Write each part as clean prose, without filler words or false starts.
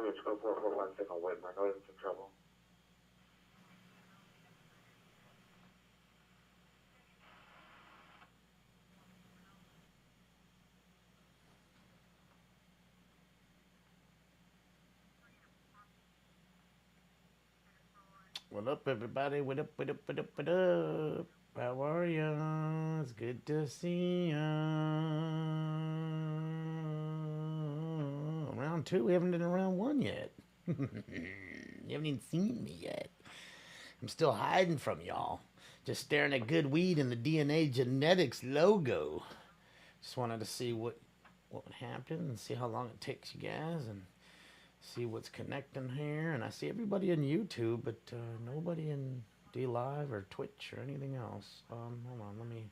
Let's go 441 signal Whitmer. Know there's some trouble. What up, everybody? What up, what up, what up, what up? How are ya? It's good to see ya. Round two, we haven't done round one yet. You haven't even seen me yet. I'm still hiding from y'all. Just staring at good weed and the DNA genetics logo. Just wanted to see what would happen and see how long it takes you guys and see what's connecting here. And I see everybody on YouTube, but nobody in D Live or Twitch or anything else. Hold on, let me.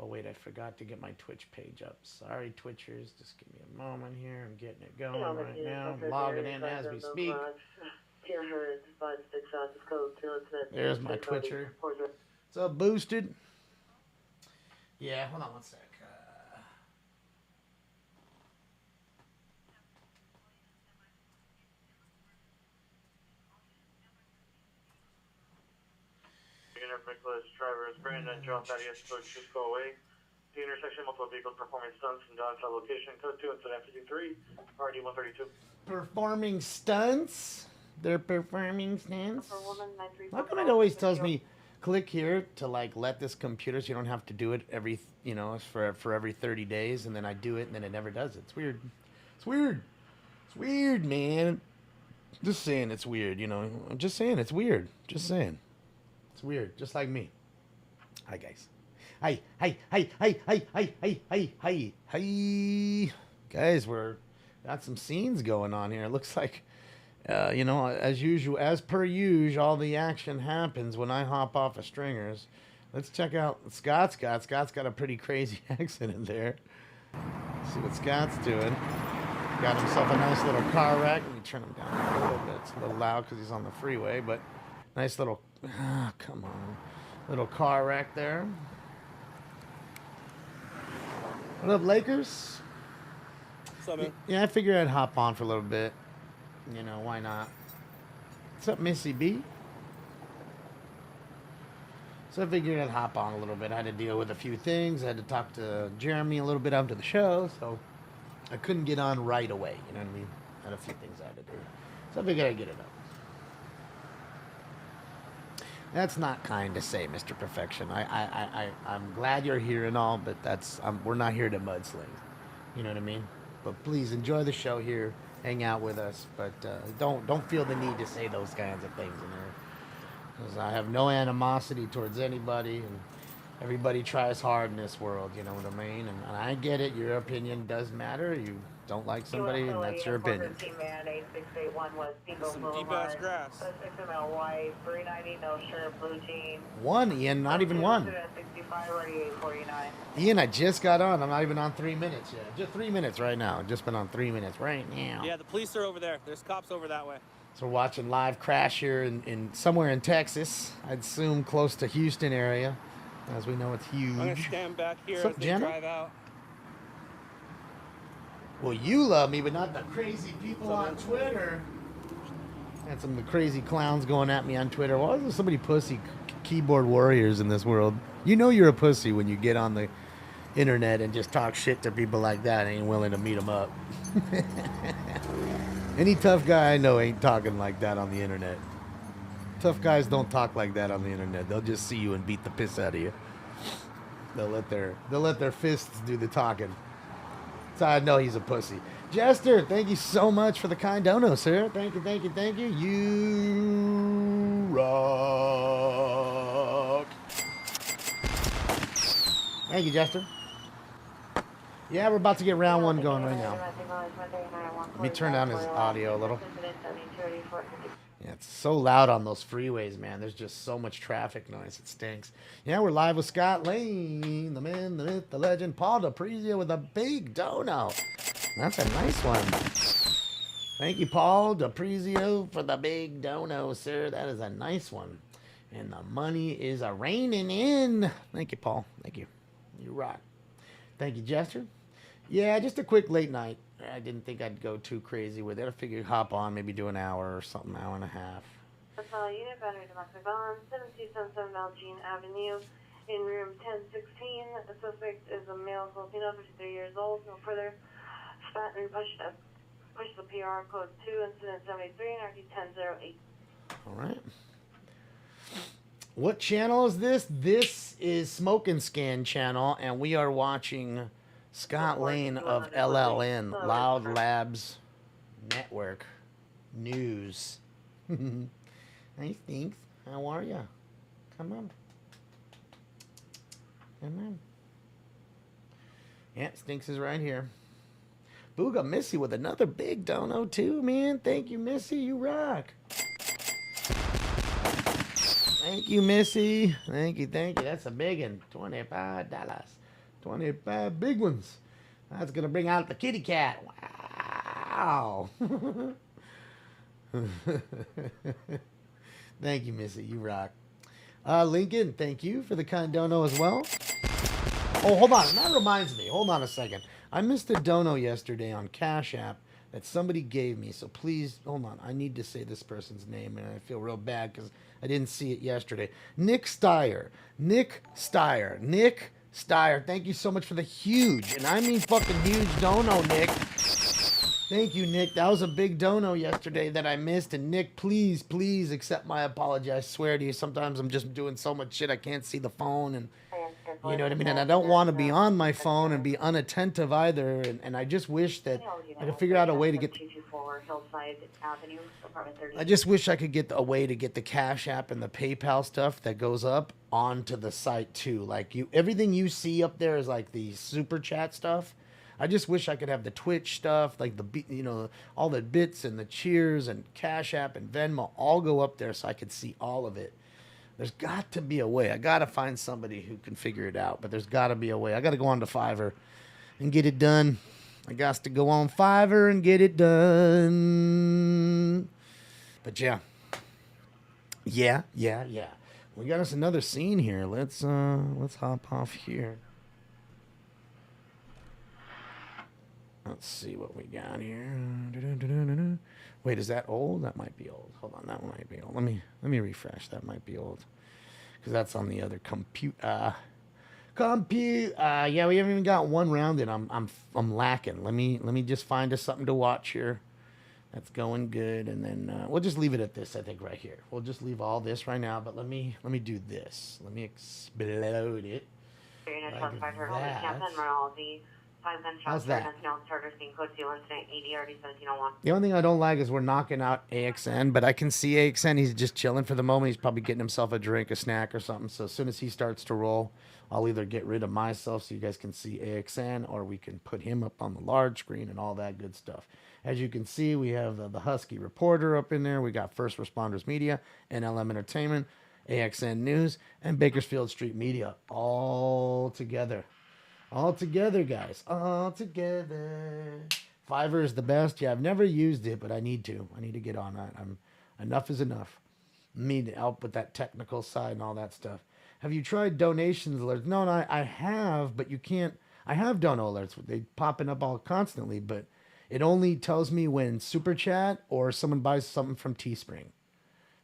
Oh wait, I forgot to get my Twitch page up. Sorry, Twitchers. Just give me a moment here. I'm getting it going right now. I'm logging in as we speak. There's my Twitcher. What's up, Boosted? Yeah, hold on one sec. Nicholas driver is Brandon, jump out of just go away. The intersection, multiple vehicles performing stunts and dodge location, code 2 incident 53, RD 132. Performing stunts? They're performing stunts? How come it always tells me click here to like let this computer so you don't have to do it every, you know, for every 30 days, and then I do it and then it never does it. It's weird. It's weird. It's weird, man. Just saying it's weird, you know. I'm just saying it's weird. Just saying. It's weird, just like me. Hi, guys. Hi. Hi. Guys, got some scenes going on here. It looks like, you know, as usual, as per usual, all the action happens when I hop off of stringers. Let's check out what Scott's got. Scott's got a pretty crazy accident there. Let's see what Scott's doing. Got himself a nice little car wreck. Let me turn him down a little bit. It's a little loud because he's on the freeway, but nice little, come on, little car wreck there. What up, Lakers? What's up, man? Yeah, I figured I'd hop on for a little bit. You know, why not? What's up, Missy B? So I figured I'd hop on a little bit. I had to deal with a few things. I had to talk to Jeremy a little bit after the show, so I couldn't get on right away. You know what I mean? I had a few things I had to do. So I figured I'd get it up. That's not kind to say, Mr. Perfection. I'm glad you're here and all, but we're not here to mudsling. You know what I mean? But please enjoy the show here, hang out with us, but don't feel the need to say those kinds of things in there. Because I have no animosity towards anybody, and everybody tries hard in this world. You know what I mean? And I get it. Your opinion does matter. You don't like somebody, and that's your opinion. Some deep-ass grass. One, Ian, not even one. Ian, I just got on. I'm not even on 3 minutes yet. Just 3 minutes right now. Just been on 3 minutes right now. Yeah, the police are over there. There's cops over that way. So we're watching live crash here in somewhere in Texas. I'd assume close to Houston area. As we know, it's huge. I'm going to stand back here What's up, as they Jenna? drive out. Well, you love me, but not the crazy people on Twitter. Had some of the crazy clowns going at me on Twitter. Why is there so many pussy keyboard warriors in this world? You know you're a pussy when you get on the internet and just talk shit to people like that and ain't willing to meet them up. Any tough guy I know ain't talking like that on the internet. Tough guys don't talk like that on the internet. They'll just see you and beat the piss out of you. They'll let their fists do the talking. So I know he's a pussy. Jester, thank you so much for the kind dono, sir. Thank you. You rock. Thank you, Jester. Yeah, we're about to get round one going right now. Let me turn down his audio a little. Yeah, it's so loud on those freeways, man. There's just so much traffic noise. It stinks. Yeah, we're live with Scott Lane, the man, the myth, the legend, Paul DePrizio with a big dono. That's a nice one. Thank you, Paul DePrizio, for the big dono, sir. That is a nice one. And the money is raining in. Thank you, Paul. Thank you. You rock. Thank you, Jester. Yeah, just a quick late night. I didn't think I'd go too crazy with it. I figured hop on, maybe do an hour or something, hour and a half. Unit, battery domestic violence, 7277 Valjean Avenue, in room 1016. The suspect is a male Filipino, 53 years old. No further. Spat and push the PR code 2, incident 73, and RT 1008. All right. What channel is this? This is Smoke and Scan channel, and we are watching Scott Lane of LLN, Loud Labs Network News. Hey, Stinks. How are ya? Come on. Come on. Yeah, Stinks is right here. Booga Missy with another big dono, too, man. Thank you, Missy. You rock. Thank you, Missy. Thank you, thank you. That's a big one. $25. 25 big ones. That's going to bring out the kitty cat. Wow. Thank you, Missy. You rock. Lincoln, thank you for the kind dono as well. Oh, hold on. That reminds me. Hold on a second. I missed a dono yesterday on Cash App that somebody gave me. So please, hold on. I need to say this person's name, and I feel real bad because I didn't see it yesterday. Nick Steyer. Nick Steyer. Nick Steyer. Thank you so much for the huge, and I mean fucking huge dono, Nick. Thank you, Nick. That was a big dono yesterday that I missed. And Nick, please, please accept my apology. I swear to you, sometimes I'm just doing so much shit I can't see the phone, and you know what I mean? And I don't want to be on my phone and be unattentive either. And I just wish that I could figure out a way to get... I just wish I could get a way to get the Cash App and the PayPal stuff that goes up onto the site too. Like everything you see up there is like the super chat stuff. I just wish I could have the Twitch stuff, like all the bits and the cheers and Cash App and Venmo all go up there so I could see all of it. There's got to be a way. I got to find somebody who can figure it out, but there's got to be a way. I got to go on to Fiverr and get it done. I got to go on Fiverr and get it done. But yeah. Yeah. We got us another scene here. Let's hop off here. Let's see what we got here. Wait, is that old? That might be old. Hold on, that one might be old. Let me refresh. That might be old because that's on the other computer. Yeah, we haven't even got one round in. I'm lacking. Let me just find us something to watch here. That's going good, and then we'll just leave it at this. I think right here. We'll just leave all this right now. But let me do this. Let me explode it. Like that. How's that? The only thing I don't like is we're knocking out AXN, but I can see AXN. He's just chilling for the moment. He's probably getting himself a drink, a snack, or something. So as soon as he starts to roll, I'll either get rid of myself so you guys can see AXN, or we can put him up on the large screen and all that good stuff. As you can see, we have the Husky Reporter up in there. We got First Responders Media, NLM Entertainment, AXN News, and Bakersfield Street Media all together. All together, guys. All together. Fiverr is the best. Yeah, I've never used it, but I need to. I need to get on that. Enough is enough. Me to help with that technical side and all that stuff. Have you tried donations alerts? No, I have, but you can't. I have dono alerts. They popping up all constantly, but it only tells me when Super Chat or someone buys something from Teespring.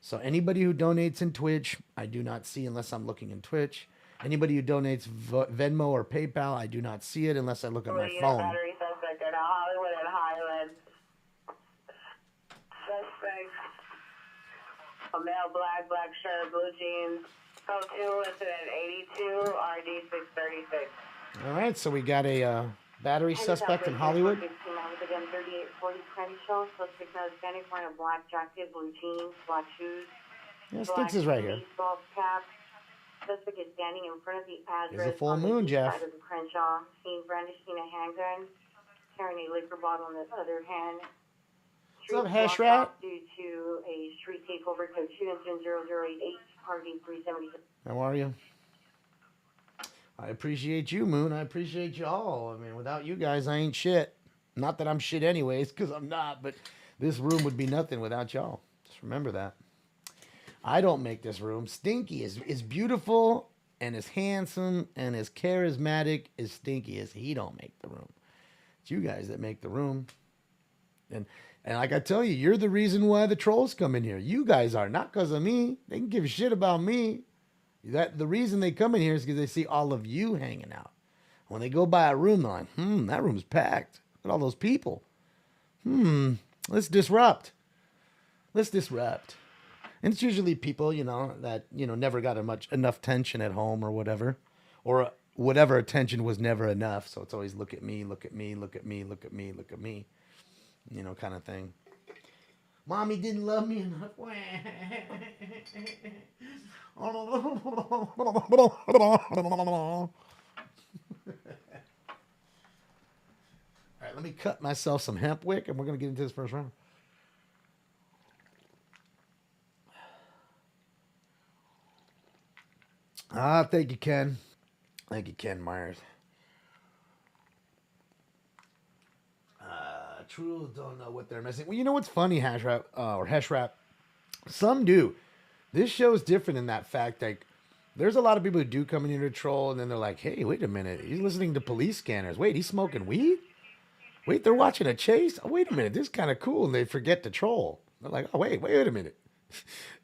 So anybody who donates in Twitch, I do not see unless I'm looking in Twitch. Anybody who donates Venmo or PayPal, I do not see it unless I look at my phone. Battery suspect in Hollywood and Highlands. Suspect. A male, black shirt, blue jeans. Code 2, incident 82, RD 636. All right, so we got a battery suspect in Hollywood. Again, 3840 Crenshaw. Suspect now standing wearing a black jacket, blue jeans, black shoes. Yeah, Sticks is right here. Golf cap. Suspect is standing in front of the address. There's a full moon, Jeff. Side of the Crenshaw. Seen brandishing a handgun, carrying a liquor bottle in the other hand. What's up, Hash Rat? Due to a street takeover, code 2 incident 0088, RD 376. How are you? I appreciate you, Moon. I appreciate you all. I mean, without you guys, I ain't shit. Not that I'm shit anyways, because I'm not, but this room would be nothing without y'all. Just remember that. I don't make this room. Stinky is beautiful and as handsome and as charismatic as Stinky is. He don't make the room. It's you guys that make the room. And like I tell you, you're the reason why the trolls come in here. You guys are, not because of me. They can give a shit about me. The reason they come in here is because they see all of you hanging out. When they go by a room, they're like, that room's packed. Look at all those people. Let's disrupt. Let's disrupt. And it's usually people, that, never got enough tension at home or whatever. Or whatever attention was never enough. So it's always look at me, look at me, look at me, look at me, look at me. Kind of thing. Mommy didn't love me enough. All right, let me cut myself some hemp wick, and we're going to get into this first round. Thank you, Ken. Thank you, Ken Myers. True, don't know what they're missing. Well, you know what's funny, Hash Rap, or Hesh Rap? Some do. This show's different in that fact, like, there's a lot of people who do come in here to troll, and then they're like, hey, wait a minute, he's listening to police scanners. Wait, he's smoking weed? Wait, they're watching a chase? Oh, wait a minute, this is kind of cool, and they forget to troll. They're like, oh, wait a minute.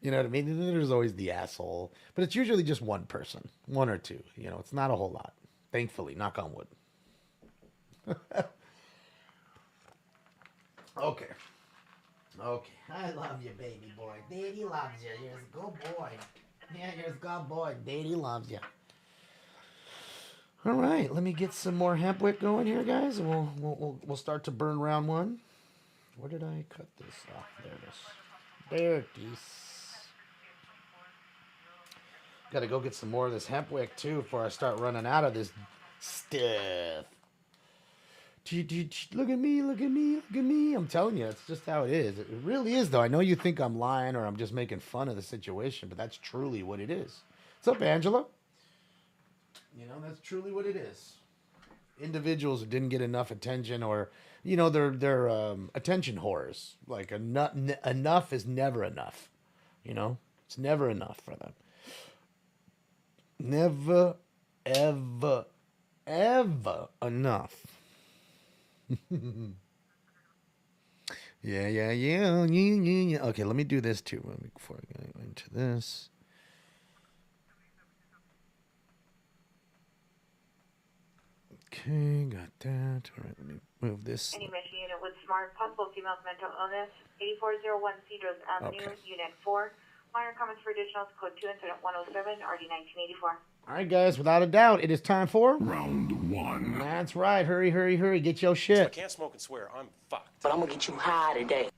You know what I mean? And then there's always the asshole. But it's usually just one person, one or two. It's not a whole lot. Thankfully, knock on wood. Okay. I love you, baby boy. Daddy loves you. You're a good boy. Yeah, you're a good boy. Daddy loves you. All right, let me get some more hemp wick going here, guys, and we'll start to burn round one. Where did I cut this off? There it is. There it is. Got to go get some more of this hemp wick too before I start running out of this stuff. Look at me, look at me, look at me. I'm telling you, it's just how it is. It really is, though. I know you think I'm lying or I'm just making fun of the situation, but that's truly what it is. What's up, Angela? That's truly what it is. Individuals who didn't get enough attention, or, they're attention whores. Like, enough is never enough. It's never enough for them. Never, ever, ever enough. Yeah. Okay, let me do this too before I get into this. Okay, got that. All right, let me move this. Any mission unit with smart, possible female mental illness, 8401 Cedros Avenue, Unit 4. Minor comments for additionals, code 2, incident 107, RD 1984. All right, guys, without a doubt, it is time for round one. That's right. Hurry. Get your shit. I can't smoke and swear. I'm fucked. But I'm gonna get you high today.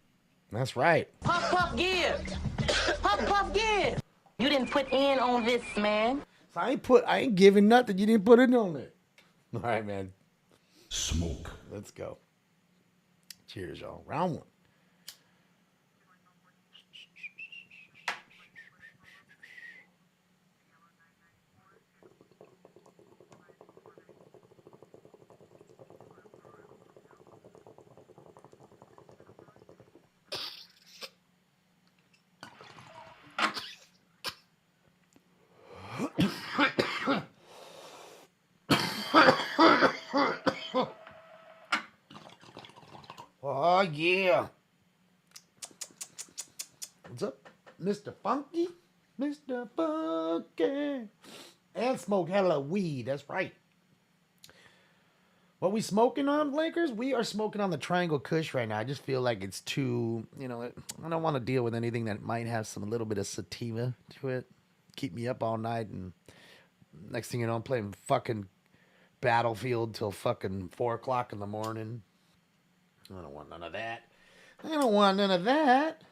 That's right. Puff, give. Puff, give. You didn't put in on this, man. So I ain't giving nothing. You didn't put in on it. All right, man. Smoke. Let's go. Cheers, y'all. Round one. Oh, yeah. What's up, Mr. Funky? Mr. Funky. And smoke hella weed. That's right. What we smoking on, Lakers? We are smoking on the Triangle Kush right now. I just feel like it's too, I don't want to deal with anything that might have a little bit of sativa to it. Keep me up all night, and next thing you know, I'm playing fucking Battlefield till fucking 4 o'clock in the morning. I don't want none of that.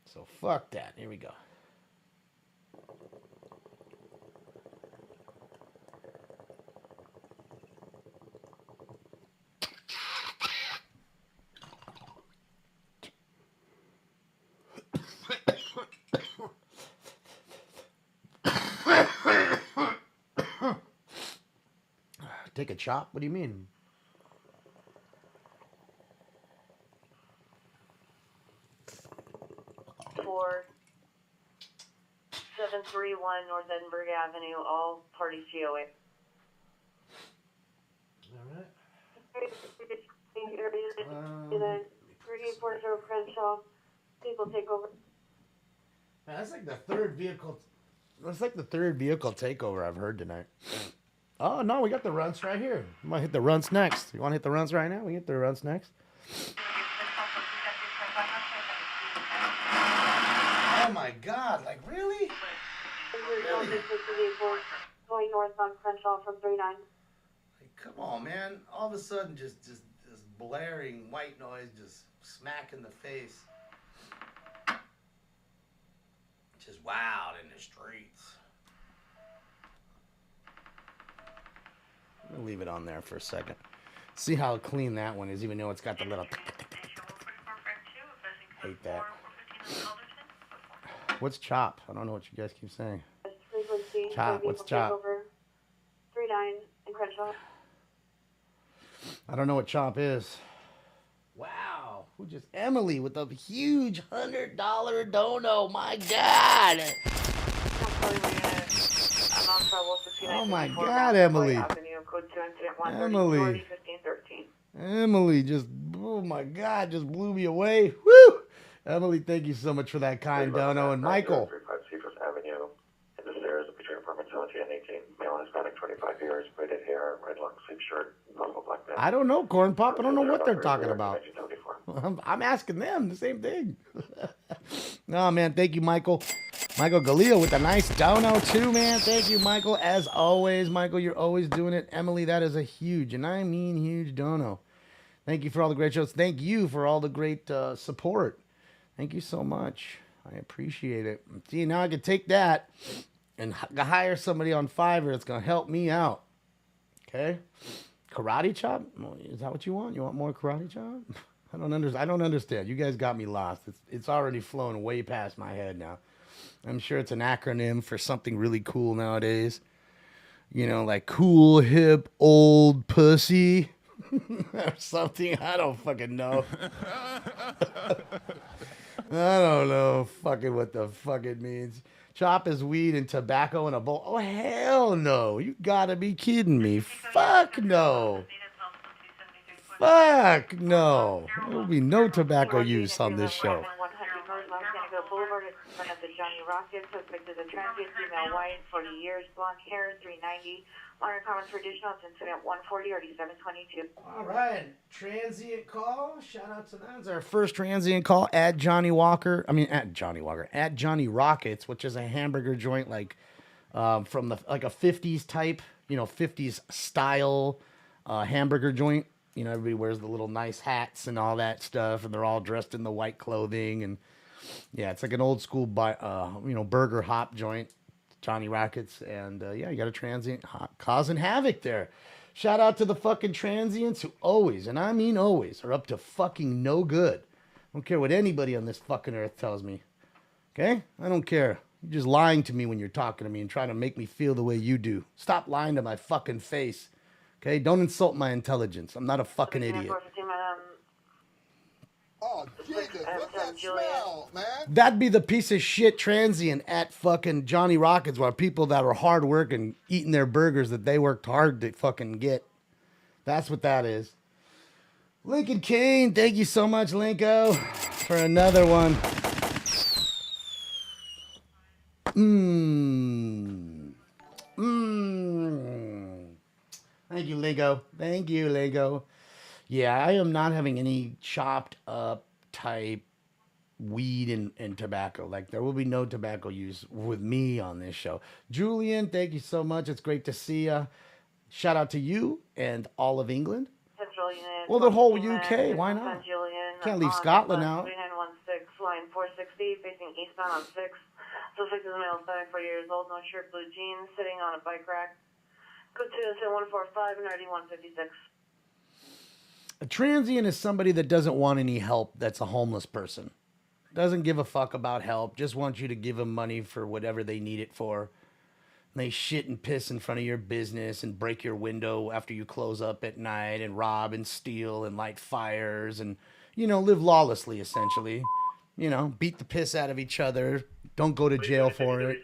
So fuck that. Here we go. Take a chop? What do you mean? For 731 North Edinburgh Avenue, all parties GOA. Then 3840 Crenshaw. People take over. That's like the third vehicle. That's like the third vehicle takeover I've heard tonight. Oh no, we got the runts right here. I'm gonna hit the runts next. You want to hit the runts right now? We hit the runts next. Oh my God! Like really? Really? Going north on Crenshaw from 39. Like, come on, man! All of a sudden, just this blaring white noise, just smack in the face. Just wild in the streets. I'm gonna leave it on there for a second. See how clean that one is, even though it's got the little. Hate that. What's chop? I don't know what you guys keep saying. Chop. What's chop? 39 in Crenshaw. I don't know what chop is. Wow. Who just Emily with a huge $100 dono. My God. Oh my God, Emily. Emily just, oh my God, just blew me away. Woo! Emily, thank you so much for that kind dono. And Michael. 35 Cedars Avenue, in the stairs between apartment 17 and 18. Male Hispanic, 25 years, braided hair, red long sleeve shirt, possible black man. I don't know, Corn Pop. I don't know what they're talking about. I'm asking them the same thing. No, man, thank you, Michael. Michael Galileo with a nice dono, too, man. Thank you, Michael. As always, Michael, you're always doing it. Emily, that is a huge, and I mean huge dono. Thank you for all the great shows. Thank you for all the great support. Thank you so much. I appreciate it. See, now I can take that and hire somebody on Fiverr that's going to help me out. Okay? Karate chop? Is that what you want? You want more karate chop? I don't understand. You guys got me lost. It's already flown way past my head now. I'm sure it's an acronym for something really cool nowadays. You know, like cool, hip, old pussy or something. I don't fucking know. I don't know fucking what the fuck it means. Chop is weed and tobacco in a bowl. Oh, hell no. You gotta be kidding me. Fuck no. Fuck no. There will be no tobacco use on this show. Boulevard in front of the Johnny Rocket. Suspect is a transient female, white, 40 years, blonde hair, 390. Minor comments for additional incident 140 or 722. All right, transient call. Shout out to that. It's our first transient call at Johnny Rockets, which is a hamburger joint like from the like a 50s type, 50s style hamburger joint. You know, everybody wears the little nice hats and all that stuff, and they're all dressed in the white clothing and. Yeah, it's like an old school, burger hop joint, Johnny Rockets, and you got a transient causing havoc there. Shout out to the fucking transients who always, and I mean always, are up to fucking no good. I don't care what anybody on this fucking earth tells me. Okay? I don't care. You're just lying to me when you're talking to me and trying to make me feel the way you do. Stop lying to my fucking face. Okay? Don't insult my intelligence. I'm not a fucking idiot. Oh, Jesus, what's that smell, man? That'd be the piece of shit transient at fucking Johnny Rockets, where people that are hard working, eating their burgers that they worked hard to fucking get. That's what that is. Lincoln Kane, thank you so much, Linko, for another one. Thank you, Linko. Thank you, Linko. Yeah, I am not having any chopped up type weed and tobacco. Like, there will be no tobacco use with me on this show. Julian, thank you so much. It's great to see you. Shout out to you and all of England. Well, the whole UK. Why not? Can't leave Scotland out. 3916, line 460, facing eastbound on 6. Suspect is a male, 40 years old, no shirt, blue jeans, sitting on a bike rack. Code 20145 and 9156. A transient is somebody that doesn't want any help. That's a homeless person. Doesn't give a fuck about help. Just wants you to give them money for whatever they need it for. And they shit and piss in front of your business and break your window after you close up at night and rob and steal and light fires and, live lawlessly, essentially. Beat the piss out of each other. Don't go to jail for it.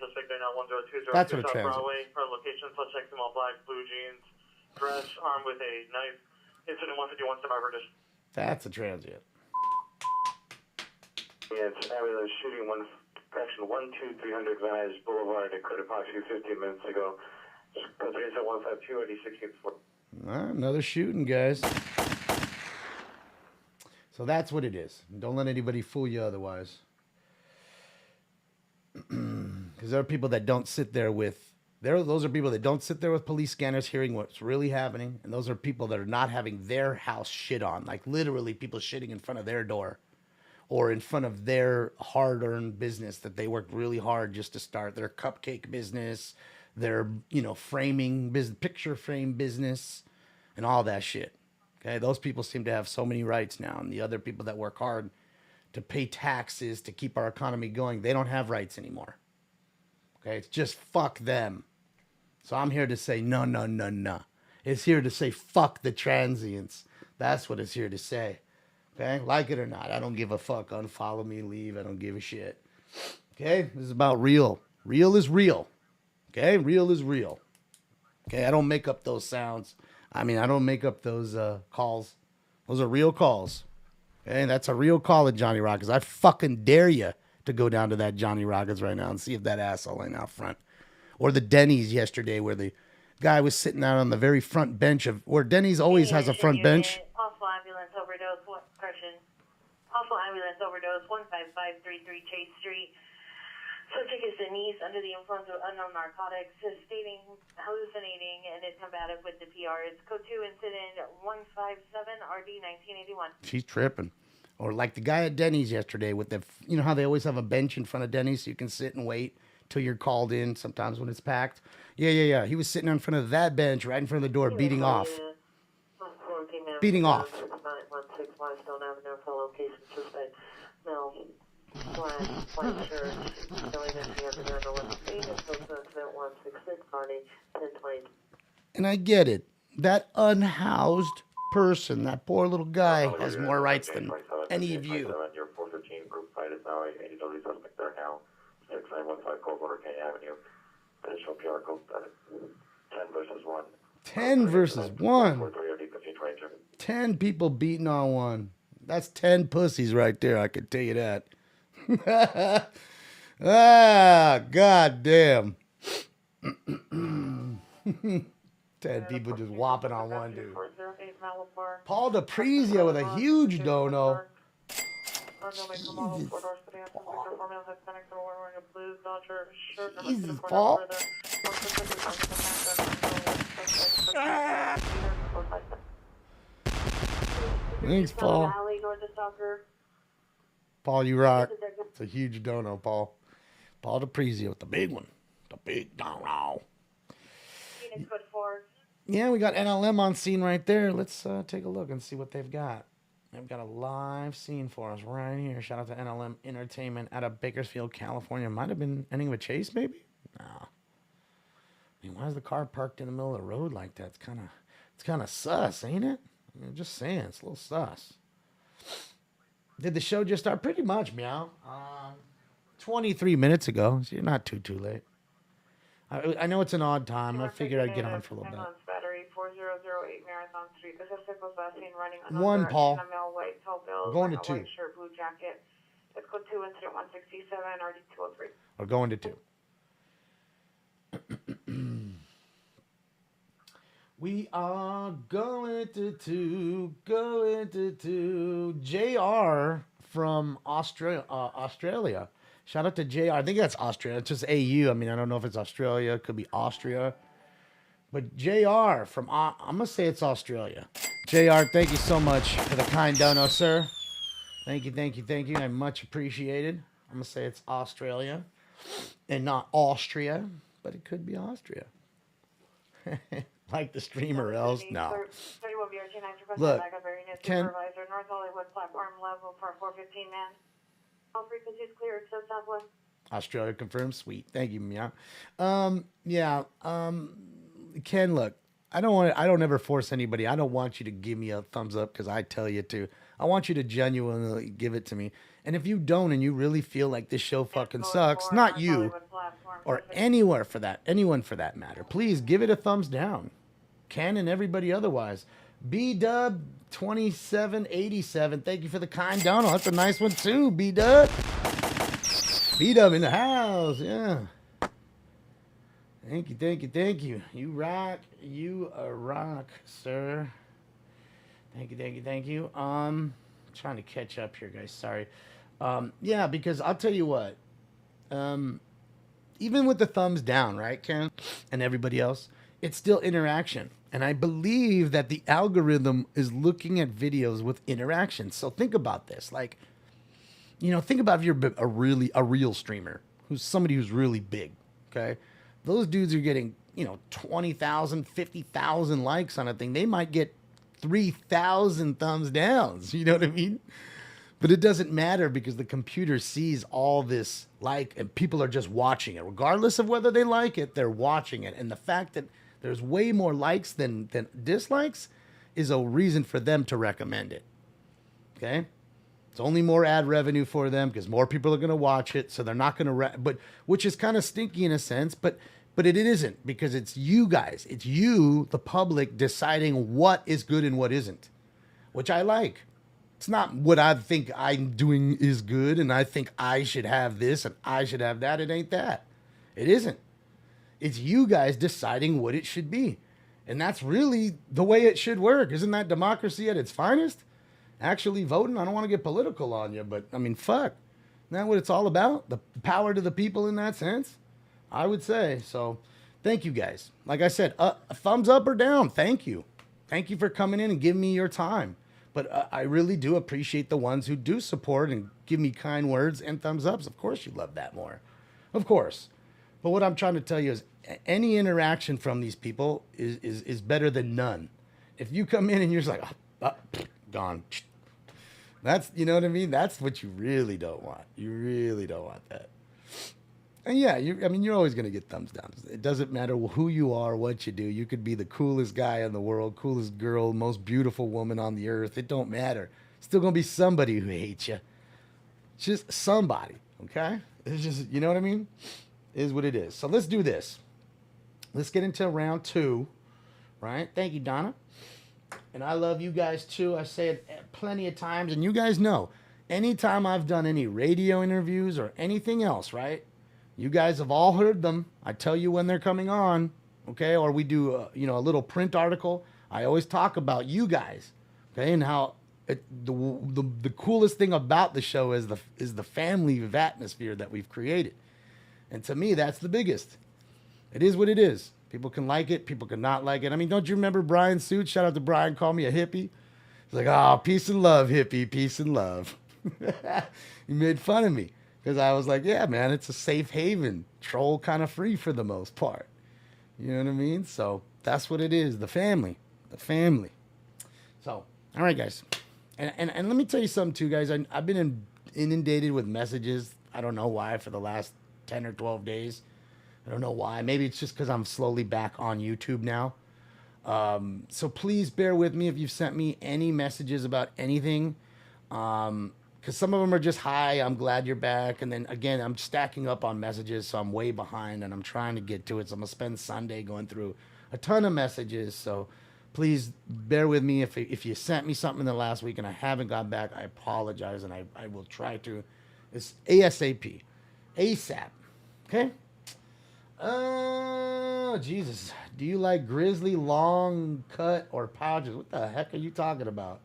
That's what a transient. Location, suspect in all black, blue jeans. dress armed with a knife. Incident 151 survivor just. That's a transient. Yeah, it's ambulance shooting correction 12300 Van Nuys Boulevard occurred approximately 15 minutes ago. Incident 152 at 16th. Another shooting, guys. So that's what it is. Don't let anybody fool you otherwise. Because there are people that don't sit there with... Those are people that don't sit there with police scanners hearing what's really happening. And those are people that are not having their house shit on. Like literally people shitting in front of their door. Or in front of their hard-earned business that they worked really hard just to start. Their cupcake business. Their, framing business, picture frame business. And all that shit. Okay, those people seem to have so many rights now. And the other people that work hard to pay taxes to keep our economy going, they don't have rights anymore. Okay, it's just fuck them. So I'm here to say no. It's here to say fuck the transients. That's what it's here to say. Okay, like it or not, I don't give a fuck. Unfollow me, leave. I don't give a shit. Okay, this is about real. Real is real. Okay, real is real. Okay, I don't make up those sounds. I don't make up those calls. Those are real calls. Okay, that's a real call at Johnny Rockets. I fucking dare you to go down to that Johnny Rockets right now and see if that asshole ain't out front. Or the Denny's yesterday where the guy was sitting out on the very front bench of where Denny's always has a front bench. Possible ambulance overdose. Possible ambulance overdose. 15533 Chase Street. Subject is Denise under the influence of unknown narcotics, stating hallucinating and incombative with the PRs. Code 2 incident 157 RD 1981. She's tripping. Or like the guy at Denny's yesterday with the, how they always have a bench in front of Denny's so you can sit and wait till you're called in sometimes when it's packed. Yeah. He was sitting in front of that bench right in front of the door beating off. Beating off. 16 Milestone Avenue for location suspect. Mel. White shirt, showing that she has a gun on the scene, and posted incident 166, party 1020. And I get it. That unhoused person, that poor little guy, has more rights than any of you. Your 415 group fight is now a ADW suspect there now. 6915 Coldwater Canyon Avenue. Additional PR code 10 versus 1. 10 versus 1. 10 people beating on one. That's 10 pussies right there, I can tell you that. God damn. 10 people just whopping on one dude. Paul DePrizio with a huge dono. Jesus, Paul. Thanks, Paul. Paul, you rock. It's a huge dono, Paul. Paul DePrizio with the big one. The big dono. Yeah, we got NLM on scene right there. Let's take a look and see what they've got. They've got a live scene for us right here. Shout out to NLM Entertainment out of Bakersfield, California. Might have been ending with chase, maybe? No. Why is the car parked in the middle of the road like that? It's kind of sus, ain't it? Just saying, it's a little sus. Did the show just start? Pretty much, meow. 23 minutes ago, so you're not too late. I know it's an odd time. I figured I'd get on for a little bit. Battery 4008 Marathon Street. Pacific was last seen running one, Paul. White tall bill, going to 2. White shirt, blue jacket. Let's go 2 incident 167 RD 203. Or going to 2. We are going to 2. JR from Australia. Shout out to JR. I think that's Austria. It's just AU. I don't know if it's Australia. It could be Austria. But JR from, I'm going to say it's Australia. JR, thank you so much for the kind dono, sir. Thank you. I much appreciated. I'm going to say it's Australia and not Austria, but it could be Austria. Like the streamer else? No. Look, Ken. Supervisor, North Hollywood platform level for 415 man. All frequencies clear except Southwest. Australia confirmed. Sweet. Thank you, Mia. Ken, look, I don't ever force anybody. I don't want you to give me a thumbs up because I tell you to. I want you to genuinely give it to me. And if you don't and you really feel like this show fucking sucks, not you or anyone for that matter, please give it a thumbs down. Ken and everybody otherwise. B-Dub 2787. Thank you for the kind donut. That's a nice one too, B-Dub. B-Dub in the house. Yeah. Thank you, thank you, thank you. You rock. You a rock, sir. Thank you, thank you, thank you. Trying to catch up here, guys. Sorry. Yeah, because I'll tell you what. Even with the thumbs down, right, Ken, and everybody else, it's still interaction. And I believe that the algorithm is looking at videos with interaction. So think about this. Like, you know, think about if you're a real streamer, who's somebody who's really big, okay? Those dudes are getting, you know, 20,000, 50,000 likes on a thing. They might get 3,000 thumbs downs. You know what I mean? But it doesn't matter because the computer sees all this like, and people are just watching it. Regardless of whether they like it, they're watching it. And the fact that there's way more likes than dislikes is a reason for them to recommend it. Okay? It's only more ad revenue for them because more people are going to watch it. So they're not going to, but which is kind of stinky in a sense, but it isn't, because it's you guys. It's you, the public, deciding what is good and what isn't, which I like. It's not what I think I'm doing is good and I think I should have this and I should have that. It ain't that. It isn't. It's you guys deciding what it should be. And that's really the way it should work. Isn't that democracy at its finest? Actually voting. I don't want to get political on you, but I mean, fuck. Isn't that what it's all about? The power to the people in that sense? I would say. So thank you guys. Like I said, a thumbs up or down. Thank you. Thank you for coming in and giving me your time. But I really do appreciate the ones who do support and give me kind words and thumbs ups. Of course you love that more. Of course. But what I'm trying to tell you is any interaction from these people is better than none. If you come in and you're just like, gone. That's, you know what I mean? That's what you really don't want. You really don't want that. And yeah, you're always going to get thumbs down. It doesn't matter who you are, what you do. You could be the coolest guy in the world, coolest girl, most beautiful woman on the earth. It don't matter. Still going to be somebody who hates you. It's just somebody, okay? It's just, you know what I mean? It is what it is. So let's do this. Let's get into round 2, right? Thank you, Donna. And I love you guys too. I say it plenty of times, and you guys know, anytime I've done any radio interviews or anything else, right? You guys have all heard them. I tell you when they're coming on, okay? Or we do, a little print article. I always talk about you guys, okay? And how the coolest thing about the show is the family of atmosphere that we've created. And to me, that's the biggest. It is what it is. People can like it. People can not like it. I mean, don't you remember Brian Suits? Shout out to Brian. Called me a hippie. He's like, oh, peace and love, hippie. Peace and love. He made fun of me. Because I was like, yeah, man, it's a safe haven. Troll kind of free for the most part. You know what I mean? So that's what it is. The family. The family. So, all right, guys. And let me tell you something, too, guys. I've been inundated with messages. I don't know why for the last 10 or 12 days. I don't know why. Maybe it's just because I'm slowly back on YouTube now. So please bear with me if you've sent me any messages about anything. Because some of them are just, hi, I'm glad you're back. And then, again, I'm stacking up on messages, so I'm way behind, and I'm trying to get to it. So I'm going to spend Sunday going through a ton of messages. So please bear with me. If you sent me something in the last week and I haven't got back, I apologize, and I will try to. It's ASAP. ASAP. Okay? Oh, Jesus. Do you like grizzly, long cut, or pouches? What the heck are you talking about?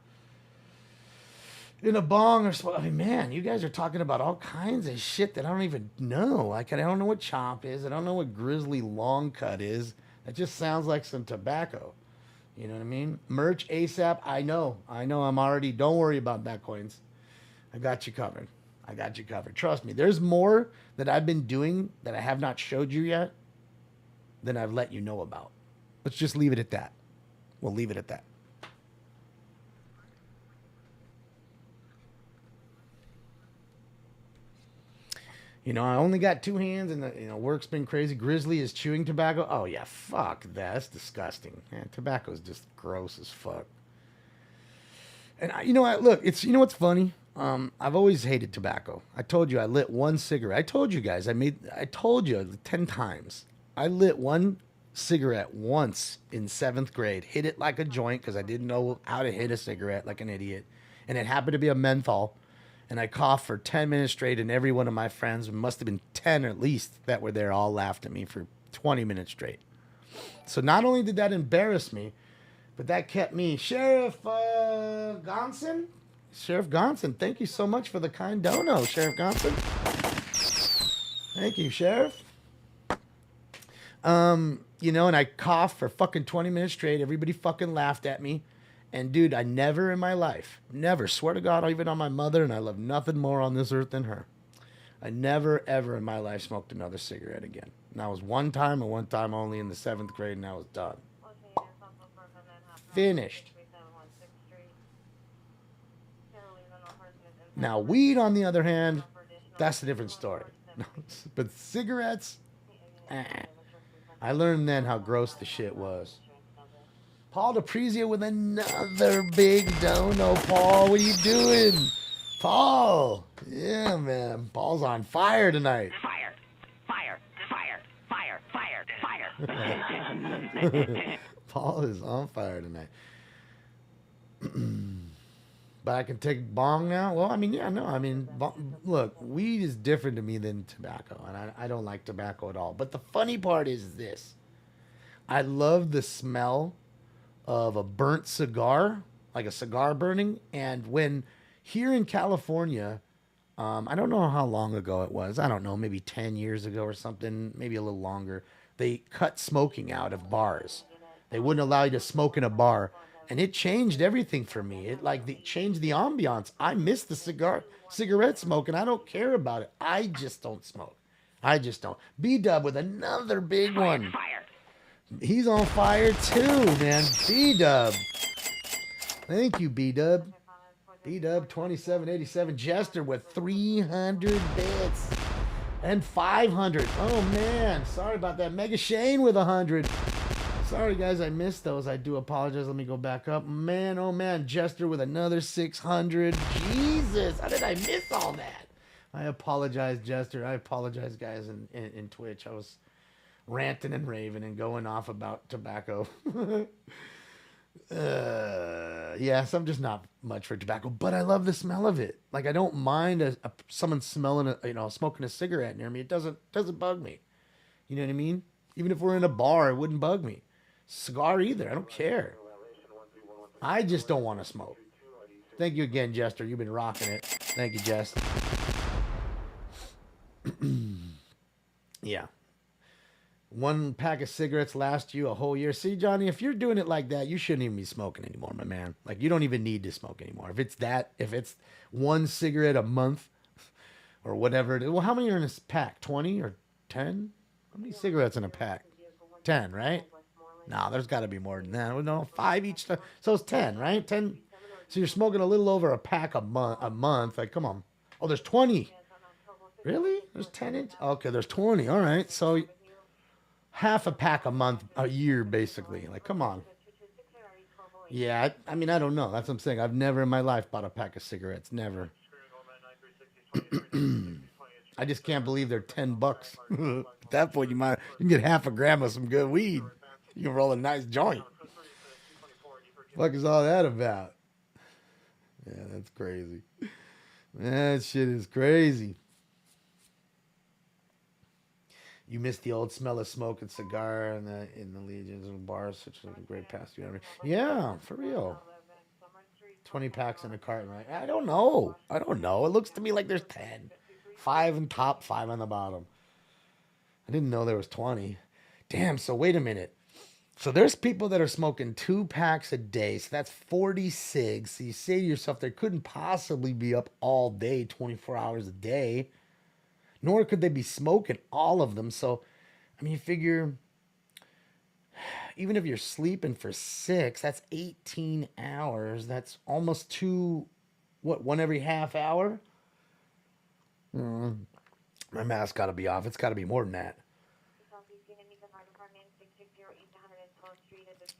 In a bong or I mean, man, you guys are talking about all kinds of shit that I don't even know. Like, I don't know what chomp is. I don't know what grizzly long cut is. That just sounds like some tobacco. You know what I mean? Merch ASAP. I know. I'm already. Don't worry about that, coins. I got you covered. Trust me. There's more that I've been doing that I have not showed you yet than I've let you know about. Let's just leave it at that. We'll leave it at that. You know, I only got 2 hands, and work's been crazy. Grizzly is chewing tobacco. Oh yeah, fuck that. That's disgusting. Man, tobacco's just gross as fuck. And look, it's, you know what's funny? I've always hated tobacco. I told you I lit one cigarette. I told you guys. I told you 10 times. I lit one cigarette once in 7th grade. Hit it like a joint because I didn't know how to hit a cigarette like an idiot. And it happened to be a menthol. And I coughed for 10 minutes straight, and every one of my friends, must have been 10 at least, that were there, all laughed at me for 20 minutes straight. So not only did that embarrass me, but that kept me. Sheriff Gonson? Sheriff Gonson, thank you so much for the kind dono, Sheriff Gonson. Thank you, Sheriff. You know, and I coughed for fucking 20 minutes straight. Everybody fucking laughed at me. And dude, I never in my life, never, swear to God, even on my mother, and I love nothing more on this earth than her. I never, ever in my life smoked another cigarette again. And that was one time and one time only in the 7th grade, and I was done. Finished. Now, weed, on the other hand, that's a different story. But cigarettes, I learned then how gross the shit was. Paul DePrizia with another big dono. Paul, what are you doing? Paul. Yeah, man. Paul's on fire tonight. Fire, fire, fire, fire, fire, fire. Paul is on fire tonight. But I can take bong now? Well, I mean, yeah, no. I mean, look, weed is different to me than tobacco. And I don't like tobacco at all. But the funny part is this. I love the smell of a burnt cigar, like a cigar burning. And when here in California, I don't know how long ago it was. I don't know, maybe 10 years ago or something, maybe a little longer. They cut smoking out of bars. They wouldn't allow you to smoke in a bar. And it changed everything for me. It changed the ambiance. I miss the cigarette smoke, and I don't care about it. I just don't smoke. I just don't. B-Dub with another big one. He's on fire too, man. B-Dub. Thank you, B-Dub. B-Dub 2787. Jester with 300 bits. And 500. Oh, man. Sorry about that. Mega Shane with 100. Sorry, guys. I missed those. I do apologize. Let me go back up. Man, oh, man. Jester with another 600. Jesus. How did I miss all that? I apologize, Jester. I apologize, guys, in Twitch. I was ranting and raving and going off about tobacco. Yes, I'm just not much for tobacco, but I love the smell of it. Like, I don't mind someone smelling smoking a cigarette near me. It doesn't bug me. You know what I mean? Even if we're in a bar, it wouldn't bug me. Cigar either. I don't care. I just don't want to smoke. Thank you again, Jester. You've been rocking it. Thank you, Jess. Yeah. 1 pack of cigarettes lasts you a whole year. See, Johnny, if you're doing it like that, you shouldn't even be smoking anymore, my man. Like, you don't even need to smoke anymore. If it's 1 cigarette a month or whatever it is. Well, how many are in a pack? 20 or 10? How many cigarettes in a pack? 10, right? No, there's got to be more than that. No, 5 each time. So it's 10, right? 10. So you're smoking a little over a pack a month. Like, come on. Oh, there's 20. Really? There's 10 inch? Okay, there's 20. All right. So half a pack a year, basically. Like, come on. Yeah, I mean, I don't know. That's what I'm saying. I've never in my life bought a pack of cigarettes. Never. I just can't believe they're $10. At that point, you can get half a gram of some good weed. You can roll a nice joint. Fuck is all that about? Yeah, that's crazy. That shit is crazy. You miss the old smell of smoke and cigar in the Legions and bars, such a great past few memory. Yeah, for real. 20 packs in a carton, right? I don't know. It looks to me like there's 10. 5 on top, 5 on the bottom. I didn't know there was 20. Damn, so wait a minute. So there's people that are smoking 2 packs a day. So that's 40 cigs. So you say to yourself, they couldn't possibly be up all day, 24 hours a day. Nor could they be smoking all of them. So, I mean, you figure, even if you're sleeping for 6, that's 18 hours. That's almost 2, 1 every half hour? My math's got to be off. It's got to be more than that.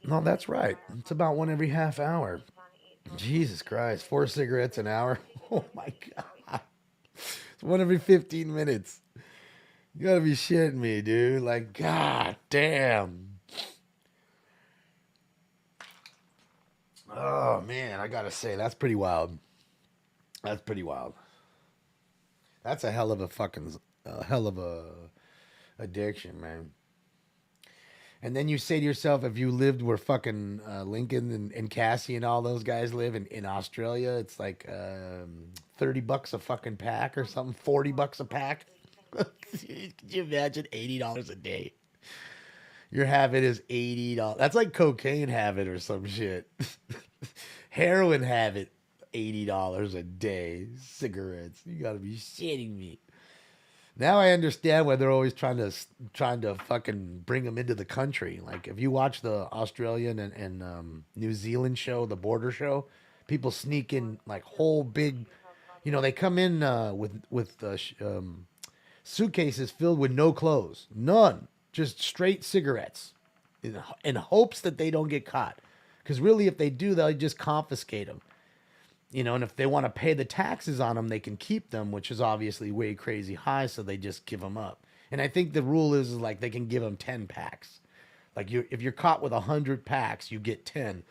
No, that's right. It's about 1 every half hour. Jesus Christ. 4 cigarettes an hour. Oh, my God. It's 1 every 15 minutes. You got to be shitting me, dude. Like, God damn. Oh man, I gotta say that's pretty wild. That's pretty wild. That's a hell of a fucking hell of a addiction, man. And then you say to yourself, if you lived where fucking Lincoln and Cassie and all those guys live in Australia, it's like $30 a fucking pack or something, $40 a pack. Could you imagine $80 a day? Your habit is $80. That's like cocaine habit or some shit. Heroin habit, $80 a day. Cigarettes. You gotta be shitting me. Now I understand why they're always trying to fucking bring them into the country. Like if you watch the Australian and New Zealand show, the border show, people sneak in like whole big, they come in with suitcases filled with no clothes, none, just straight cigarettes, in hopes that they don't get caught. Because really, if they do, they'll just confiscate them. And if they want to pay the taxes on them, they can keep them, which is obviously way crazy high, so they just give them up. And I think the rule is like they can give them 10 packs. Like if you're caught with 100 packs, you get 10.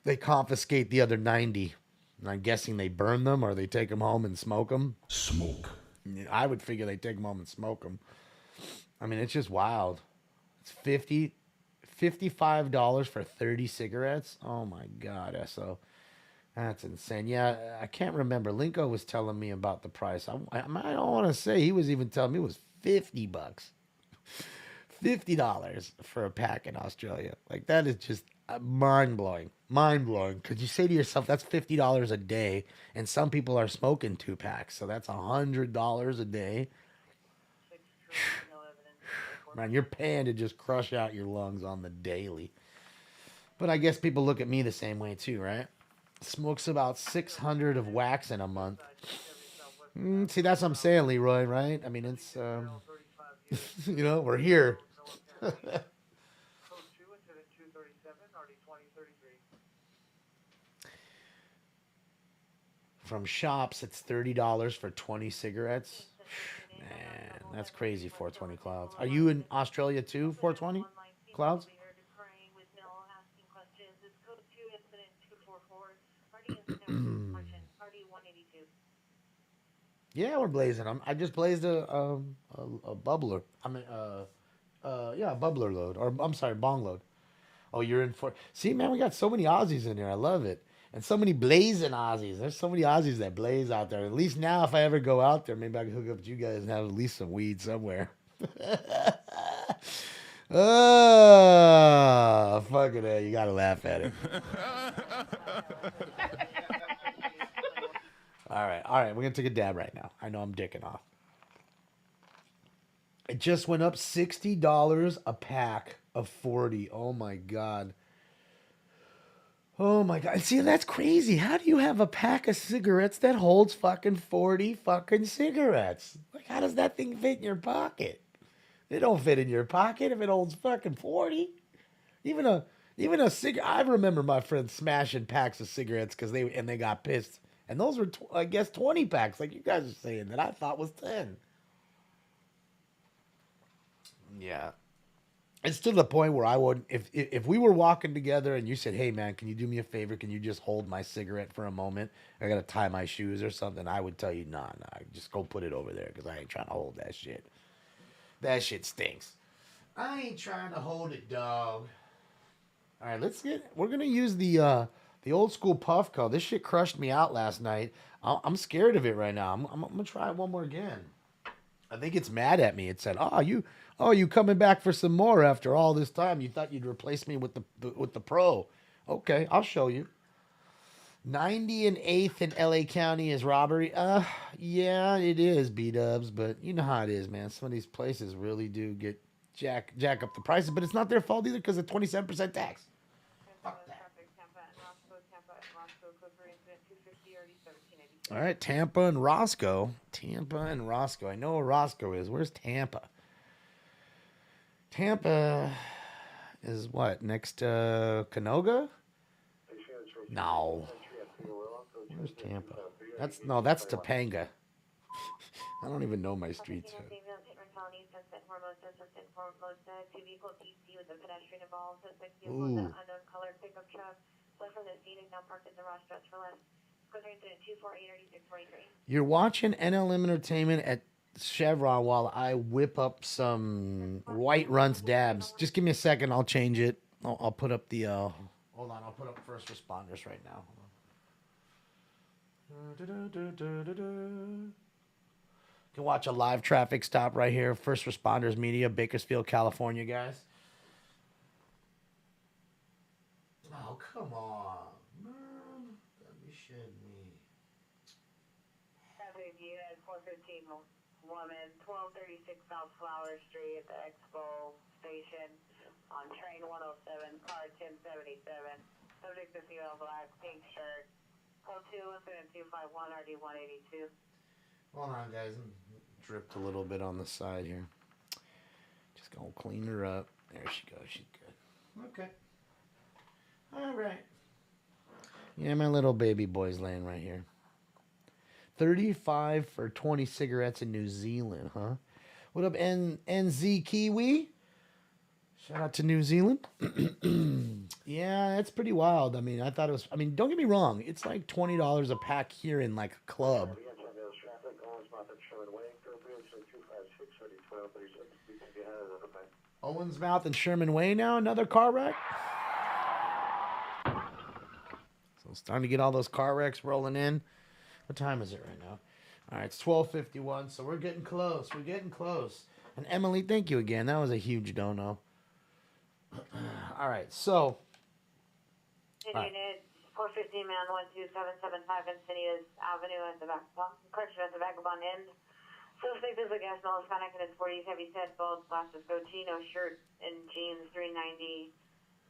They confiscate the other 90. And I'm guessing they burn them or they take them home and smoke them. Smoke. I would figure they take them home and smoke them. I mean, it's just wild. It's $55 for 30 cigarettes. Oh my God, SO. That's insane. Yeah, I can't remember. Linko was telling me about the price. I don't want to say. He was even telling me it was $50. $50 for a pack in Australia. Like, that is just mind-blowing. Mind-blowing. Because you say to yourself, that's $50 a day, and some people are smoking 2 packs, so that's $100 a day. Man, you're paying to just crush out your lungs on the daily. But I guess people look at me the same way, too, right? Smokes about 600 of wax in a month. See, that's what I'm saying, Leroy, right? I mean, it's, we're here. From shops, it's $30 for 20 cigarettes. Man, that's crazy, 420 Clouds. Are you in Australia too, 420 Clouds? Yeah, we're blazing. I just blazed a bubbler. I mean, a bubbler load, or I'm sorry, bong load. Oh, you're in for. See, man, we got so many Aussies in here. I love it, and so many blazing Aussies. There's so many Aussies that blaze out there. At least now, if I ever go out there, maybe I can hook up with you guys and have at least some weed somewhere. Oh, fuck it, you gotta laugh at it. All right, we're gonna take a dab right now. I know I'm dicking off. It just went up $60 a pack of 40. Oh my God. Oh my God. See, that's crazy. How do you have a pack of cigarettes that holds fucking 40 fucking cigarettes? Like, how does that thing fit in your pocket? It don't fit in your pocket if it holds fucking 40. Even a cigarette. I remember my friends smashing packs of cigarettes because they got pissed. And those were, I guess, 20 packs, like you guys are saying, that I thought was 10. Yeah. It's to the point where I would, if we were walking together and you said, hey, man, can you do me a favor? Can you just hold my cigarette for a moment? I got to tie my shoes or something. I would tell you, nah, just go put it over there because I ain't trying to hold that shit. That shit stinks. I ain't trying to hold it, dog. All right, we're going to use the old school Puffco. This shit crushed me out last night. I'm scared of it right now. I'm going to try it one more again. I think it's mad at me. It said, you coming back for some more after all this time? You thought you'd replace me with the Pro. Okay, I'll show you. 90 and 8th in LA County is robbery. Yeah, it is, B-dubs, but you know how it is, man. Some of these places really do get jack up the prices, but it's not their fault either because of 27% tax. Fuck that. All right, Tampa and Roscoe. I know where Roscoe is. Where's Tampa? Tampa is what? Next to Canoga? No. Where's Tampa? That's Topanga. I don't even know my streets. Ooh. the scene and now parked at the Ross Dress for less. Code incident 2483643. You're watching NLM Entertainment at Chevron while I whip up some White Runs dabs. Just give me a second. I'll change it. I'll put up the... hold on. I'll put up first responders right now. You can watch a live traffic stop right here. First Responders Media, Bakersfield, California, guys. Oh, come on, man. Don't be shitting me. Traffic unit 415 woman, 1236 South Flower Street at the Expo Station on train 107, car 1077. Subject to female black, pink shirt. Code 2, incident 251, RD 182. Hold on, guys. Dripped a little bit on the side here. Just gonna clean her up. There she goes. She's good. Okay. All right. Yeah, my little baby boy's laying right here. 35 for 20 cigarettes in New Zealand, huh? What up, NZ Kiwi? Shout out to New Zealand. Yeah, that's pretty wild. I mean, I thought it was... I mean, don't get me wrong. It's like $20 a pack here in, like, a club. Owensmouth and Sherman Way now? Another car wreck? So it's time to get all those car wrecks rolling in. What time is it right now? All right, it's 12:51, so we're getting close. We're getting close. And Emily, thank you again. That was a huge dono. All right, so... Unit 415 man 12775 Encinitas Avenue at the Vagabond End. Suspect is a gas smell, Hispanic in his 40s, heavy set, bald, glasses, goatee, no shirt, and jeans, 390.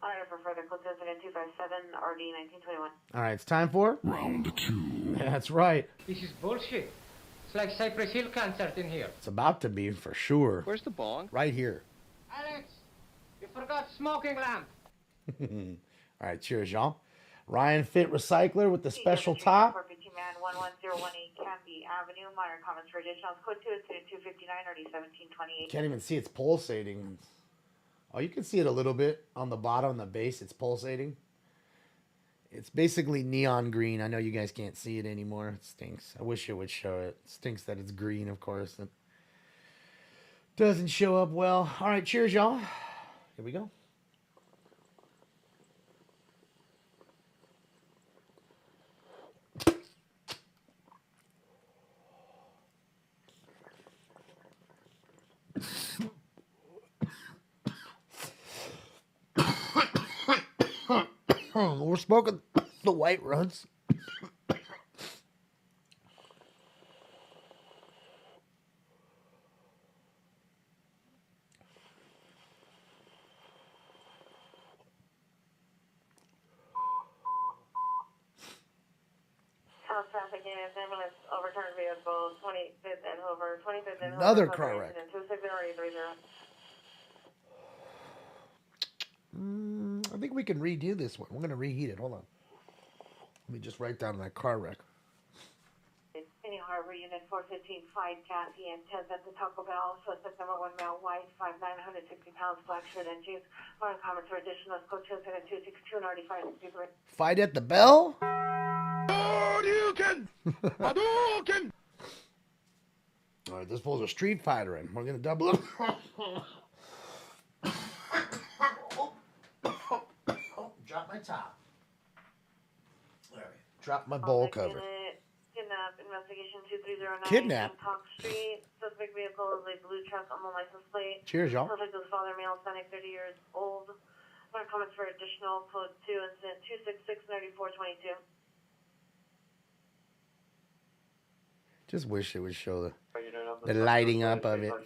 Alright, for further close incident 257, RD 1921. All right, it's time for... Round 2. That's right. This is bullshit. It's like Cypress Hill concert in here. It's about to be, for sure. Where's the bong? Right here. Alex, you forgot smoking lamp. All right, cheers, y'all. Ryan Fit Recycler with the special top. 415 man 11018 Canby Avenue, minor comments for additional. Code 2 incident 259, RD 1728. Can't even see it's pulsating. Oh, you can see it a little bit on the bottom, the base. It's pulsating. It's basically neon green. I know you guys can't see it anymore. It stinks. I wish it would show it. It stinks that it's green, of course. It doesn't show up well. All right, cheers, y'all. Here we go. We're smoking the White Runs. South traffic units, ambulance, overturned vehicle, 25th and over, 25th and over. Another car wreck. 26030. I think we can redo this one. We're going to reheat it. Hold on. Let me just write down that car wreck. Any Harbor Unit 415, 5 Kathy and 10 at the Taco Bell. Suspect number 1 male, white, 5'9", 160 pounds, black shirt and jeans. One comment for additional. Code 262 and RD 563. Fight at the bell? Hadouken! Hadouken! All right, this fool's a Street Fighter, and we're going to double up. Drop my top. There. Drop my bowl cover. Kidnap, investigation 2309. Kidnap? Talk Street. Suspect vehicle is a blue truck on the license plate. Cheers, y'all. Suspect is father, male, Hispanic, 30 years old. One comments for additional. Code 2 incident 266-9422. Just wish it would show the lighting up of it.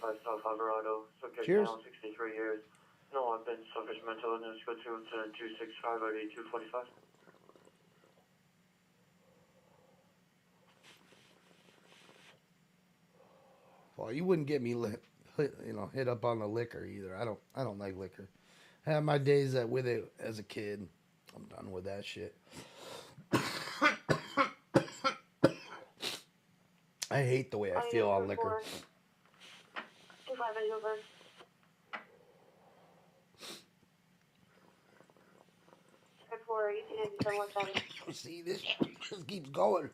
Cheers. 63 years. No, I've been suffers mental illness. Go to incident 265 RD 245. Well, you wouldn't get me hit up on the liquor either. I don't like liquor. I had my days with it as a kid. I'm done with that shit. I hate the way I feel on liquor. 258 over. 1897 West Avenue. See, this keeps going.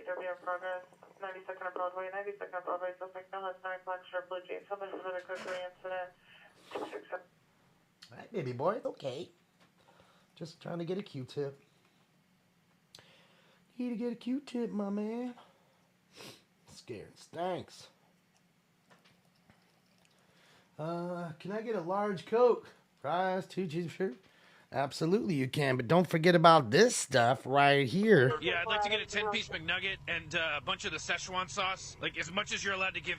AWR progress, 92nd of Broadway, 92nd of Broadway, suspect no has no black shirt, blue jeans, something for the cookery incident, 267. All right, baby boy, it's okay. Just trying to get a Q-tip. Need to get a Q-tip, my man. Scared stinks. Can I get a large Coke? Fries, 2 cheese, sure. Absolutely you can, but don't forget about this stuff right here. Yeah, I'd like to get a 10-piece McNugget and a bunch of the Szechuan sauce, like as much as you're allowed to give.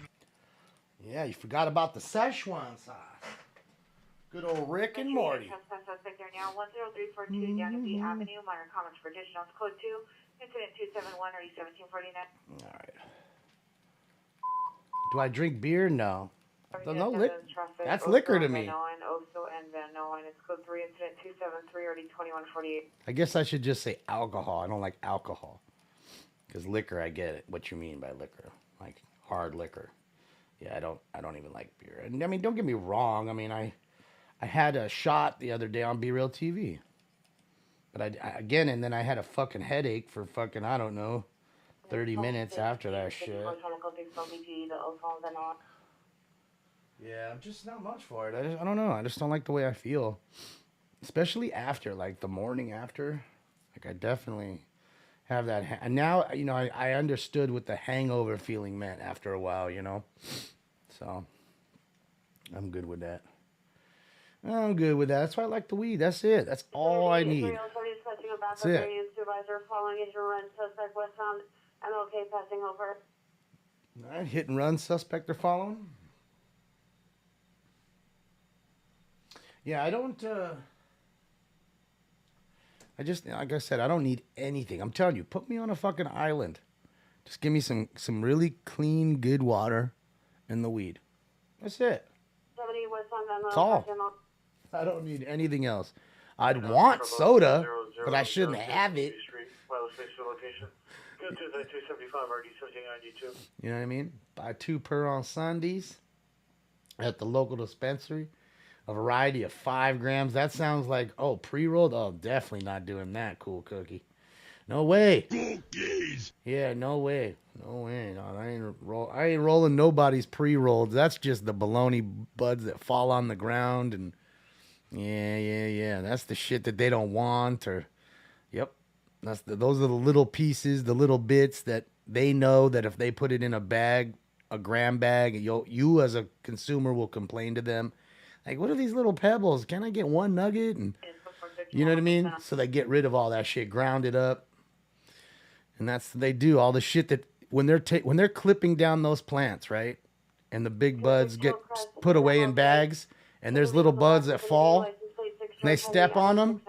Yeah, you forgot about the Szechuan sauce. Good old Rick and Morty. Suspect there now, 10342 Danby Avenue, minor comments for additional code 2, incident 271 or 1749. All right. Do I drink beer? No. No that's liquor to me. It's code 3, incident 273 or 2148. I guess I should just say alcohol. I don't like alcohol. Because liquor, I get it. What you mean by liquor. Like hard liquor. Yeah, I don't even like beer. And I mean, don't get me wrong. I mean, I had a shot the other day on Be Real TV. But again, and then I had a fucking headache for fucking, I don't know, 30 minutes after that shit. Yeah, I'm just not much for it. I don't know. I just don't like the way I feel. Especially after, like the morning after. Like I definitely have that. And now, you know, I understood what the hangover feeling meant after a while, you know. So, I'm good with that. I'm good with that. That's why I like the weed. That's it. That's all I need. That's it. Supervisor following is your run suspect westbound. MLK passing over. All right, hit and run suspect they're following. Yeah, I don't, I just, like I said, I don't need anything. I'm telling you, put me on a fucking island. Just give me some really clean, good water and the weed. That's it. That's all. I don't need anything else. I'd want soda, but I shouldn't have it. You know what I mean? Buy 2 per on Sundays at the local dispensary. A variety of 5 grams. That sounds like, oh, pre-rolled? Oh, definitely not doing that, cool cookie. No way. Cookies. Yeah, no way. No way. No, I ain't rolling nobody's pre-rolled. That's just the baloney buds that fall on the ground. And yeah. That's the shit that they don't want. Or, yep. Those are the little pieces, the little bits that they know that if they put it in a bag, a gram bag, you as a consumer will complain to them. Like, what are these little pebbles? Can I get 1 nugget? And you know what I mean? So they get rid of all that shit, ground it up. And they do all the shit that when they're clipping down those plants, right? And the big buds get put away in bags, and there's little buds that fall, and they step on them.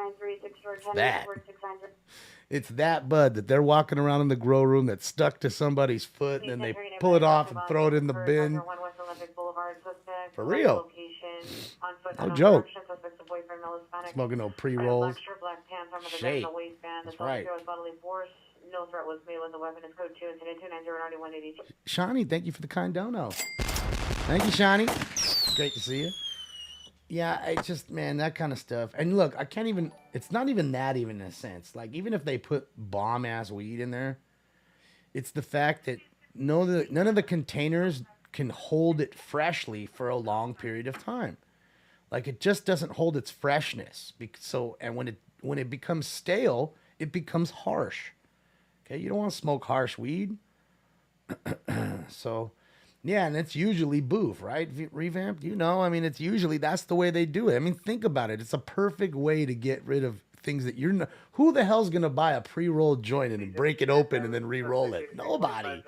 It's that bud that they're walking around in the grow room that's stuck to somebody's foot, and then they pull it off and throw it in the bin. For real. No joke. Smoking no pre-rolls. Shake. That's right. No threat was made with the weapon. It's code 2 incident 290 Shawnee, thank you for the kind dono. Thank you, Shawnee. Great to see you. Yeah, it's just, man, that kind of stuff. And look, I can't even, it's not even that even in a sense. Like, even if they put bomb-ass weed in there, it's the fact that none of the containers can hold it freshly for a long period of time. Like, it just doesn't hold its freshness. And when it becomes stale, it becomes harsh. Okay, you don't want to smoke harsh weed. So, yeah, and it's usually boof, right? Revamped, you know, I mean, it's usually, that's the way they do it. I mean, think about it. It's a perfect way to get rid of things that you're not, who the hell's going to buy a pre-rolled joint and break it open and then re-roll it? Nobody.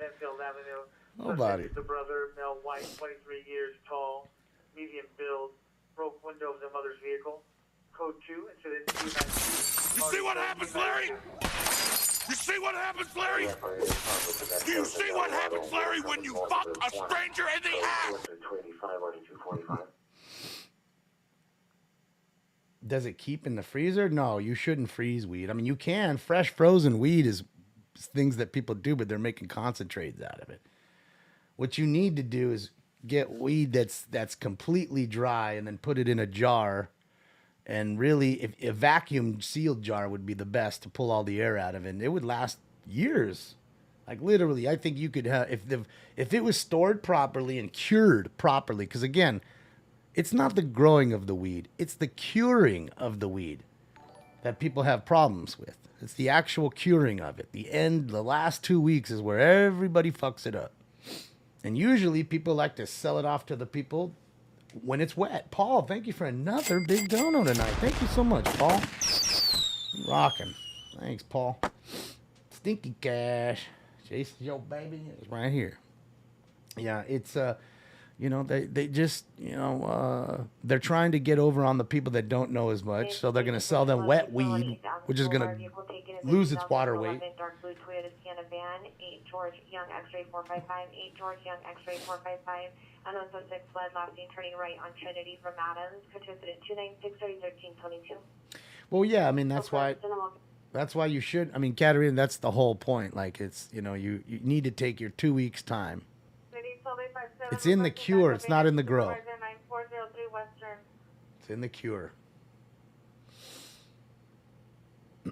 Nobody. The brother, male, white, 23 years tall, medium build, broke window of the mother's vehicle. Code 2, incident 292. You see what happens, Larry? You see what happens, Larry? Do you see what happens, Larry, when you fuck a stranger in the ass? Does it keep in the freezer? No, you shouldn't freeze weed. I mean, you can. Fresh frozen weed is things that people do, but they're making concentrates out of it. What you need to do is get weed that's completely dry and then put it in a jar. And really, if a vacuum sealed jar would be the best to pull all the air out of it. And it would last years. Like literally, I think you could have, if it was stored properly and cured properly, because again, it's not the growing of the weed, it's the curing of the weed that people have problems with. It's the actual curing of it. The last 2 weeks is where everybody fucks it up. And usually people like to sell it off to the people when it's wet. Paul, thank you for another big dono tonight. Thank you so much, Paul. Rocking. Thanks, Paul. Stinky cash. Jason, yo, baby, is right here. Yeah, it's they just they're trying to get over on the people that don't know as much, so they're gonna sell them wet weed, which is gonna lose its water weight. Dark blue Toyota Sienna van, 8 George Young X-ray 455, 8 George Young X-ray 455, and on 6 lead last seen turning right on Trinity from Adams, contested at 296301322. Well, yeah, I mean that's why you should. I mean, Katerina, that's the whole point. Like it's you need to take your 2 weeks time. It's in the cure. It's not in the grow. It's in the cure.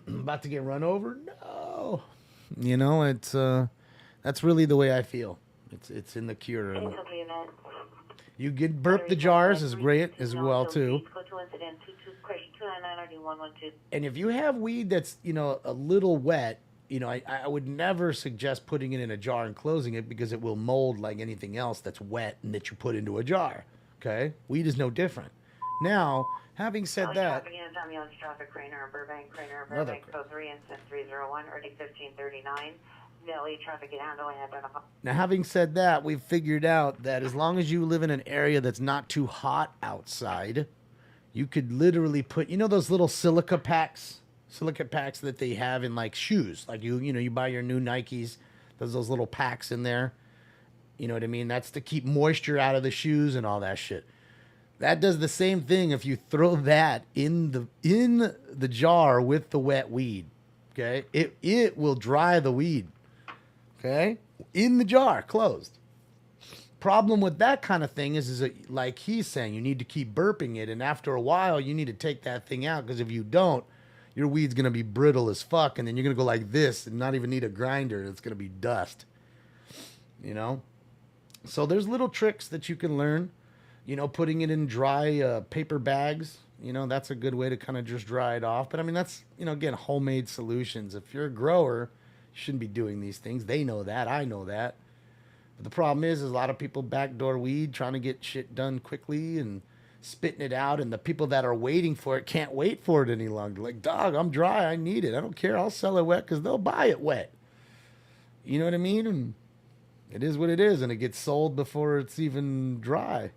About to get run over? No. It's that's really the way I feel. It's in the cure. You get burp the jars is great as well too. And if you have weed that's a little wet, I would never suggest putting it in a jar and closing it because it will mold like anything else that's wet and that you put into a jar. Okay? Weed is no different. Now, having said that... Now, having said that, we've figured out that as long as you live in an area that's not too hot outside, you could literally put... those little silica packs that they have in like shoes, like you buy your new Nikes, there's those little packs in there, you know what I mean? That's to keep moisture out of the shoes and all that shit. That does the same thing if you throw that in the jar with the wet weed. Okay, it will dry the weed. Okay, in the jar, closed. Problem with that kind of thing is that, like he's saying, you need to keep burping it, and after a while you need to take that thing out, because if you don't, your weed's going to be brittle as fuck, and then you're going to go like this and not even need a grinder. It's going to be dust, So there's little tricks that you can learn, putting it in dry paper bags. That's a good way to kind of just dry it off. But, I mean, that's, again, homemade solutions. If you're a grower, you shouldn't be doing these things. They know that. I know that. But the problem is a lot of people backdoor weed, trying to get shit done quickly and spitting it out, and the people that are waiting for it can't wait for it any longer. Like, dog, I'm dry, I need it. I don't care, I'll sell it wet, because they'll buy it wet. You know what I mean? And it is what it is, and it gets sold before it's even dry.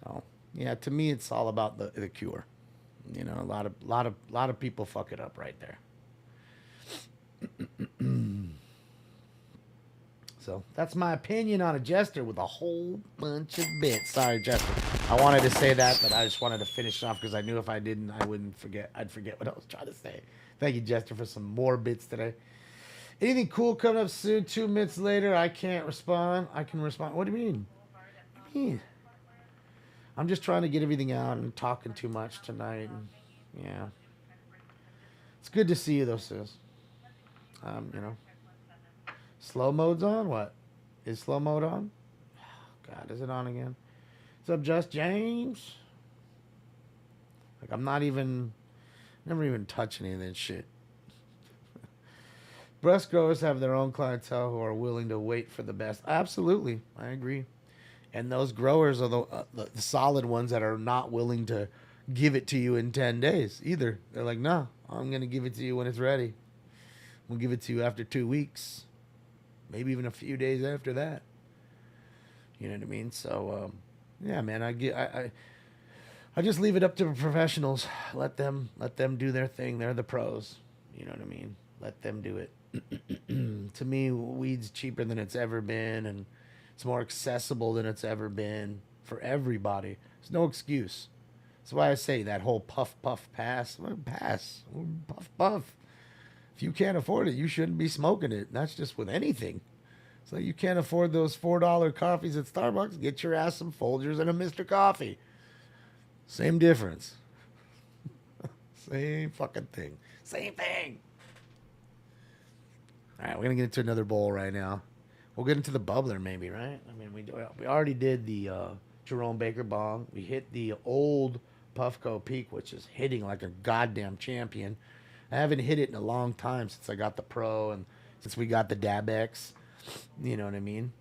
So yeah, to me, it's all about the cure. A lot of people fuck it up right there. So that's my opinion on a Jester with a whole bunch of bits. Sorry, Jester. I wanted to say that, but I just wanted to finish off because I knew if I didn't, I'd forget what I was trying to say. Thank you, Jester, for some more bits today. Anything cool coming up soon? 2 minutes later, I can't respond. I can respond. What do you mean? What do you mean? I'm just trying to get everything out and talking too much tonight. And, yeah. It's good to see you, though, sis. Slow mode's on? What? Is slow mode on? Oh, God, is it on again? What's up, Just James? Like, I'm never even touch any of that shit. Breast growers have their own clientele who are willing to wait for the best. Absolutely. I agree. And those growers are the solid ones that are not willing to give it to you in 10 days either. They're like, no, I'm going to give it to you when it's ready. We'll give it to you after 2 weeks. Maybe even a few days after that. You know what I mean? So, yeah, man, I just leave it up to professionals. Let them do their thing. They're the pros. You know what I mean? Let them do it. To me, weed's cheaper than it's ever been, and it's more accessible than it's ever been for everybody. There's no excuse. That's why I say that whole puff, puff, pass. Pass. Puff, puff. If you can't afford it, you shouldn't be smoking it. That's just with anything. So you can't afford those $4 coffees at Starbucks, get your ass some Folgers and a Mr. Coffee. Same difference. Same fucking thing. Same thing. All right, we're going to get into another bowl right now. We'll get into the bubbler maybe, right? I mean, we already did the Jerome Baker bong. We hit the old Puffco Peak, which is hitting like a goddamn champion. I haven't hit it in a long time since I got the Pro and since we got the Dab X. You know what I mean?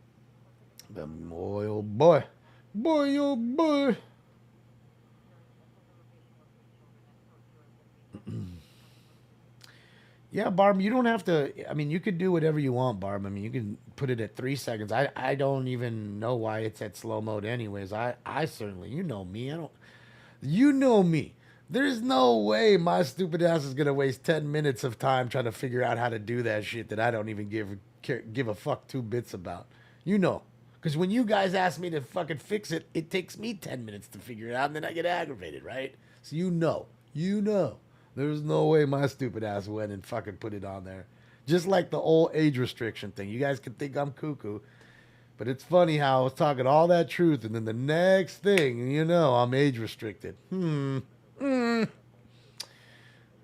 But boy, oh boy. Boy, oh boy. Yeah, Barb, you don't have to. I mean, you could do whatever you want, Barb. I mean, you can put it at 3 seconds. I don't even know why it's at slow mode anyways. I certainly, you know me. You know me. There's no way my stupid ass is going to waste 10 minutes of time trying to figure out how to do that shit that I don't even give a fuck 2 bits about. You know. Because when you guys ask me to fucking fix it, it takes me 10 minutes to figure it out, and then I get aggravated, right? So you know. There's no way my stupid ass went and fucking put it on there. Just like the old age restriction thing. You guys can think I'm cuckoo, but it's funny how I was talking all that truth, and then the next thing, you know, I'm age restricted.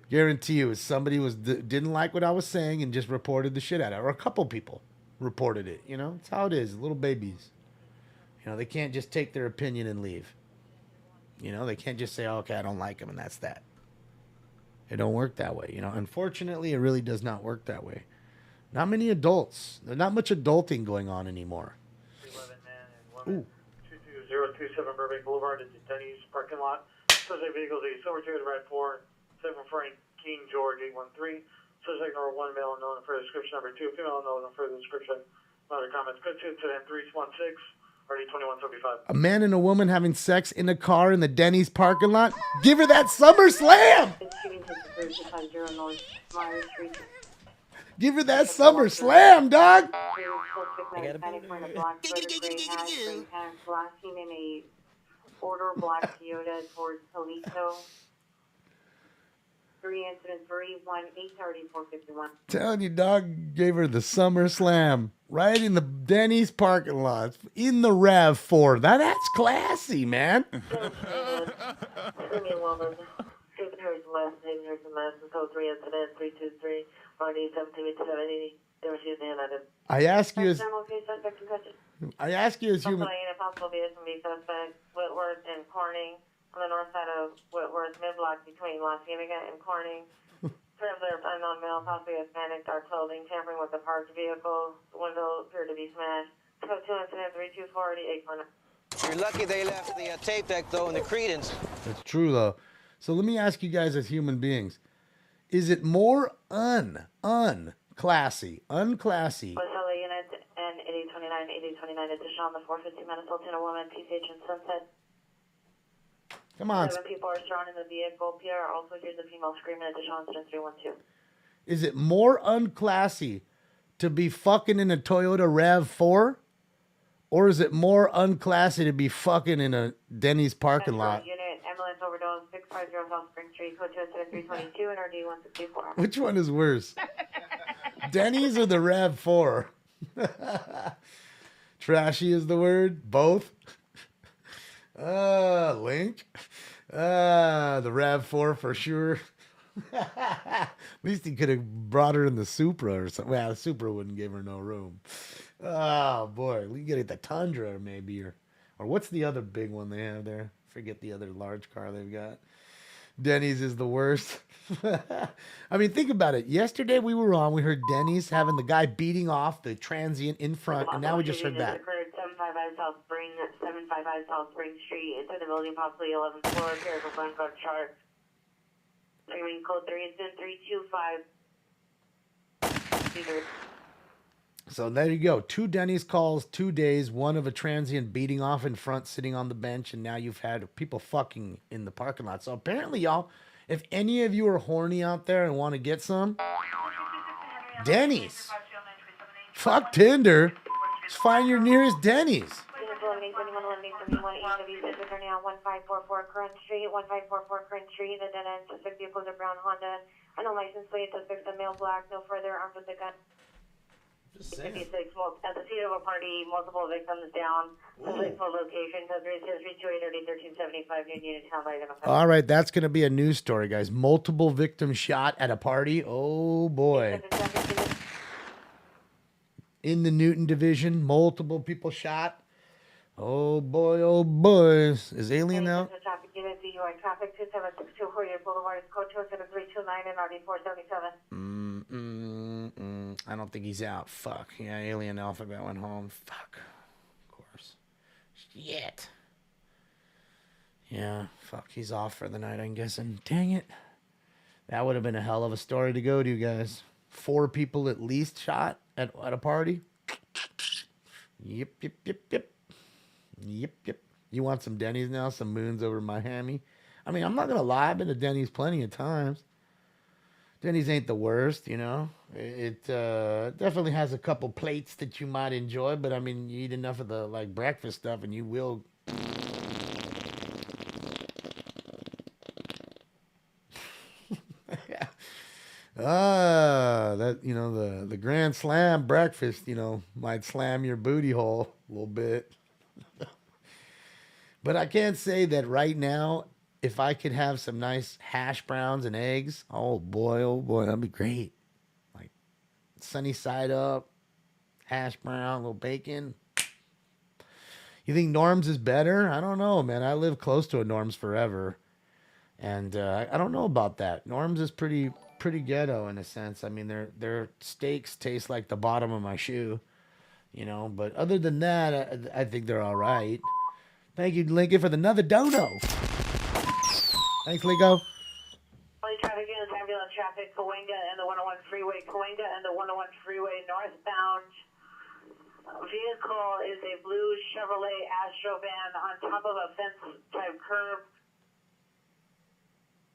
Guarantee you, somebody didn't like what I was saying and just reported the shit out of it. Or a couple people reported it. You know, it's how it is. Little babies. You know, they can't just take their opinion and leave. You know, they can't just say, oh, okay, I don't like them, and that's that. It don't work that way. You know, unfortunately, it really does not work that way. Not many adults. There's not much adulting going on anymore. 11 man and 22027 Burbank Boulevard at the Denny's parking lot. Suspect vehicle is a silver tier red 4, 7 Frank King George 813. Suspect number 1 male known for description, number 2 female known for the description. Other comments. Good to incident 316 RD 2175. A man and a woman having sex in a car in the Denny's parking lot. Give her that summer slam. Give her that summer slam, dog. Black Toyota towards Toledo. 3 incidents, 318 Telling you, dog, gave her the summer slam right in the Denny's parking lot in the RAV4. That's classy, man. I ask you as human. Whitworth and Corning on the north side of Whitworth, mid-block between Las Vegas and Corning. Traveler, unknown male, possibly Hispanic, dark clothing, tampering with the parked vehicle. The window appeared to be smashed. Code 2 incident 324 You're lucky they left the tape deck, though, in the credence. It's true, though. So let me ask you guys as human beings. Is it more unclassy? West LA unit and 8029 additional on the 450 Minnesota woman, PCH and Sunset. Come on. 7 people are surrounding the vehicle. PR also hears a female screaming. Additional incident 312. Is it more unclassy to be fucking in a Toyota RAV4? Or is it more unclassy to be fucking in a Denny's parking lot? Unit, ambulance overdose, 650 South Spring Street, code 322 and RD 164. Which one is worse? Denny's or the RAV4? Trashy is the word? Both? Link? The RAV4 for sure. At least he could have brought her in the Supra or something. Well, the Supra wouldn't give her no room. Oh, boy. We get the Tundra maybe. Or what's the other big one they have there? Forget the other large car they've got. Denny's is the worst. I mean, think about it. Yesterday we were on. We heard Denny's having the guy beating off the transient in front, and now we just heard that. 755 South Spring Street. Inside the building, possibly 11th floor. Here is a phone code chart. Screaming code 3 incident 325. So there you go. 2 Denny's calls, 2 days, one of a transient beating off in front, sitting on the bench, and now you've had people fucking in the parking lot. So apparently, y'all, if any of you are horny out there and want to get some, Denny's. Fuck Tinder. Just find your nearest Denny's. 181 AW, District Attorney on 1544 Current Street, 1544 Current Street. The dead end suspect vehicle is a brown Honda. Unlicensed plate, suspect a male black, no further, armed with a gun. Just saying. 56, at the scene of a party, multiple victims down. Suspectful location, code 36328 1375, New Unit Town by identified. All right, that's going to be a news story, guys. Multiple victims shot at a party. Oh, boy. In the Newton division, multiple people shot. Oh, boy, oh, boy. Is Alien out? Traffic unit, DUI traffic, 2762 Hoyt Boulevard, is code 20329 and RD 477. I don't think he's out. Fuck. Yeah, Alien Alphabet went home. Fuck. Of course. Shit. Yeah, fuck. He's off for the night, I'm guessing. Dang it. That would have been a hell of a story to go to, guys. 4 people at least shot at a party. Yep. You want some Denny's now? Some moons over my hammy? I mean, I'm not going to lie. I've been to Denny's plenty of times. Denny's ain't the worst, you know. It definitely has a couple plates that you might enjoy, but I mean, you eat enough of the like breakfast stuff, and you will. That you know the Grand Slam breakfast, you know, might slam your booty hole a little bit. But I can't say that right now. If I could have some nice hash browns and eggs, oh boy, that'd be great. Like sunny side up, hash brown, a little bacon. You think Norm's is better? I don't know, man. I lived close to a Norm's forever, and I don't know about that. Norm's is pretty ghetto in a sense. I mean, their steaks taste like the bottom of my shoe, you know. But other than that, I think they're all right. Thank you, Lincoln, for another dono. Thanks, Lico. Only traffic units, ambulance traffic, Cahuenga and the 101 freeway. Cahuenga and the 101 freeway northbound. Vehicle is a blue Chevrolet Astro van on top of a fence-type curb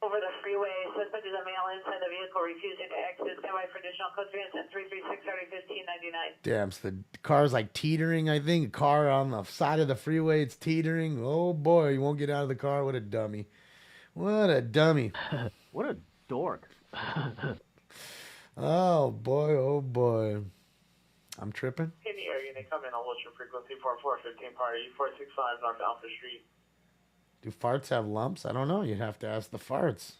over the freeway. Suspect is a male inside the vehicle refusing to exit. Stand by for additional code 336 1599. Damn, so the car's like teetering, I think. A car on the side of the freeway, it's teetering. Oh, boy, you won't get out of the car. What a dummy. What a dummy. What a dork. Oh, boy. I'm tripping. In the area, they come in on Wilshire frequency 4415 party 465 North Alpha Street. Do farts have lumps? I don't know. You'd have to ask the farts.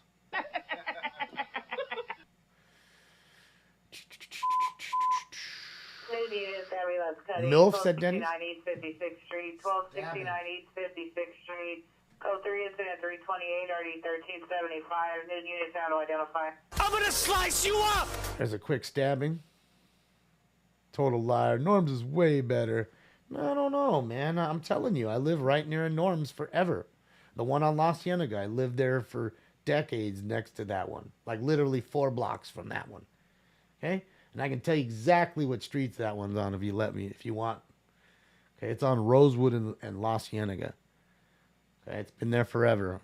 MILF, said Denny. 1269 East 56th Street, 1269 East 56th Street. Code 3 incident 328, RD 1375. New units how to identify. I'm gonna slice you up! There's a quick stabbing. Total liar. Norm's is way better. I don't know, man. I'm telling you, I live right near a Norm's forever. The one on La Cienega, I lived there for decades next to that one. Like literally 4 blocks from that one. Okay? And I can tell you exactly what streets that one's on if you let me, if you want. Okay, it's on Rosewood and La Cienega. Okay, it's been there forever.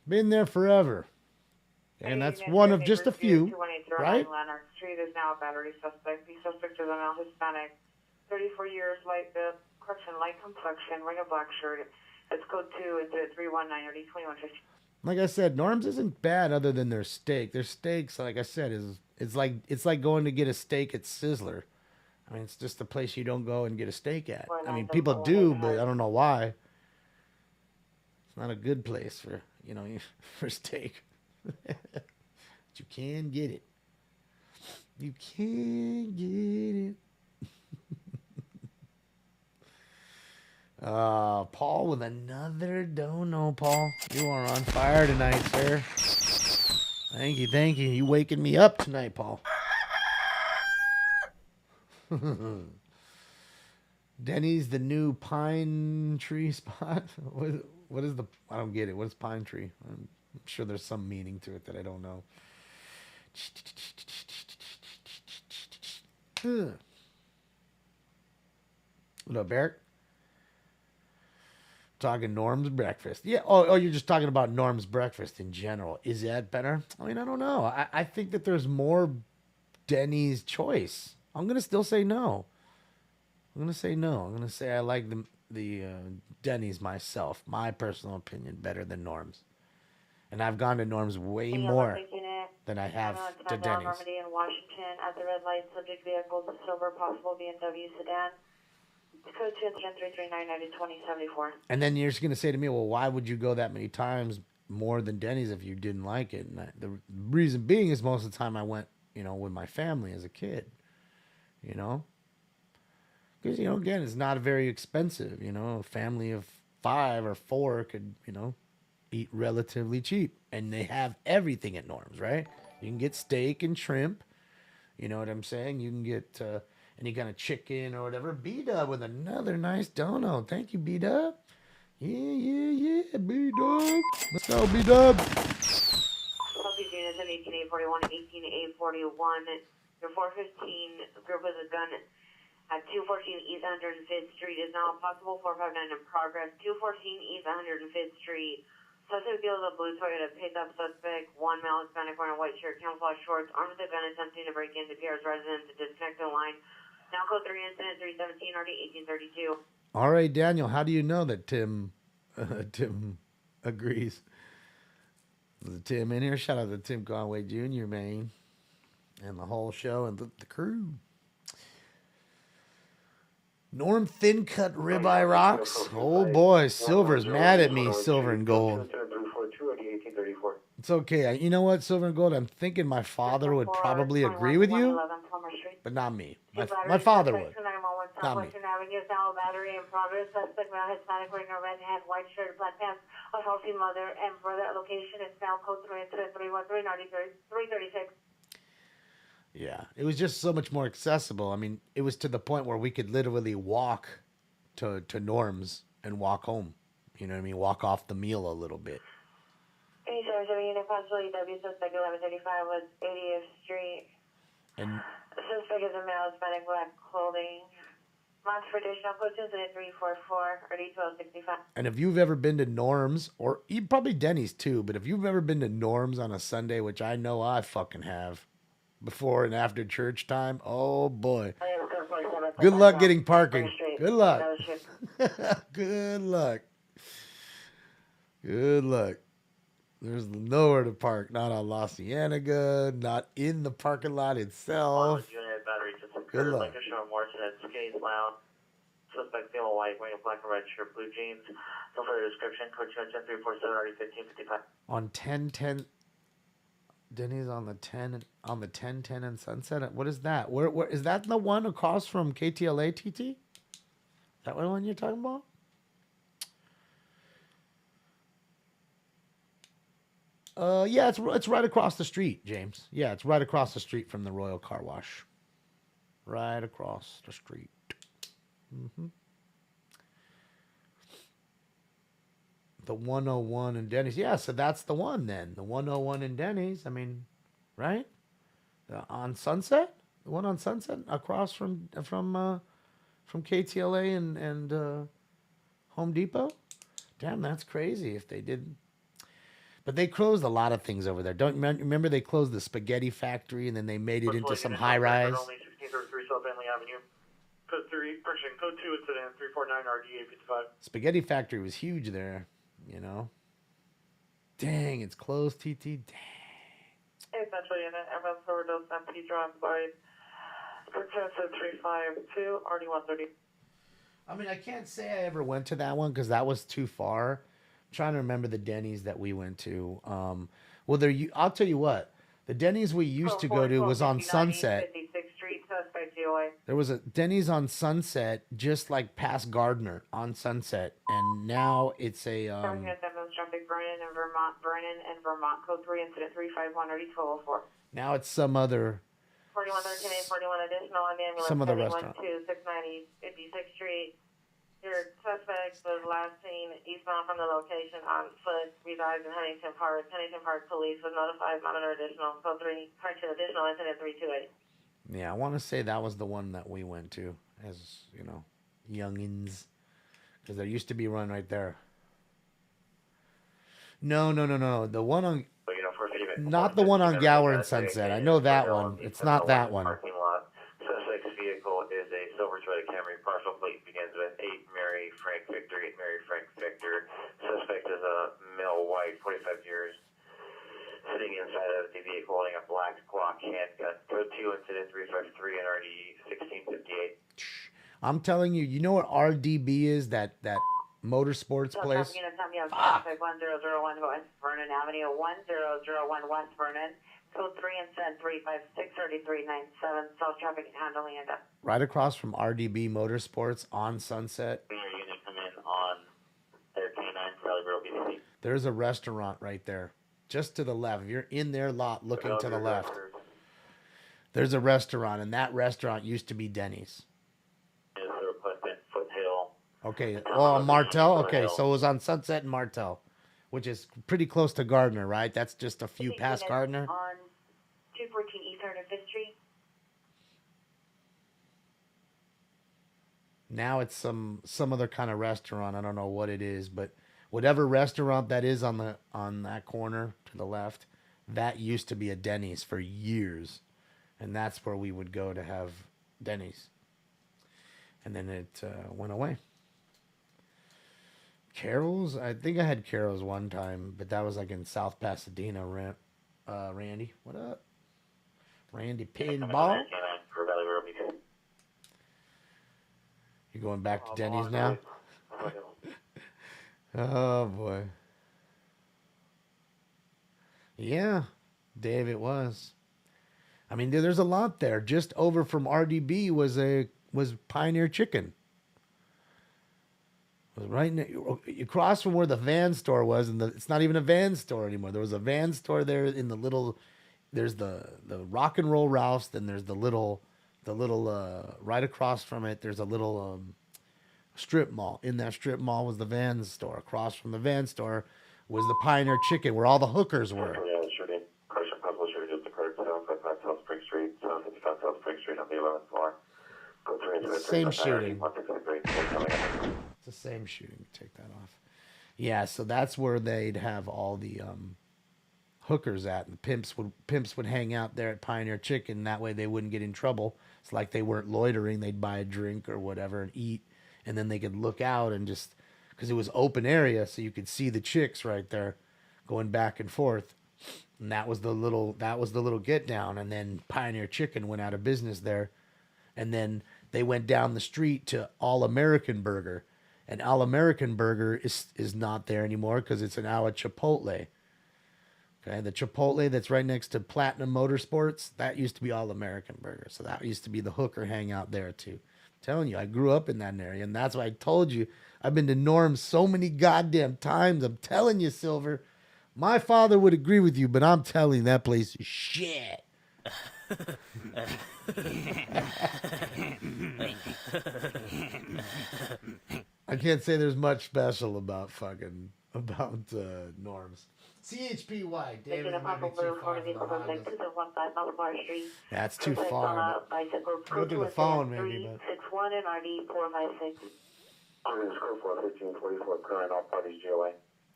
Been there forever. And that's one of just a few, right? Leonard Street is now a battery suspect. The suspect is a male Hispanic, 34 years, light build, light complexion, wearing a black shirt. It's code 2 into 319 or D2150. Like I said, Norm's isn't bad other than their steak. Their steaks, like I said, it's like going to get a steak at Sizzler. I mean, it's just a place you don't go and get a steak at. I mean, people do, but I don't know why. It's not a good place for, you know, for steak. But you can get it. You can get it. Paul with another dono, Paul. You are on fire tonight, sir. Thank you. You waking me up tonight, Paul. Denny's the new Pine Tree spot. What is the? I don't get it. What is Pine Tree? I'm sure there's some meaning to it that I don't know. What up, Eric? Talking Norm's breakfast. Yeah. Oh, you're just talking about Norm's breakfast in general. Is that better? I mean, I don't know. I think that there's more Denny's choice. I'm going to still say no. I'm going to say I like Denny's myself. My personal opinion, better than Norm's. And I've gone to Norm's way more than I have to Denny's. Normandy in Washington at the red light, subject vehicle, the silver, possible BMW sedan. Code 2 incident 339 2074. And then you're just going to say to me, well, why would you go that many times more than Denny's if you didn't like it? And the reason being is most of the time I went, with my family as a kid, Because, again, it's not very expensive, A family of 5 or 4 could, eat relatively cheap. And they have everything at Norm's, right? You can get steak and shrimp. You know what I'm saying? You can get any kind of chicken or whatever. B-Dub with another nice dono. Thank you, B-Dub. Yeah, B-Dub. Let's go, B-Dub. Selfie units in 18841, 18841. Your 415 group with a gun at 214 East 105th Street is now possible. 459 in progress. 214 East 105th Street. Suspect feels a blue Toyota pickup. Suspect, 1 male, Hispanic, wearing a white shirt, camouflage shorts, armed with a gun, attempting to break into Pierre's residence to disconnect the line. Now code 3 incident 317 RD 1832. All right, Daniel, how do you know that Tim agrees? Is Tim in here? Shout out to Tim Conway Jr., man. And the whole show and the crew. Norm Thin Cut Ribeye Rocks. Oh boy, Silver's mad at me, Silver and Gold. It's okay. You know what, Silver and Gold? I'm thinking my father would probably agree with you, but not me. My father would. Not me. Avenue, Salvo Battery in progress. Suspect male, Hispanic, wearing a red hat, white shirt, black pants, a healthy mother, and brother. Location is now code 3 incident 313 336. Yeah, it was just so much more accessible. I mean, it was to the point where we could literally walk to Norm's and walk home. You know what I mean? Walk off the meal a little bit. 87 unit possible EW suspect 1135 was 80th Street. And suspect is a male, Hispanic, black clothing. Marks for additional coaches at 344 or D1265. And if you've ever been to Norm's, or probably Denny's too, but if you've ever been to Norm's on a Sunday, which I know I fucking have, before and after church time, oh boy. Good luck getting parking. Good luck. Good luck. Good luck. There's nowhere to park. Not on La Cienega, not in the parking lot itself. Good luck. Suspect female white, wearing a black and red shirt, blue jeans. No further description. Code 210 347 RD 1555. On 1010. Denny's on the 1010 and Sunset. What is that? Where is that the one across from KTLA TT? Is that what one you're talking about? Yeah, it's right across the street, James. Yeah, it's right across the street from the Royal Car Wash. Right across the street. Mm-hmm. The 101 in Denny's. Yeah, so that's the one then. The 101 in Denny's. I mean, right? On Sunset? The one on Sunset across from KTLA and Home Depot? Damn, that's crazy if they did. But they closed a lot of things over there. Don't remember they closed the spaghetti factory and then they made it into some high rise? Only 1633 South Bentley Avenue. Code 3, correction, code 2 incident 349 RD 855. Spaghetti factory was huge there. Dang, it's closed, TT. Dang. Essentially, in an MS overdose MP drawn by 352 RD 130. I mean, I can't say I ever went to that one because that was too far. I'm trying to remember the Denny's that we went to. Well, I'll tell you what. The Denny's we used to go to was on Sunset. 56th Street, suspect GOA. There was a Denny's on Sunset, just like past Gardner on Sunset, and now it's a. Traffic Vernon and Vermont, code 3 incident 351 RD 1204. Now it's some other. 4113 41 additional on the ambulance. Some other restaurant. 690 56th Street. Your suspect was last seen eastbound from the location on foot, resides in Huntington Park. Huntington Park police was notified, monitor additional, code 3, correction additional incident 328. Yeah, I want to say that was the one that we went to as, youngins. Because there used to be one right there. No. The one on... Not the one on Gower and Sunset. I know that one. It's not that one. Parking lot. Suspect's vehicle is a silver Toyota Camry. Partial plate begins with 8 Mary Frank incident 353 and RD 1658. I'm telling you, you know what RDB is? That motorsports place? Traffic 1001 West Vernon Avenue, 1001 West Vernon. Code 3 incident 356 3397. South traffic handling and up. Right across from RDB Motorsports on Sunset. You're going to come in on their K9 Sally Grove, BC. There's a restaurant right there, just to the left. If you're in their lot looking to the left, there's a restaurant, and that restaurant used to be Denny's. Foothill. Okay. Oh, Martel? Okay, so it was on Sunset and Martel, which is pretty close to Gardner, right? That's just a few past Gardner. On 214 East 35th Street. Now it's some other kind of restaurant. I don't know what it is, but whatever restaurant that is on that corner to the left, that used to be a Denny's for years, and that's where we would go to have Denny's. And then it went away. Carol's, I think I had Carol's one time, but that was like in South Pasadena. Randy, what up? Randy Pinball. You going back to Denny's now? Oh boy. Yeah, Dave, it was. I mean, there's a lot there. Just over from RDB was Pioneer Chicken. It was right across from where the Van store was, and it's not even a Van store anymore. There was a Van store there in the little. There's the Rock and Roll Ralph's. Then there's the little right across from it. There's a little strip mall. In that strip mall was the Van store. Across from the Van store was the Pioneer Chicken, where all the hookers were. Same shooting. It's the same shooting. Take that off. Yeah, so that's where they'd have all the hookers at, and the pimps would hang out there at Pioneer Chicken. That way they wouldn't get in trouble. It's like they weren't loitering. They'd buy a drink or whatever and eat, and then they could look out and just, because it was open area, so you could see the chicks right there going back and forth. And that was the little get down. And then Pioneer Chicken went out of business there, and then they went down the street to All American Burger, and All American Burger is not there anymore because it's now a Chipotle. Okay, the Chipotle that's right next to Platinum Motorsports, that used to be All American Burger. So that used to be the hooker hangout there too. I'm telling you, I grew up in that area, and that's why I told you I've been to Norm's so many goddamn times. I'm telling you, Silver, my father would agree with you, but I'm telling you, that place is shit. I can't say there's much special about Norm's. CHPY, David, might be too far that's too far. Go to the phone, maybe. 361 and RD 456.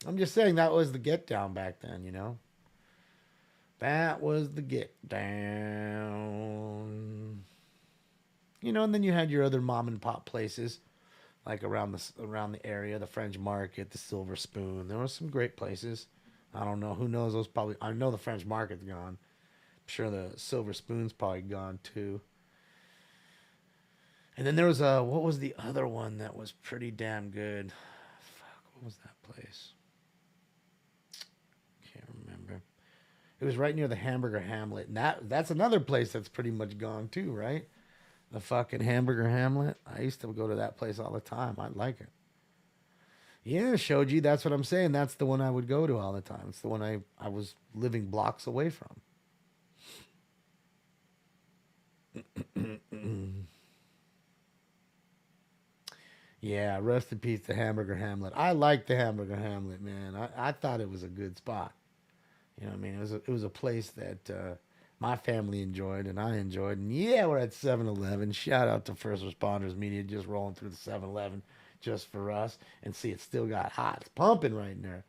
I'm just saying that was the get down back then, you know. That was the get down. You know, and then you had your other mom and pop places, like around the area, the French Market, the Silver Spoon. There were some great places. I don't know. Who knows? Those probably. I know the French Market's gone. I'm sure the Silver Spoon's probably gone too. And then there was what was the other one that was pretty damn good? Fuck, what was that place? Can't remember. It was right near the Hamburger Hamlet, and that's another place that's pretty much gone too, right? The fucking Hamburger Hamlet. I used to go to that place all the time. I like it. Yeah, Shoji, that's what I'm saying. That's the one I would go to all the time. It's the one I was living blocks away from. Yeah, rest in peace to Hamburger Hamlet. I like the Hamburger Hamlet, man. I thought it was a good spot. You know what I mean? It was a place that my family enjoyed and I enjoyed. And yeah, we're at 7-Eleven. Shout out to First Responders Media just rolling through the 7-Eleven just for us. And see, it still got hot. It's pumping right in there.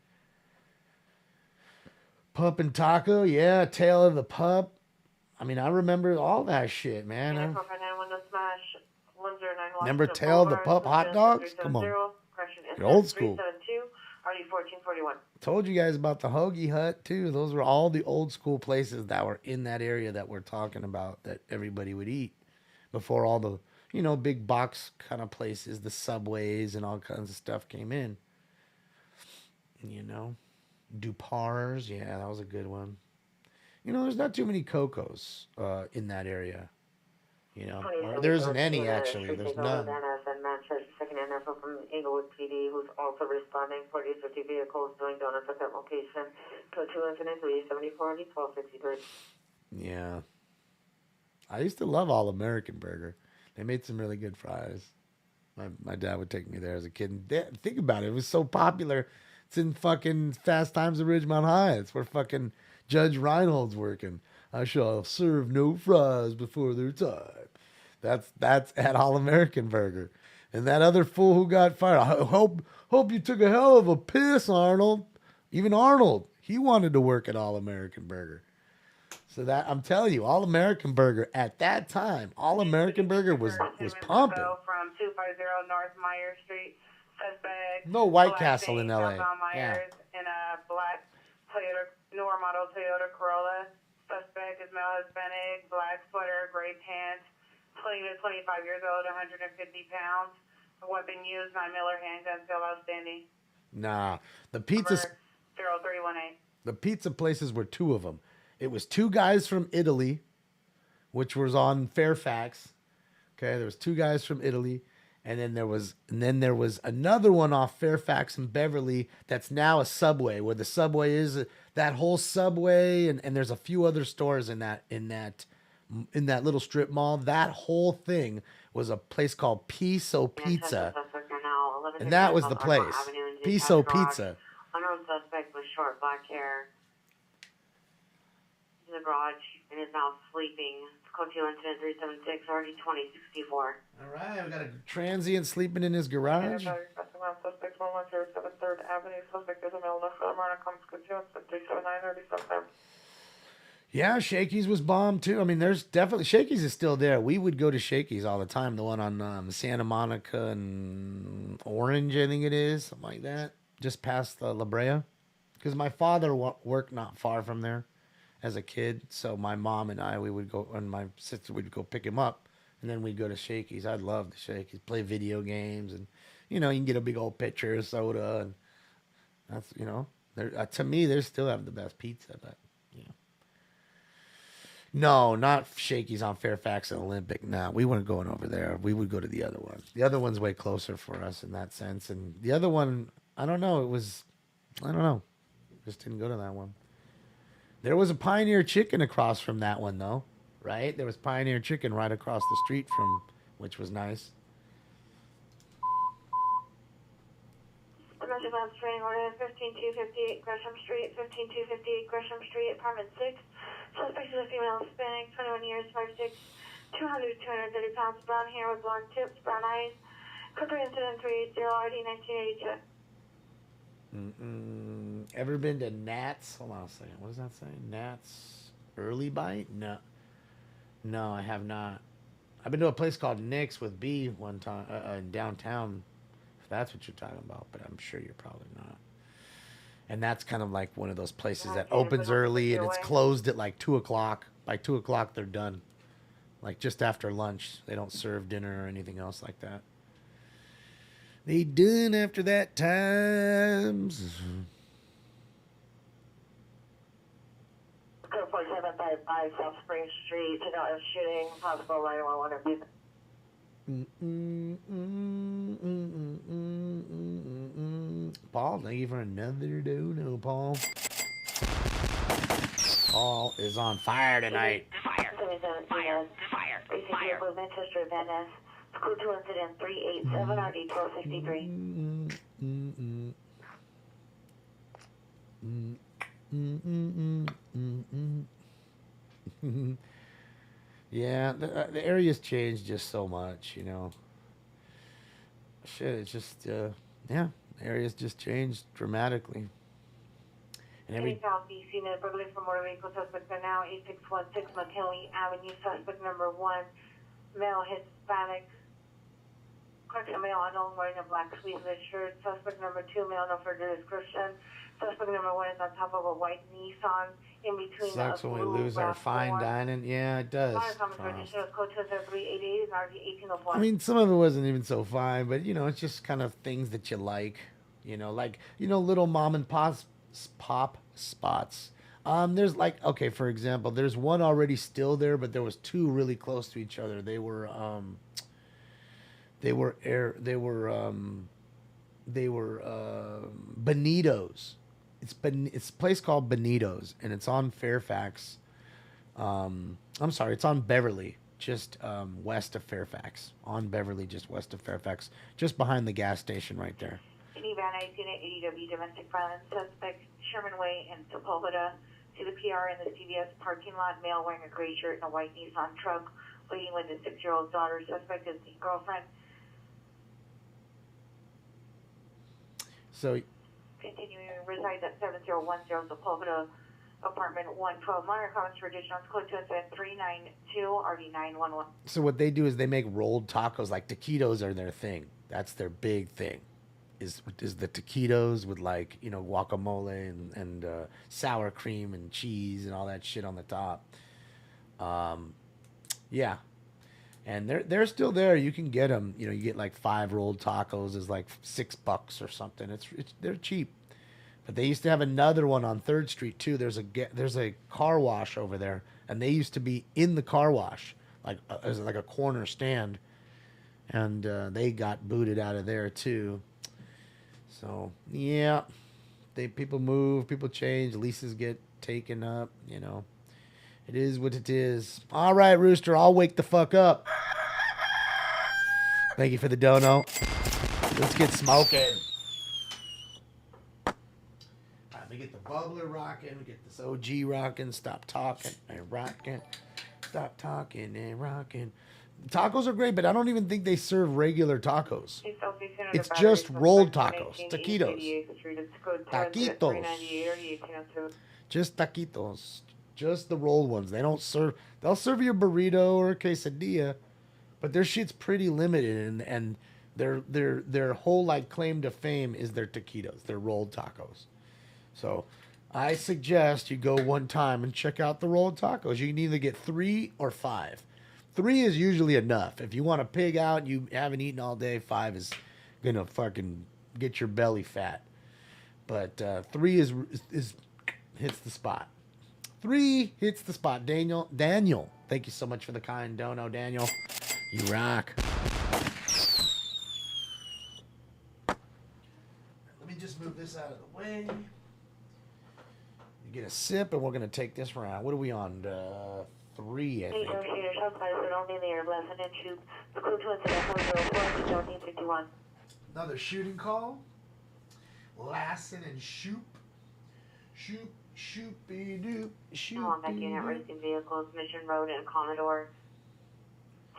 Pumping Taco, yeah, Tail of the Pup. I mean, I remember all that shit, man. Remember Tail of the Pup hot dogs? Come on. You're old school. 41. Told you guys about the Hoagie Hut too. Those were all the old school places that were in that area that we're talking about that everybody would eat before all the, you know, big box kind of places, the Subways and all kinds of stuff came in. You know, Dupars, yeah, that was a good one. You know, there's not too many Cocos in that area. You know, or there isn't any actually. There's none. Second NFL from Inglewood PD, who's also responding. 40-50 vehicles doing donuts at that location. Code 273-74-1263. Yeah. I used to love All American Burger. They made some really good fries. My dad would take me there as a kid. And think about it. It was so popular. It's in fucking Fast Times at Ridgemont High. It's where fucking Judge Reinhold's working. I shall serve no fries before their time. That's at All American Burger. And that other fool who got fired. I hope you took a hell of a piss, Arnold. Even Arnold, he wanted to work at All American Burger. So that I'm telling you, All American Burger at that time, All American Burger was pumping. From 250 North Myers Street. Suspect. No White Castle in LA. Yeah. In a black Toyota, newer model Toyota Corolla. Suspect is male Hispanic, black sweater, gray pants, 20 to 25 years old, 150 pounds. Weapon used, 9mm handgun, still outstanding. Nah, the pizza. 0318. The pizza places were two of them. It was two guys from Italy, which was on Fairfax. Okay, there was two guys from Italy, and then there was another one off Fairfax and Beverly that's now a Subway, where the Subway is that whole Subway, and there's a few other stores in that little strip mall. That whole thing was a place called Piso Pizza, and that was the place. Piso Pizza. Unknown suspect with short black hair in the garage and is now sleeping. Code 2 incident 376 RD 2064. All right, we got a transient sleeping in his garage. Suspect 110 3rd Avenue. Suspect is a male. No further murder comes code 2 incident 379 37. Yeah, Shakey's was bombed too. I mean, there's definitely Shakey's is still there. We would go to Shakey's all the time. The one on Santa Monica and Orange, I think it is, something like that, just past La Brea. Because my father worked not far from there as a kid, so my mom and I, we would go, and my sister would go pick him up, and then we'd go to Shakey's. I'd love the Shakey's, play video games, and you can get a big old pitcher of soda, and that's to me, they still have the best pizza, but. No, not Shakey's on Fairfax and Olympic. No, we weren't going over there. We would go to the other one. The other one's way closer for us in that sense. And the other one, I don't know. Just didn't go to that one. There was a Pioneer Chicken across from that one, though, right? There was Pioneer Chicken right across the street from, which was nice. Emergency Labs training order 15258 Gresham Street, 15258 Gresham Street, apartment 6. Suspect is a female Hispanic, 21 years, 5'6", 200 to 230 pounds, brown hair with blonde tips, brown eyes. Code 3 incident 380 RD 1982. Ever been to Nat's? Hold on a second. What does that say? Nat's Early Bite? No, I have not. I've been to a place called Nick's with B one time in downtown. If that's what you're talking about, but I'm sure you're probably not. And that's kind of like one of those places that opens early and it's closed at like 2 o'clock. By 2 o'clock, they're done. Like just after lunch. They don't serve dinner or anything else like that. They done after that times. 4755 South Spring Street. Tonight is shooting. Possible 911 Paul, thank you for another dono, Paul. Paul is on fire tonight. Fire. Movement history of NS. Code 2 incident 387 RD 1263. Yeah, the area's changed just so much, Shit, it's just, the area's just changed dramatically. And every South BC, burglary for motor vehicle suspect are now 8616 McKinley Avenue, suspect number 1, male Hispanic, Correct, a male unknown wearing a black sleeveless shirt. Suspect number 2, male, no further description. Suspect number 1 is on top of a white Nissan in between Sucks a when we blue lose our fine RAV4. dining. Yeah, it does. Code 27388 and RV 1804. I mean, some of it wasn't even so fine, but you know, it's just kind of things that you like. You know, like little mom and pop spots. There's like, okay, for example, there's one already still there, but there was two really close to each other. They were Benito's. It's a place called Benito's, and it's on Fairfax. I'm sorry, it's on Beverly, just west of Fairfax. On Beverly, just west of Fairfax, just behind the gas station right there. Van 19 at ADW domestic violence suspect Sherman Way in Sepulveda to the PR in the CVS parking lot. Male wearing a gray shirt and a white Nissan truck, waiting with his 6-year-old daughter. Suspect is the girlfriend. So, continuing resides at 7010 Sepulveda apartment 112. Minor comments for additional code 27392 RV911. So what they do is they make rolled tacos. Like taquitos are their thing. That's their big thing. Is the taquitos with, like, you know, guacamole and sour cream and cheese and all that shit on the top. Yeah, and they're still there. You can get them. You know, you get like 5 rolled tacos is like $6 or something. They're cheap. But they used to have another one on 3rd Street too. There's a car wash over there, and they used to be in the car wash, like as like a corner stand, and they got booted out of there too. So yeah, people move, people change, leases get taken up. You know, it is what it is. All right, Rooster, I'll wake the fuck up. Thank you for the dono. Let's get smoking. Let me get the bubbler rocking. We get this OG rocking. Stop talking and rocking. Stop talking and rocking. Tacos are great, but I don't even think they serve regular tacos. It's just rolled tacos. Taquitos. Taquitos. Just taquitos. Just the rolled ones. They don't serve. They'll serve you a burrito or a quesadilla, but their shit's pretty limited, and their whole like claim to fame is their taquitos. Their rolled tacos. So I suggest you go one time and check out the rolled tacos. You can either get 3 or 5. 3 is usually enough. If you want to pig out, you haven't eaten all day, 5 is gonna fucking get your belly fat. But 3 is hits the spot. 3 hits the spot. Daniel, thank you so much for the kind dono, Daniel. You rock. Let me just move this out of the way. You get a sip, and we're gonna take this round. What are we on? 3, I think. Another shooting call. Lassen and Shoop. Shoopy-doop. Back unit racing vehicles, Mission Road and Commodore.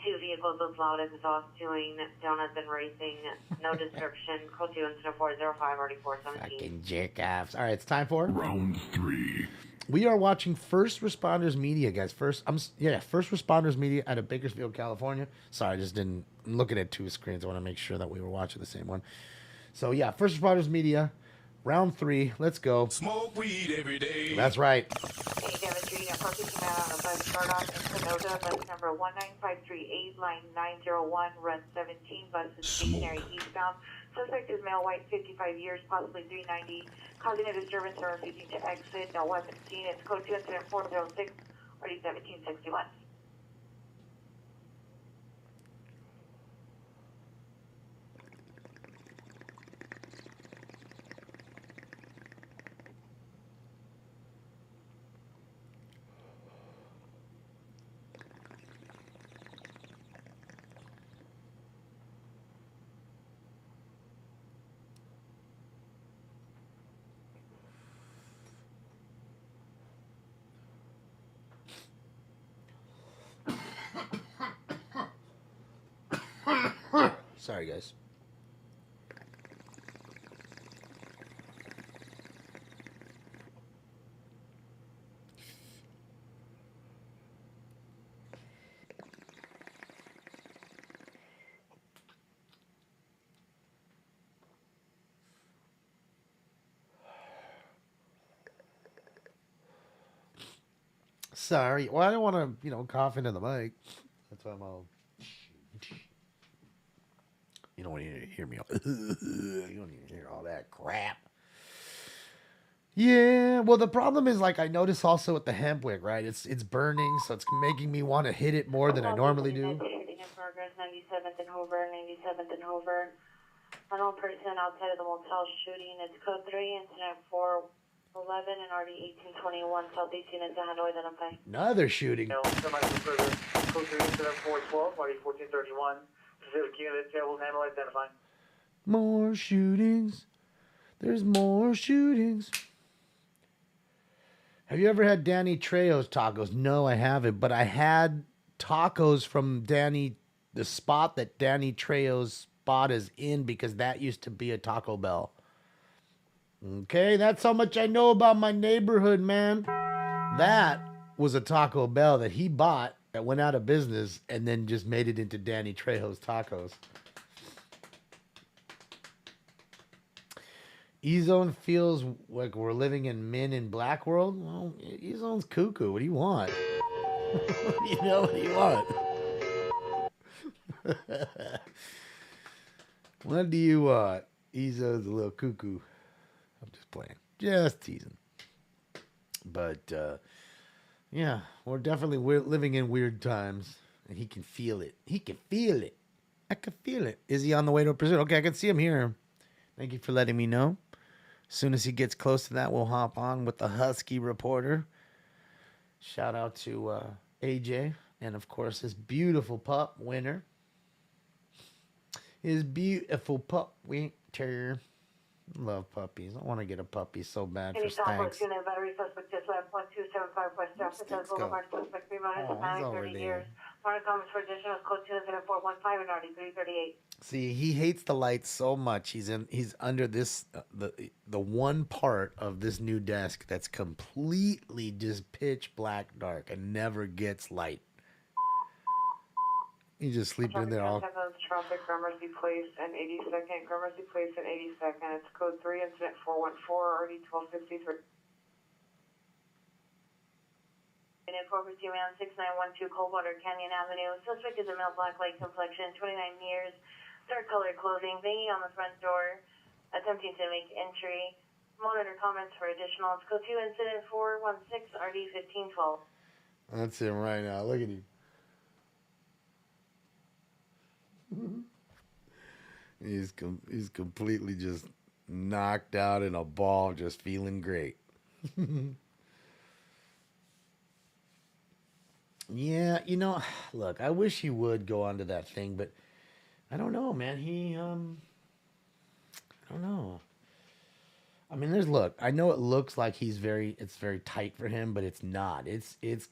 2 vehicles with loud exhaust doing donuts and racing. No description. Code 2 incident 405 417. Fucking jerk-offs. All right, it's time for Round 3. We are watching First Responders Media, guys. First Responders Media out of Bakersfield, California. Sorry, I just didn't. I'm looking at 2 screens. I want to make sure that we were watching the same one. So yeah, First Responders Media, round 3. Let's go. Smoke weed every day. That's right. Number 19538, line 901, run 17, bus is stationary eastbound. Suspect is male, white, 55 years, possibly 390, causing a disturbance or refusing to exit. No weapon seen. It's code 2 incident 406 or 1761. Sorry, guys. sorry. Well, I don't want to, cough into the mic. That's why I'm all... You don't want to hear me. You don't even hear all that crap. Yeah, well, the problem is, like, I notice also with the hemp wick, right? It's burning, so it's making me want to hit it more than I normally do. Shooting in progress, 97th and Hoover, 97th and Hoover. Unknown person outside of the motel shooting. It's code 3, incident 411 and RD 1821, Southeast units of Hanoi, identify. Another shooting. Code 3, incident 412, RD 1431. Specific unit, table handle, identify. More shootings. There's more shootings. Have you ever had Danny Trejo's tacos? No, I haven't. But I had tacos from the spot that Danny Trejo's spot is in, because that used to be a Taco Bell. Okay, that's how much I know about my neighborhood, man. That was a Taco Bell that he bought that went out of business and then just made it into Danny Trejo's tacos. E-Zone feels like we're living in Men in Black world. Well, E-Zone's cuckoo. What do you want? What do you want? What do you want? E-Zone's a little cuckoo. I'm just playing. Just teasing. But, yeah, we're living in weird times. And he can feel it. He can feel it. I can feel it. Is he on the way to a pursuit? Okay, I can see him here. Thank you for letting me know. As soon as he gets close to that, we'll hop on with the Husky Reporter. Shout out to AJ. And, of course, his beautiful pup, Winter. His beautiful pup, Winter. Love puppies. I want to get a puppy so bad for Stanks. Unit battery suspect just left 1275 West Jefferson Boulevard. Suspect 3 minus Hispanic, 30 years. Mark comments for additional code 20415 and RD 338. See, he hates the lights so much. He's under this the one part of this new desk that's completely just pitch black dark and never gets light. He's just sleeping in there all. Traffic, Gramercy Place and 82nd. Gramercy Place and 82nd. It's code 3, incident 414, RD 1253. And in property around 6912 Coldwater Canyon Avenue. Suspect is a male, black light complexion, 29 years, dark colored clothing, banging on the front door, attempting to make entry. Monitor comments for additional. It's code 2, incident 416, RD 1512. That's him right now. Look at him. He's completely just knocked out in a ball, just feeling great. Yeah, look, I wish he would go onto that thing, but I don't know, man. I don't know. I mean, I know it looks like it's very tight for him, but it's not.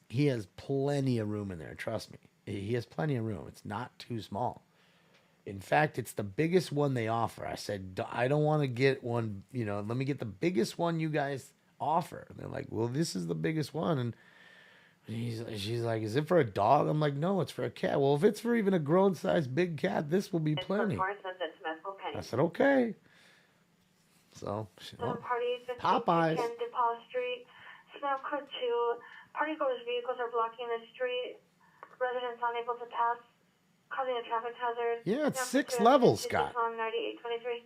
He has plenty of room in there. Trust me. He has plenty of room. It's not too small. In fact, it's the biggest one they offer. I said, I don't want to get one, let me get the biggest one you guys offer. And they're like, well, this is the biggest one. And she's like, is it for a dog? I'm like, no, it's for a cat. Well, if it's for even a grown-sized big cat, this will be plenty. I said, okay. So, Popeyes. DePaul Street, Snow Code 2. Party goers vehicles are blocking the street. Residents unable to pass, causing a traffic hazard. Yeah, it's 6 levels, Scott. On 9823.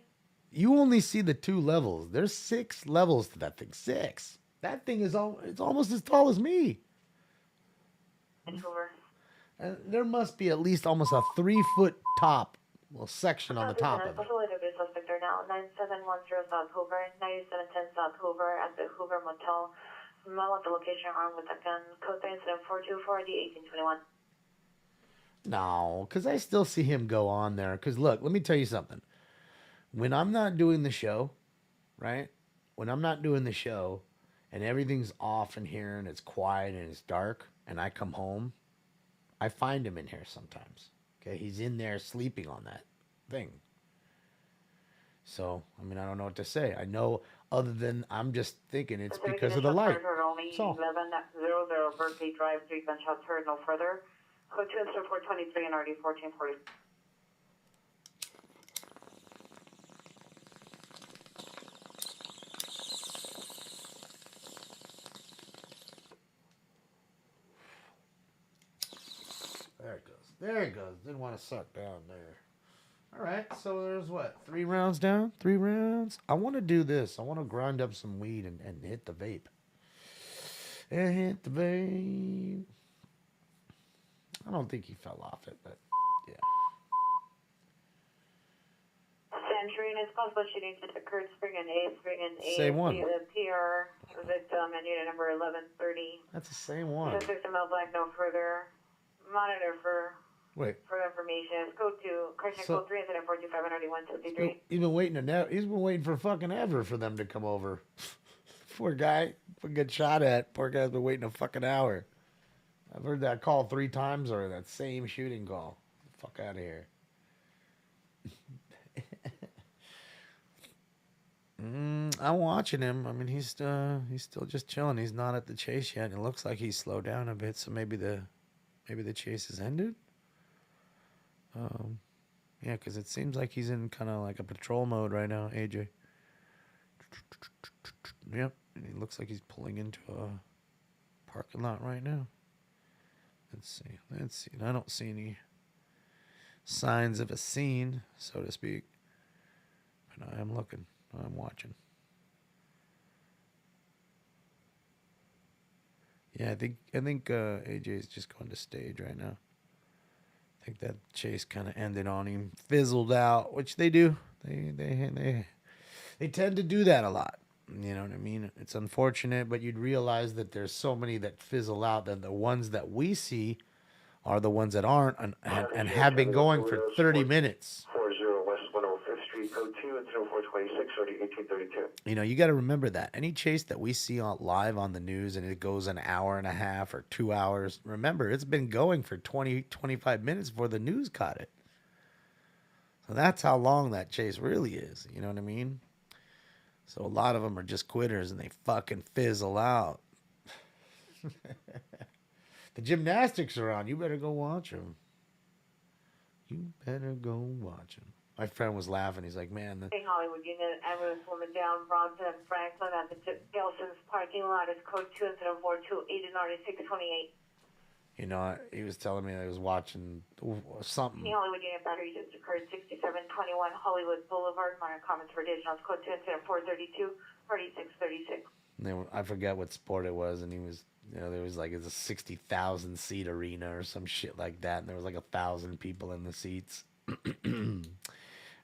You only see the 2 levels. There's 6 levels to that thing. 6. That thing is it's almost as tall as me. And there must be at least almost a 3-foot top, section on the top of it. Suspect are now 9710 South Hoover, 9710 South Hoover at the Hoover Motel. Male at the location armed with a gun. Code 3 incident 424 D 1821. No, because I still see him go on there. Because look, let me tell you something. When I'm not doing the show, right? When I'm not doing the show and everything's off in here and it's quiet and it's dark and I come home, I find him in here sometimes. Okay, he's in there sleeping on that thing. So, I mean, I don't know what to say. I know other than I'm just thinking it's because of the light. So. 1100 Berkeley Drive, 3 gunshots heard, no further. Code 2 incident 423 and RD 1440. There it goes. Didn't want to suck down there. All right, so there's what? 3 rounds down? 3 rounds? I want to do this. I want to grind up some weed and hit the vape. And hit the vape. I don't think he fell off it, but yeah. Century and it's possible shootings that occurred spring and A. Same one. The PR victim and unit number 1130. That's the same one. Suspect male black, no further. Monitor for information. Code 2, correction code 3, incident 425-153. He's been waiting for fucking ever for them to come over. Poor guy. Get shot at. Poor guy's been waiting a fucking hour. I've heard that call 3 times already. That same shooting call. Fuck out of here. I'm watching him. I mean, he's still just chilling. He's not at the chase yet. It looks like he's slowed down a bit. So maybe the chase has ended. Yeah, because it seems like he's in kind of like a patrol mode right now, AJ. Yep, and he looks like he's pulling into a parking lot right now. Let's see. I don't see any signs of a scene, so to speak. But I am looking. I'm watching. Yeah, I think AJ is just going to stage right now. I think that chase kind of ended on him, fizzled out, which they do. They tend to do that a lot. You know what I mean? It's unfortunate, but you'd realize that there's so many that fizzle out that the ones that we see are the ones that aren't and have been going for 30 minutes. 40 West 105th Street, code 2, and 0426, 1832. You know, you got to remember that. Any chase that we see live on the news and it goes an hour and a half or 2 hours, remember, it's been going for 20, 25 minutes before the news caught it. So that's how long that chase really is. You know what I mean? So a lot of them are just quitters and they fucking fizzle out. The gymnastics are on. You better go watch them. You better go watch them. My friend was laughing. He's like, man. Hollywood unit, ambulance woman down, Bronson, Franklin at the Gelson's parking lot is code 2, incident 428 and 628. You know, he was telling me that he was watching something. The Hollywood unit battery just occurred 6721 Hollywood Boulevard. Minor comments for additional code 2, incident 432, 4636. I forget what sport it was, and he was, you know, there was like it's a 60,000 seat arena or some shit like that, and there was like 1,000 people in the seats.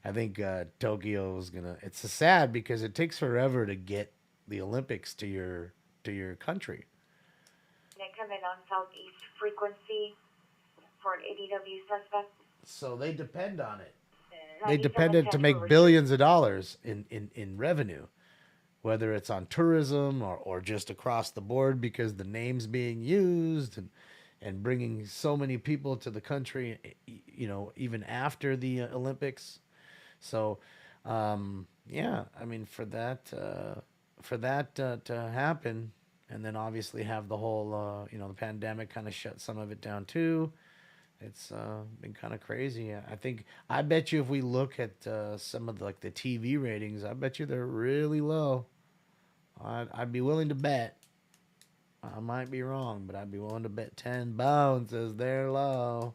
I think Tokyo's gonna. It's sad because it takes forever to get the Olympics to your country. They come in on southeast frequency for an ADW suspect. So they depend on it. They depended to make billions of dollars in revenue, whether it's on tourism or just across the board because the name's being used and bringing so many people to the country, you know, even after the Olympics. So, yeah, I mean, for that to happen, and then obviously have the whole, you know, the pandemic kind of shut some of it down too. It's been kind of crazy. I bet you if we look at some of the TV ratings, I bet you they're really low. I'd be willing to bet. I might be wrong, but I'd be willing to bet 10 bones as they're low.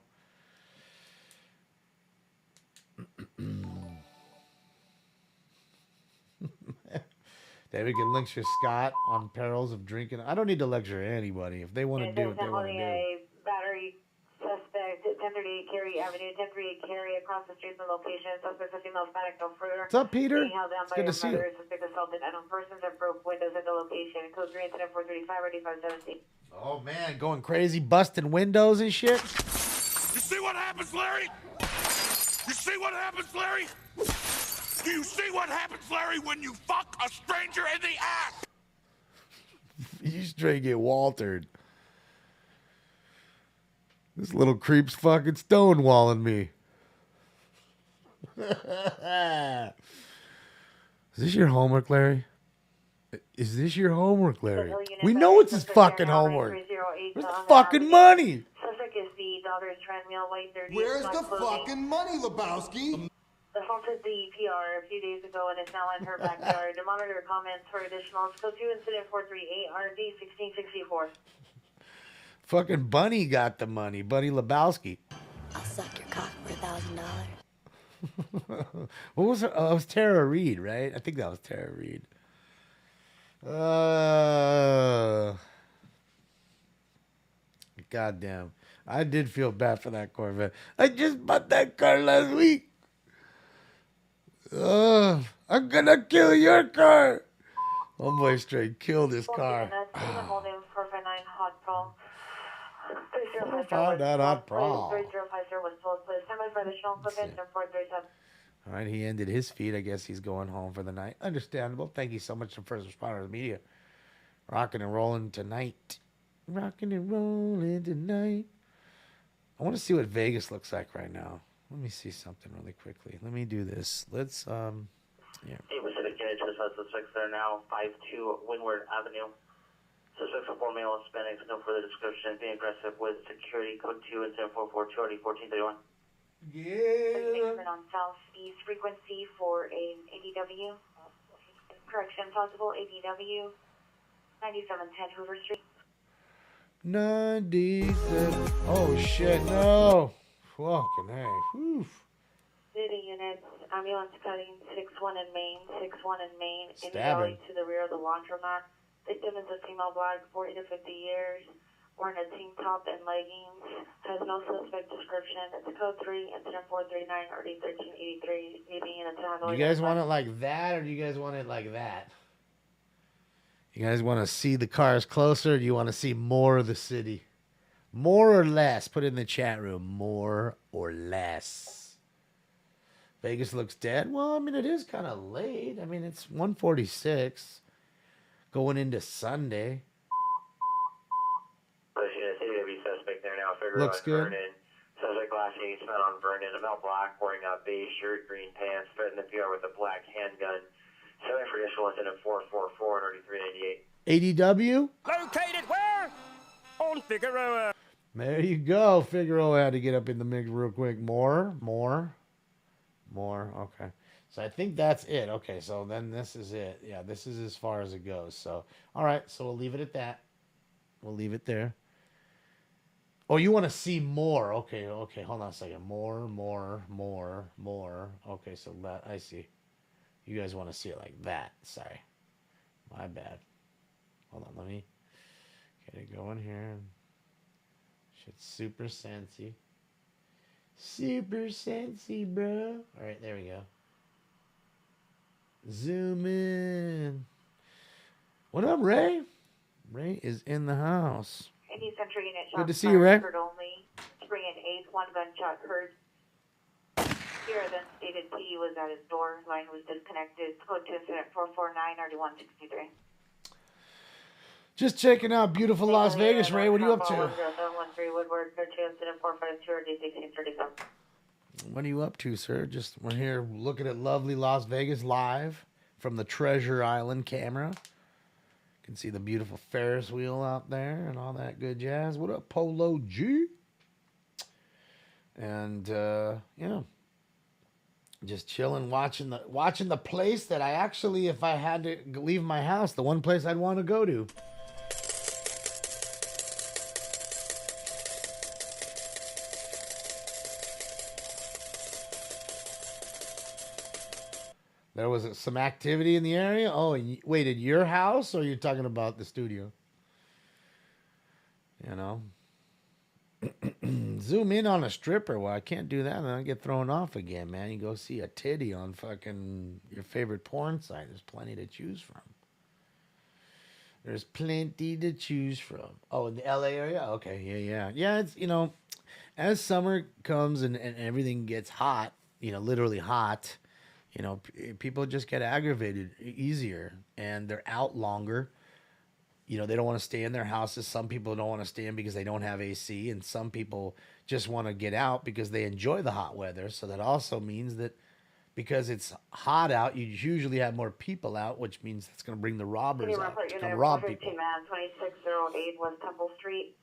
David can lecture Scott on perils of drinking. I don't need to lecture anybody. If they want to do it, they want to do it. Battery suspect at 1038 Cary Avenue, 1038 Cary across the street from location. Suspect is a female Hispanic, no further. What's up, Peter? Being held down It's by good to her see mother. you. Suspect assaulted unknown persons that broke windows at the location. Code 3, incident 435 or 8517. Oh, man, going crazy, busting windows and shit. You see what happens, Larry? You see what happens, Larry? Do you see what happens, Larry, when you fuck a stranger in the ass? You straight get Waltered. This little creep's fucking stonewalling me. Is this your homework, Larry? Is this your homework, Larry? We know it's his fucking homework. Where's the fucking money? Suspect is the daughter's treadmill, white 30. Where's the fucking money, Lebowski? Assaulted the PR a few days ago and is now in her backyard. To monitor comments for additional Code 2, incident 438 RD 1664. Fucking Bunny got the money. Bunny Lebowski. suck your cock for $1,000. What was her? Oh, it was Tara Reid, right? I think that was Tara Reid. Goddamn. I did feel bad for that Corvette. I just bought that car last week. I'm gonna kill your car. Oh boy, straight killed this car. Holding 459 Hot Pro. 459 Hot Pro. 3050 was told, please. Stand by for additional equipment and 437. All right, he ended his feed. I guess he's going home for the night. Understandable. Thank you so much to First Responders Media. Rocking and rolling tonight. Rocking and rolling tonight. I want to see what Vegas looks like right now. Let me see something really quickly. Let me do this. Let's, yeah. Hey, Pacific Unit, just has suspects there now, 52 Windward Avenue. Suspects are 4 male Hispanics, no further description. Being aggressive with security, code 2 and 744 21431. Yeah. On southeast frequency for an ADW. Correction, possible ADW. 9710 Hoover Street. 97. Oh shit, no. Fucking hey. Whew. City units, ambulance cutting 6-1 in Maine, 6-1 in Maine, in the Stabbing. alley to the rear of the laundromat. Victim is a female black, 40 to 50 years, wearing a tank top and leggings, has no suspect description. It's code 3, incident 439, RD 1383, meeting units to handle. You guys want it like that, or do you guys want it like that? You guys want to see the cars closer, or do you want to see more of the city? More or less? Put it in the chat room. More or less? Vegas looks dead. Well, I mean, it is kind of late. I mean, it's 1:46 going into Sunday. CWB suspect there now. Figure Looks good. Vernon. Suspect last seen spent on Vernon. About black, wearing a beige shirt, green pants, threatened the PR with a black handgun. 7 for initial incident 444 and 3388. ADW? Located where? On Figueroa. There you go. Figueroa had to get up in the mix real quick. More. Okay. So I think that's it. Okay, so then this is it. Yeah, this is as far as it goes. So, all right. So we'll leave it at that. We'll leave it there. Oh, you want to see more? Okay. Hold on a second. More. Okay, so that I see. You guys want to see it like that. Sorry. My bad. Hold on. Let me get it going here. Shit's super sensy. Super sensy, bro. All right, there we go. Zoom in. What up, Ray? Ray is in the house. Any Central Unit Good to see you, Ray. heard only. Spring and 8, 1 gunshot heard. Here then stated P was at his door. Line was disconnected. Code to incident 449 RD163. Just checking out beautiful Las Vegas, Ray. What are you up to? 0713 Woodward, 32 incident 452 RD1637. What are you up to, sir? We're here looking at lovely Las Vegas live from the Treasure Island camera. You can see the beautiful Ferris wheel out there and all that good jazz. What up, Polo G? And yeah, just chilling, watching the place that I actually, if I had to leave my house, the one place I'd want to go to. There was some activity in the area. Oh, wait, at your house, or you're talking about the studio? You know, zoom in on a stripper. Well, I can't do that, and then I get thrown off again, man. You go see a titty on fucking your favorite porn site. There's plenty to choose from. There's plenty to choose from. Oh, in the LA area? Okay, yeah. It's, you know, as summer comes and everything gets hot, you know, literally hot. You know, people just get aggravated easier, and they're out longer. You know, they don't want to stay in their houses. Some people don't want to stay in because they don't have AC, and some people just want to get out because they enjoy the hot weather. So that also means that because it's hot out, you usually have more people out, which means it's going to bring the robbers out. It's going to rob people. Man, 2608 West Temple Street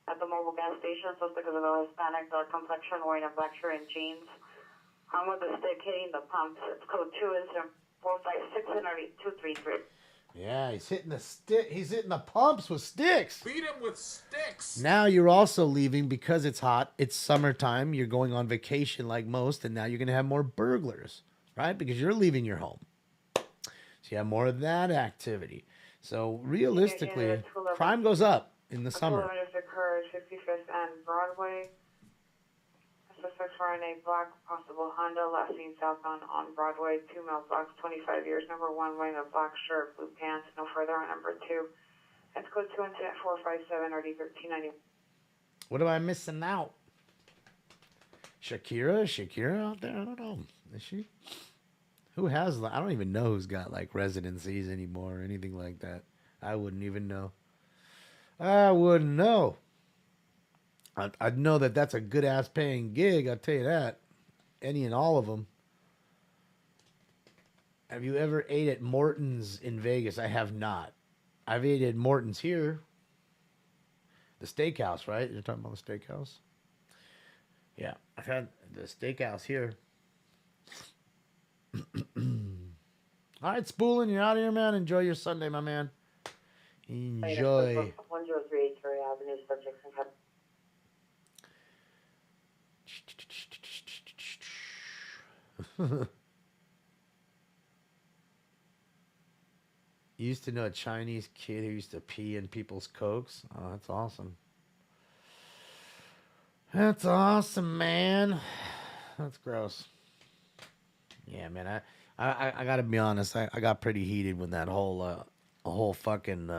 at the mobile gas station. Suspect is a Hispanic, dark complexion, wearing a black shirt and jeans. I'm with the stick hitting the pumps. It's code 2 incident 456 and 233. Yeah, he's hitting the stick. He's hitting the pumps with sticks. Beat him with sticks. Now you're also leaving because it's hot. It's summertime. You're going on vacation like most, and now you're going to have more burglars, right? Because you're leaving your home. So you have more of that activity. So realistically, crime goes up in the summer. Occurred 55th and Broadway. Suspects were in a black, possible Honda, last seen southbound on Broadway. 2 male blacks, 25 years. Number 1 wearing a black shirt, blue pants. No further on number 2. That's code 2 incident 457 RD 1390. What am I missing out? Shakira out there? I don't know. Is she? Who has? I don't even know who's got like residencies anymore or anything like that. I wouldn't even know. I wouldn't know. I'd know that that's a good ass paying gig. I'll tell you that. Any and all of them. Have you ever ate at Morton's in Vegas? I have not. I've ate at Morton's here. The steakhouse, right? You're talking about the steakhouse? Yeah, I've had the steakhouse here. All right, Spoolin', you're out of here, man. Enjoy your Sunday, my man. Enjoy. 103 Terry Avenue, subjects and cup. You used to know a Chinese kid who used to pee in people's cokes? Oh, that's awesome. That's awesome, man. That's gross. Yeah, man. I gotta be honest. I got pretty heated when that whole fucking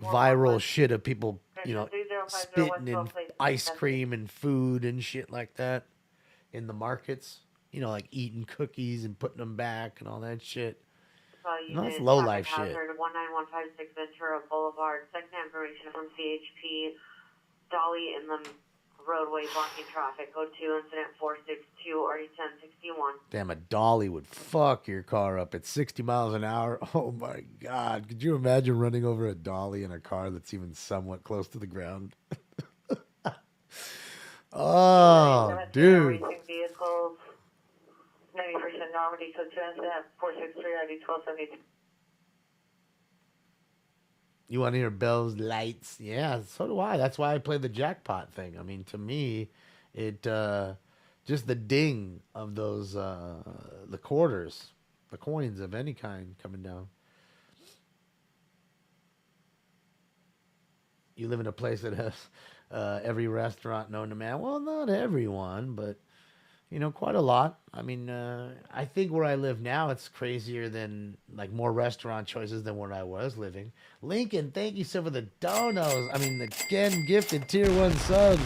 viral shit of people, spitting in ice cream and food and shit like that in the markets. Like eating cookies and putting them back and all that shit. No, that's low life shit. 19156 Ventura Boulevard. Second information from CHP. Dolly in the roadway blocking traffic. Code 2 incident 462 RD 1061. Damn, a dolly would fuck your car up at 60 miles an hour. Oh my God. Could you imagine running over a dolly in a car that's even somewhat close to the ground? Oh, dude. Vehicles. 90% normandy. Code 2 incident 463 RD 1272. You want to hear bells, lights? Yeah, so do I. That's why I play the jackpot thing. I mean, to me, it just the ding of those the quarters, the coins of any kind coming down. You live in a place that has every restaurant known to man. Well, not everyone, but quite a lot. I mean, I think where I live now, it's crazier than, more restaurant choices than where I was living. Lincoln, thank you so for the donos. I mean, the Ken gifted tier 1 sub.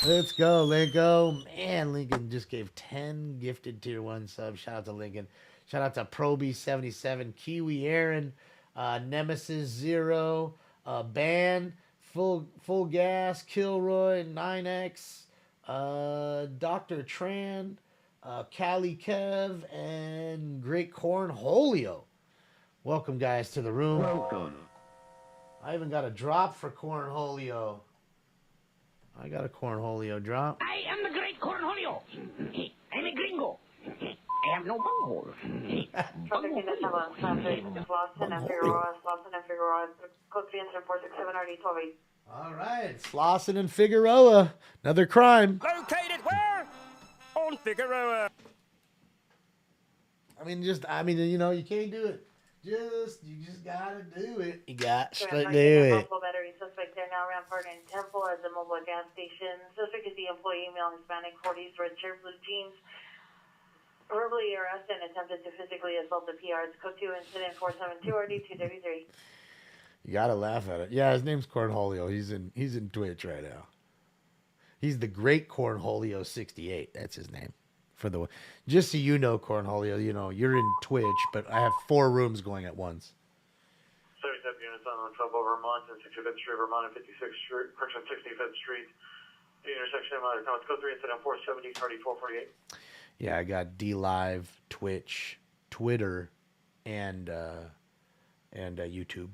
Let's go, Lincoln. Man, Lincoln just gave 10 gifted tier 1 subs. Shout out to Lincoln. Shout out to Proby77, Kiwi Aaron, Nemesis Zero, Ban, Full Gas, Kilroy, 9X, Dr. Tran, Cali Kev, and Great Cornholio. Welcome, guys, to the room. Welcome. I even got a drop for Cornholio. I got a Cornholio drop. I am the great Cornholio. I'm a gringo. I have no bunghole. Traffic in the Salon, traffic, Slauson and Figueroa, code 3 incident 467 RD 1280. All right, Slauson and Figueroa. Another crime. Located where? On Figueroa. I mean, you can't do it. You just gotta do it. You got to do it. Multiple battery suspect there now around Park and Temple as a mobile gas station. Suspect is the employee, male Hispanic, 40s, red shirt, blue jeans. Verbally arrested and attempted to physically assault the PR. It's code 2 incident 472 RD 233. You gotta laugh at it. Yeah, his name's Cornholio. He's in Twitch right now. He's the Great Cornholio 68. That's his name. Just so you know, Cornholio, you're in Twitch, but I have 4 rooms going at once. 77 units on 12 over Vermont and 65th Street, Vermont and 56th Street, correction, 65th Street. The intersection of it's code 3 incident 470 RD 448. Yeah, I got DLive, Twitch, Twitter, and YouTube.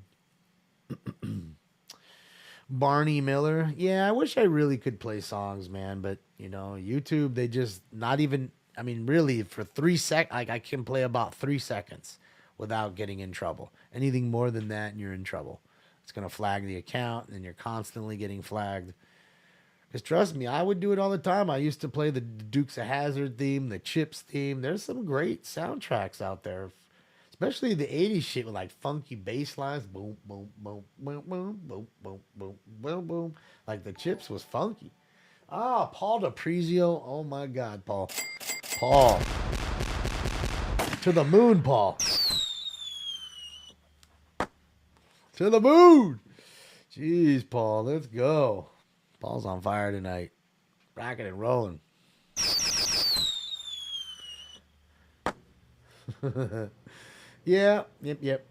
Barney Miller. Yeah, I wish I really could play songs, man, but YouTube, they just not even. I mean, really, for 3 seconds, I can play about 3 seconds without getting in trouble. Anything more than that, and you're in trouble. It's going to flag the account, and then you're constantly getting flagged. Because trust me, I would do it all the time. I used to play the Dukes of Hazzard theme, the Chips theme. There's some great soundtracks out there, especially the 80s shit with like funky bass lines. Boom, boom, boom, boom, boom, boom, boom, boom, boom, boom. Like the Chips was funky. Ah, Paul DiPrizio. Oh my God, Paul. Paul. To the moon, Paul. To the moon. Jeez, Paul, let's go. Paul's on fire tonight. Rocking and rolling. Yeah, yep.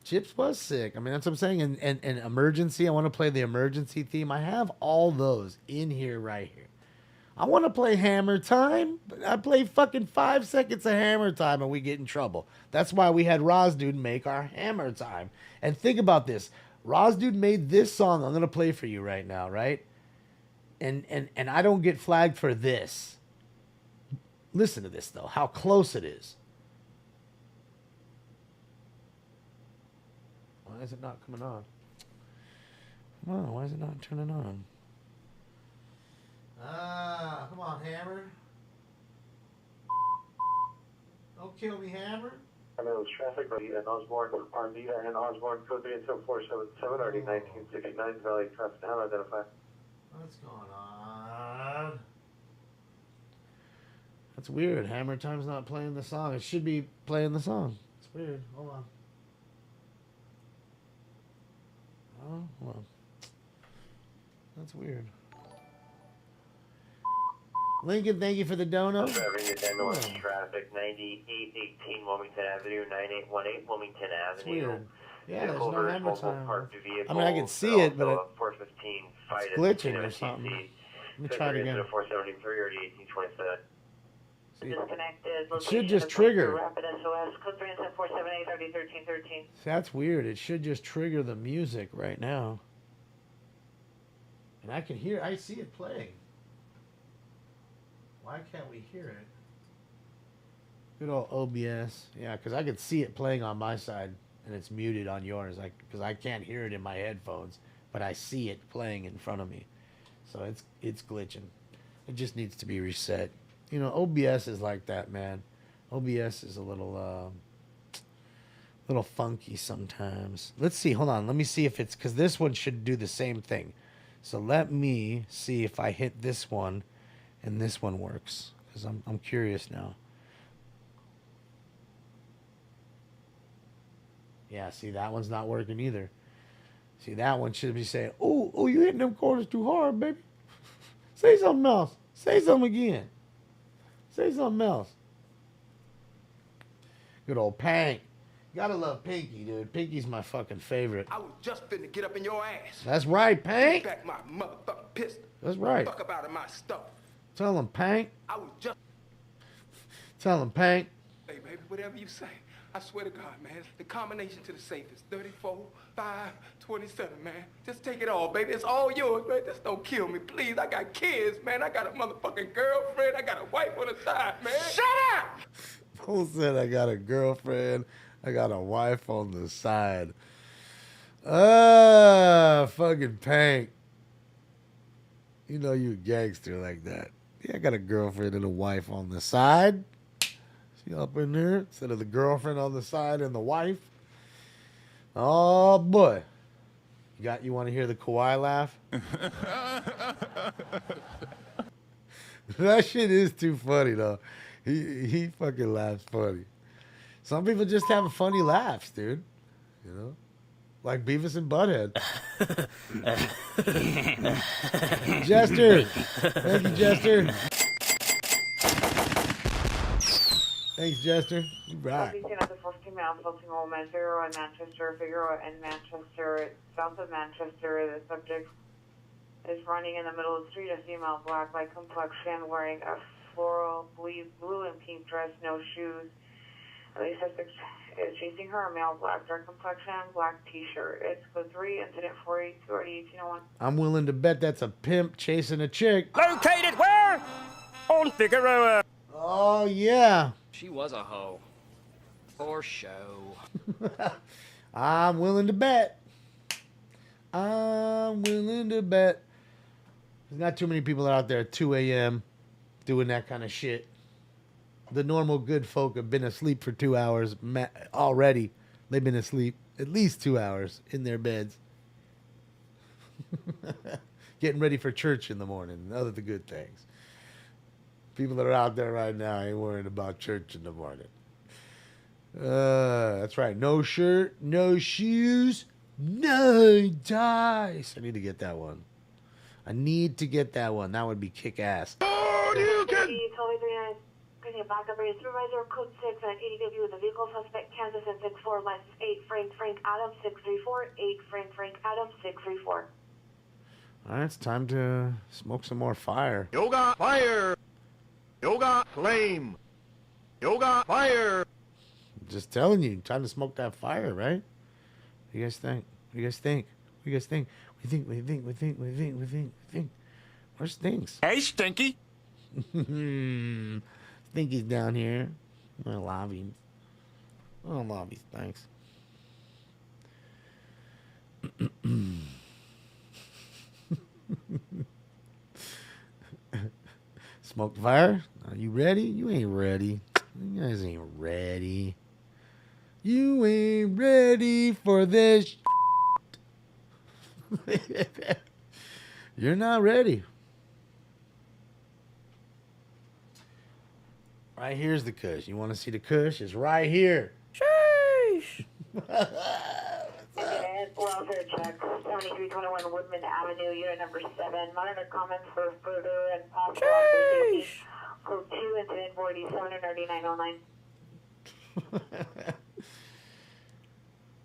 Chips was sick. I mean, that's what I'm saying. And Emergency, I want to play the Emergency theme. I have all those in here right here. I want to play Hammer Time, but I play fucking 5 seconds of Hammer Time and we get in trouble. That's why we had Rosdude make our Hammer Time. And think about this. Rosdude made this song I'm going to play for you right now, right? And I don't get flagged for this. Listen to this, though. How close it is. Why is it not coming on? Come on, why is it not turning on? Come on, Hammer. Don't kill me, Hammer. Hello, traffic, and Osborne, Armida, and Osborne, code 37477, RD 1969, Valley traffic down, identify. What's going on? That's weird. Hammer Time's not playing the song. It should be playing the song. It's weird. Hold on. Oh, well. That's weird. Lincoln, thank you for the dono. Traffic 9818 Wilmington Avenue, 9818 Wilmington Avenue. It's weird. Yeah, there's no Vehicle Hammer Time. Vehicle, I mean, I can see it, but it's glitching or something. Let me try it again. 473 or 1827. See, Disconnected. it should just trigger. Rapid SOS. Code 37478 1313. That's weird. It should just trigger the music right now. And I can hear, I see it playing. Why can't we hear it? Good old OBS. Yeah, because I could see it playing on my side, and it's muted on yours. Because I can't hear it in my headphones, but I see it playing in front of me. So it's glitching. It just needs to be reset. You know, OBS is like that, man. OBS is a little funky sometimes. Let's see. Hold on. Let me see if it's, because this one should do the same thing. So let me see if I hit this one and this one works, because I'm curious now. Yeah, see, that one's not working either. See, that one should be saying, oh, you hitting them quarters too hard, baby. Say something else. Say something again. Say something else. Good old Pank. Gotta love Pinky, dude. Pinky's my fucking favorite. I was just finna get up in your ass. That's right, Pank. Back my motherfucking pistol. That's right. Fuck about it, my stuff. Tell him, Pank. I was just. Tell him, Pank. Hey, baby, whatever you say. I swear to God, man. The combination to the safe is 34, 5, 27, man. Just take it all, baby. It's all yours, man. Just don't kill me, please. I got kids, man. I got a motherfucking girlfriend. I got a wife on the side, man. Shut up! Who said I got a girlfriend? I got a wife on the side. Fucking Pank. You know you a gangster like that. Yeah, I got a girlfriend and a wife on the side. See up in there? Instead of the girlfriend on the side and the wife. Oh, boy. You want to hear the Kawhi laugh? That shit is too funny, though. He fucking laughs funny. Some people just have funny laughs, dude. You know? Like Beavis and Butthead. Jester. Thank you, Jester. Thanks, Jester. You rock. At the 14 mile, floating moment, Figueroa in Manchester, Figueroa in Manchester, south of Manchester. The subject is running in the middle of the street, a female, black, light complexion, wearing a floral blue and pink dress, no shoes. The suspect is chasing her, a male, black, dark complexion, black t-shirt. It's code 3, incident 482, RD 1801. I'm willing to bet that's a pimp chasing a chick. Located where? On Figueroa. Oh, yeah. She was a hoe. For show. I'm willing to bet. I'm willing to bet. There's not too many people out there at 2 a.m. doing that kind of shit. The normal good folk have been asleep for 2 hours already. They've been asleep at least 2 hours in their beds. Getting ready for church in the morning and other the good things. People that are out there right now ain't worrying about church in the morning. That's right. No shirt, no shoes, no dice. I need to get that one. I need to get that one. That would be kick-ass. Backup area supervisor, code 6 and ADW with the vehicle suspect, Kansas and 64, license 8, Frank Adams 634, 8, Frank Adams 634. All right, it's time to smoke some more fire. Yoga fire. Yoga flame. Yoga fire. Just telling you, time to smoke that fire, right? What do you guys think? What do you guys think? What do you guys think? We think. Where's Stinks? Hey, Stinky. Stinky's down here. I love him. I love him. Thanks. Smoke the fire? Are you ready? You ain't ready. You guys ain't ready. You ain't ready for this. You're not ready. Right here's the kush. You want to see the kush? It's right here. Sheesh. Welfare check, 7321 Woodman Avenue, unit number 7. Monitor comments for further and possible officer safety. Code 2, incident 47 and 3909.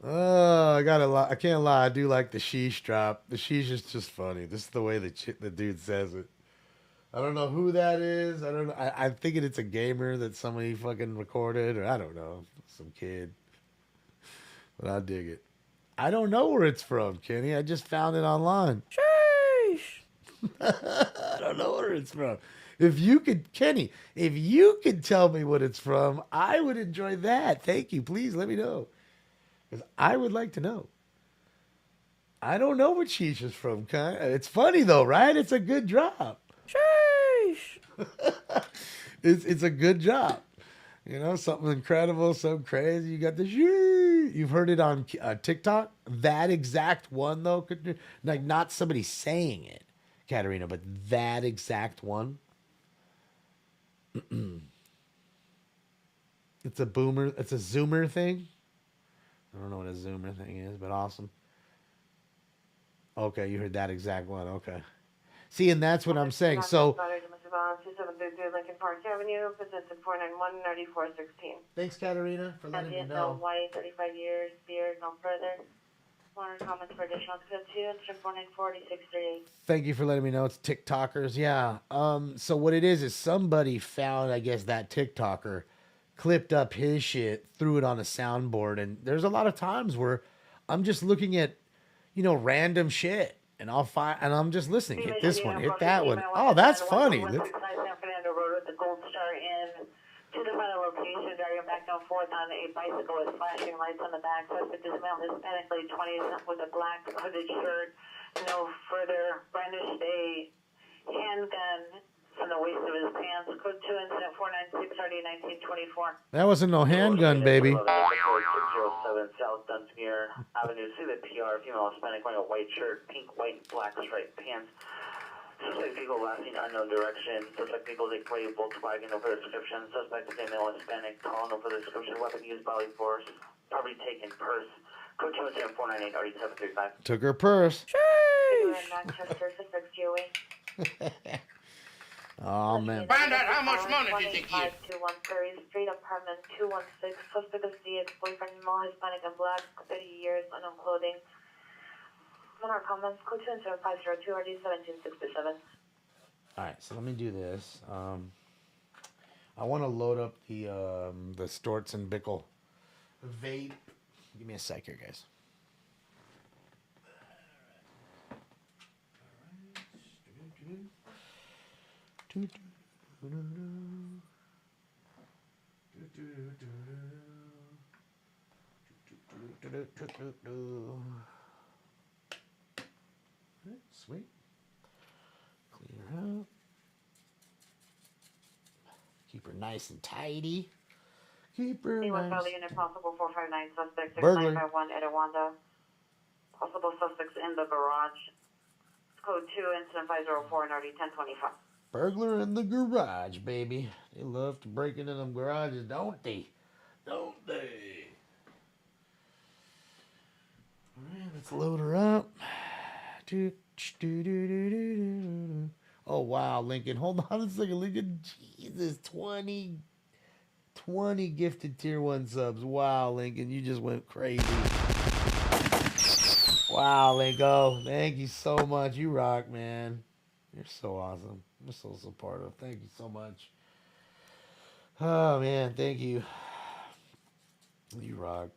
I can't lie. I do like the sheesh drop. The sheesh is just funny. This is the way the dude says it. I don't know who that is. I don't know. I'm thinking it's a gamer that somebody fucking recorded, or I don't know, some kid. But I dig it. I don't know where it's from, Kenny. I just found it online. Sheesh. I don't know where it's from. If you could, Kenny, if you could tell me what it's from, I would enjoy that. Thank you. Please let me know. Because I would like to know. I don't know what sheesh is from. It's funny, though, right? It's a good drop. Sheesh. It's a good drop. You know, something incredible, something crazy. You got the sheesh. You've heard it on TikTok. That exact one, though, like not somebody saying it, Katerina, but that exact one. It's a boomer. It's a zoomer thing. I don't know what a zoomer thing is, but awesome. Okay, you heard that exact one. Okay. See, and that's what I'm saying. So. 2732 Lincoln Park Avenue, Pacific 491-9416. Thanks, Katerina, for letting me know. White, 35 years, beard, no further. More comments for additional code 2, instrument 494-8638. Thank you for letting me know. It's TikTokers, yeah. So what it is somebody found, I guess, that TikToker, clipped up his shit, threw it on a soundboard, and there's a lot of times where I'm just looking at, you know, random shit. And I'm just listening. Hit this one. Hit that one. Oh, that's funny. San Fernando Road with the Gold Star Inn to the final location, driving back and forth on a bicycle with flashing lights on the back. Suspect is male, Hispanic, late 20s, with a black hooded shirt. No further, brandished a handgun from the waist of his pants. Code 2, incident 496, RD 1924. That wasn't no handgun, baby. 607 South Dunsmuir Avenue. See the PR, female Hispanic, wearing a white shirt, pink, white, black striped pants. Suspect vehicle last seen unknown direction. Suspect vehicle is a gray Volkswagen, no further description. Suspect is a male Hispanic, tall, no further description. Weapon used, bodily force, property taken, purse. Code 2, incident 498, RD 735. Took her purse. Sheesh. Manchester, suspect GOA. Oh, man. Find out how much money did they give. 21 Prairie Street, apartment 216. Suspect is the ex-boyfriend, male, Hispanic, and black, 30 years, unknown clothing. More comments, code 27502, RD 1767. All right, so let me do this. I want to load up the Storts and Bickle vape. Give me a sec here, guys. Sweet. Clear up. Keep her nice and tidy. Keep her Anyone nice. Valley Unit Possible 459 suspect Burglar. 6951 Etowanda. Possible suspects in the garage. Code 2 incident 504 and RD 1025. Burglar in the garage, baby. They love to break into them garages, don't they? Don't they? All right, let's load her up. Oh, wow, Lincoln. Hold on a second, Lincoln. Jesus, 20 gifted tier 1 subs. Wow, Lincoln, you just went crazy. Wow, Linko. Thank you so much. You rock, man. You're so awesome. I'm so supportive. Thank you so much. Oh, man, thank you. You rock.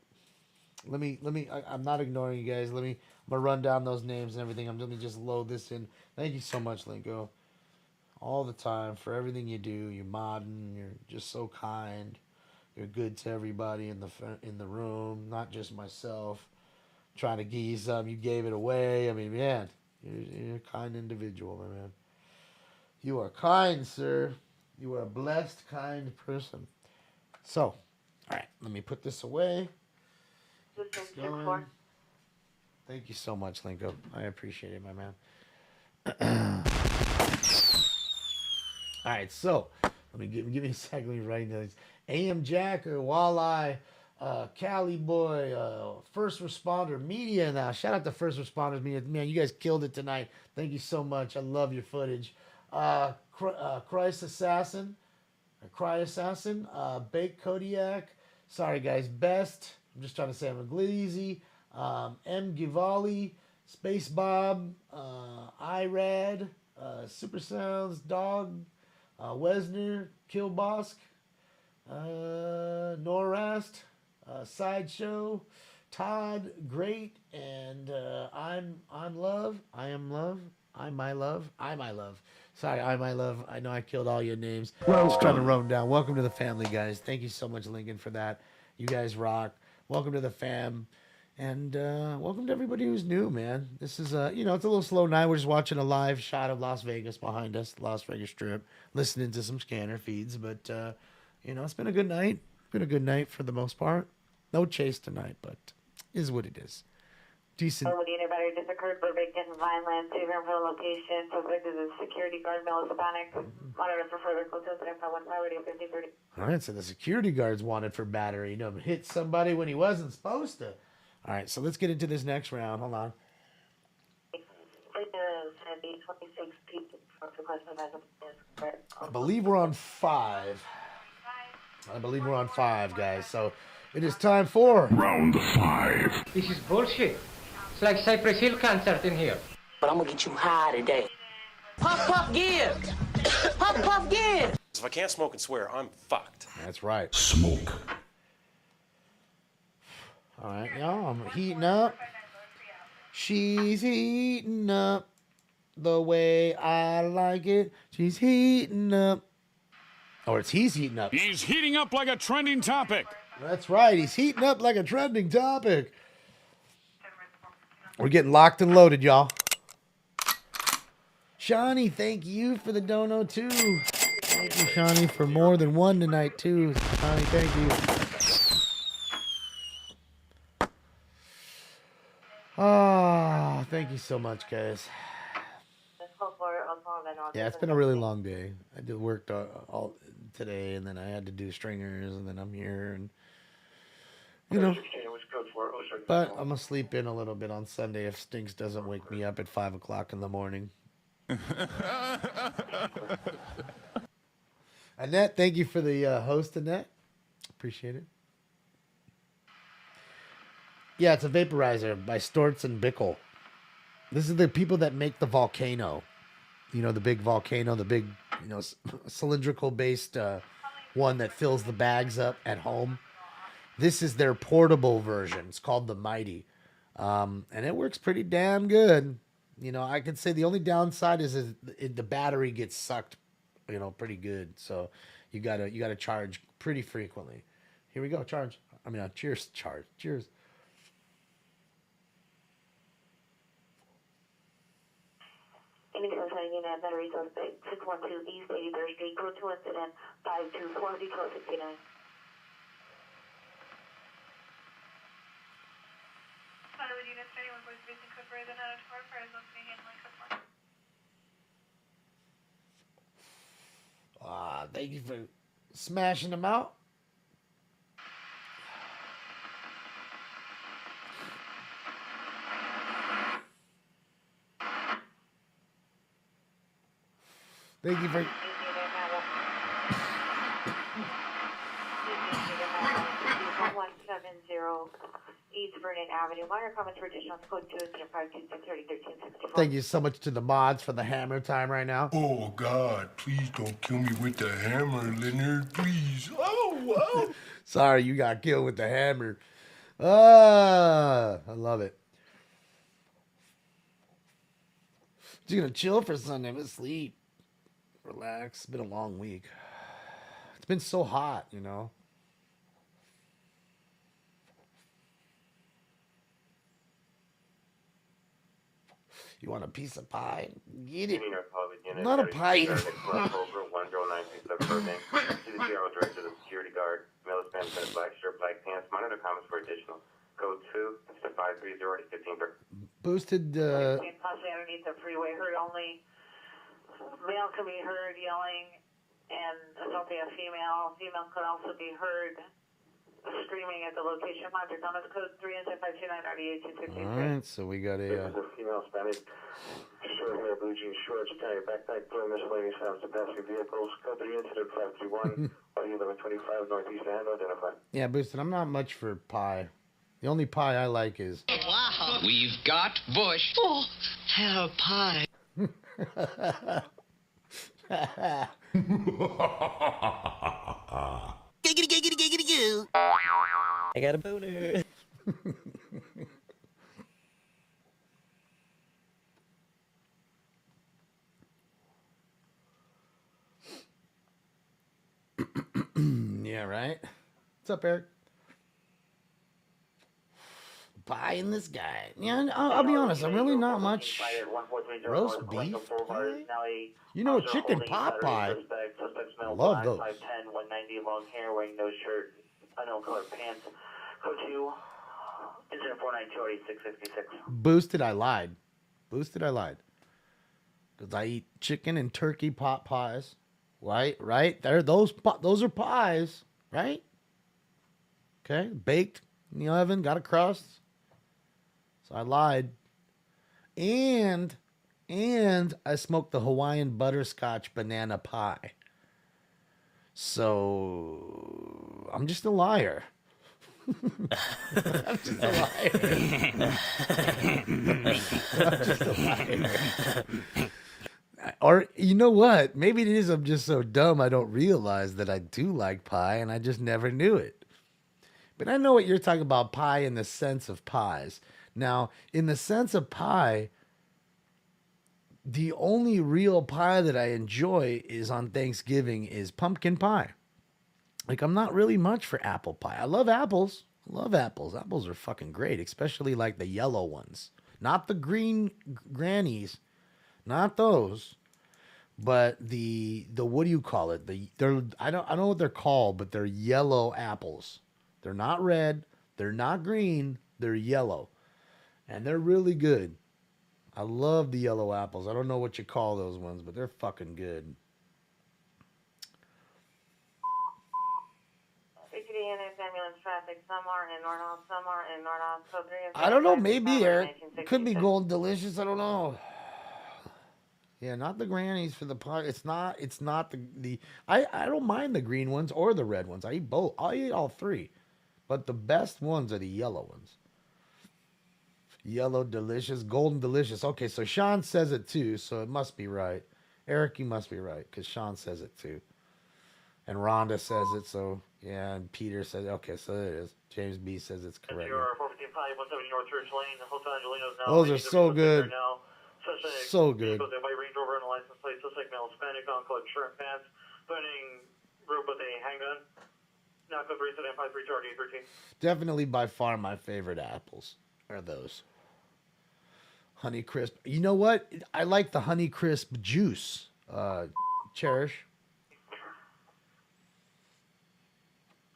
I'm not ignoring you guys. I'm gonna run down those names and everything. Let me just load this in. Thank you so much, Linko. All the time for everything you do. You're modern. You're just so kind. You're good to everybody in the room, not just myself. Trying to give you something, you gave it away. I mean, man, you're a kind individual, my man. You are kind, sir. You are a blessed, kind person. So, all right, let me put this away. Thank you so much, Linko. I appreciate it, my man. All right, so let me give me a second. Let me write down these. AM Jacker, Walleye, Cali Boy, First Responder Media. Now, shout out to First Responders Media. Man, you guys killed it tonight. Thank you so much. I love your footage. Christ Assassin, Cry Assassin, Baked Kodiak. Sorry, guys. Best. I'm just trying to say I'm a glizzy. M. Givali, Space Bob, Irad, Super Sounds, Dog, Wesner, Killbosk, Norast, Sideshow, Todd, Great, and I'm Love. I am Love. I'm my love. I my love. Sorry, I my love. I know I killed all your names. Just trying to run them down. Welcome to the family, guys. Thank you so much, Lincoln, for that. You guys rock. Welcome to the fam. And welcome to everybody who's new, man. This is, it's a little slow night. We're just watching a live shot of Las Vegas behind us, Las Vegas Strip, listening to some scanner feeds. But, it's been a good night. Been a good night for the most part. No chase tonight, but is what it is. Decent. Unit battery just occurred, Burbank and Vineland, 2 for location. Suspect is a security guard, male Hispanic. Monitor for further close to 1 priority 1530. All right, so the security guard's wanted for battery. Hit somebody when he wasn't supposed to. All right, so let's get into this next round. Hold on. I believe we're on 5. Guys. So it is time for round 5. This is bullshit. It's like Cypress Hill concert in here. But I'm gonna get you high today. Puff, puff, give. Puff, puff, give. If I can't smoke and swear, I'm fucked. That's right. Smoke. All right, y'all, I'm heating up. She's heating up the way I like it. She's heating up. Or he's heating up. He's heating up like a trending topic. That's right. He's heating up like a trending topic. We're getting locked and loaded, y'all. Shawnee, thank you for the dono, too. Thank you, Shawnee, for more than one tonight, too. Shawnee, thank you. Oh, thank you so much, guys. Yeah, it's been a really long day. I did work all today, and then I had to do stringers, and then I'm here, and But I'm gonna sleep in a little bit on Sunday if Stinks doesn't wake me up at 5 o'clock in the morning. Annette, thank you for the host, Annette. Appreciate it. Yeah, it's a vaporizer by Stortz and Bickle. This is the people that make the volcano. The big volcano, the big, cylindrical based one that fills the bags up at home. This is their portable version. It's called the Mighty. And it works pretty damn good. I could say the only downside is the battery gets sucked, pretty good. So you gotta charge pretty frequently. Here we go, charge. Cheers, charge. Cheers. unit battery suspect 612 East 83rd Street, code 2 incident 524 Detroit 69. Pilot unit 31 voice basing code for the 904 for Arizona handling code 4. Thank you for smashing them out. Thank you for... 1170 East Vernon Avenue. Minor comments for additional code 2 incident 52630 1364. Thank you so much to the mods for the hammer time right now. Oh, God, please don't kill me with the hammer, Leonard, please. Oh. Sorry, you got killed with the hammer. I love it. Just gonna chill for Sunday, but sleep. Relax. It's been a long week. It's been so hot, you know. You want a piece of pie? Get it. Not a pie. Over 10937 Burbank. To the general director of the security guard. Male Hispanic, black shirt, black pants. Monitor comments for additional. Code 2, instead 530 15. Boosted. Possibly underneath the freeway. Heard only. Male can be heard yelling and assaulting a female. Female could also be heard screaming at the location. Monitor comments code 3 and 529 All right, so we got This is a female Hispanic, short hair, blue jeans, shorts, tire, backpack, blue miscellaneous sounds to passing vehicles. Code 3 incident 531, body 1125 northeast and identified. Yeah, Boosted. I'm not much for pie. The only pie I like is. Wow. We've got Bush. Oh, hello, pie. Giggity, giggity, giggity, goo. I got a boner. Yeah, right? What's up, Eric? Pie in this guy. Yeah, I'll be honest. I'm really not much roast beef pie. You know, chicken pot pie. I love those. 5'10", 190, long hair, wearing no shirt, unknown color pants. Code 2, incident 492 Boosted, I lied. Boosted, I lied. Because I eat chicken and turkey pot pies. Right? Those are pies. Right? Okay? Baked in the oven. Got a crust. So I lied. And I smoked the Hawaiian butterscotch banana pie. So I'm just a liar. I'm just a liar. I'm just a liar. Or you know what? Maybe it is I'm just so dumb I don't realize that I do like pie and I just never knew it. But I know what you're talking about, pie in the sense of pies. Now, in the sense of pie, the only real pie that I enjoy is on Thanksgiving is pumpkin pie. Like, I'm not really much for apple pie. I love apples. I love apples. Apples are fucking great, especially like the yellow ones. Not the green grannies. Not those. But the what do you call it? I don't know what they're called, but they're yellow apples. They're not red, they're not green, they're yellow. And they're really good. I love the yellow apples. I don't know what you call those ones, but they're fucking good. Ambulance traffic, some are in North, some are in North. Code 3 I don't know, maybe, Eric. Could be Golden Delicious, I don't know. Yeah, not the grannies for the pie. It's not the I don't mind the green ones or the red ones. I eat both. I eat all three. But the best ones are the yellow ones. Yellow Delicious, Golden Delicious. Okay, so Sean says it too, so it must be right. Eric, you must be right, because Sean says it too. And Rhonda says it, so yeah, and Peter says, okay, so there it is. James B says it's correct. 455, 170 North Church Lane, Hotel Angelinos now. Those are so good. Suspect, So good. Goes in by Range Rover and a license plate. Suspect male Hispanic on colored shirt and pants. Threatening group with a handgun. Now code 3 incident 532 13. Definitely by far my favorite apples are those. Honey Crisp. You know what? I like the Honey Crisp juice. Cherish.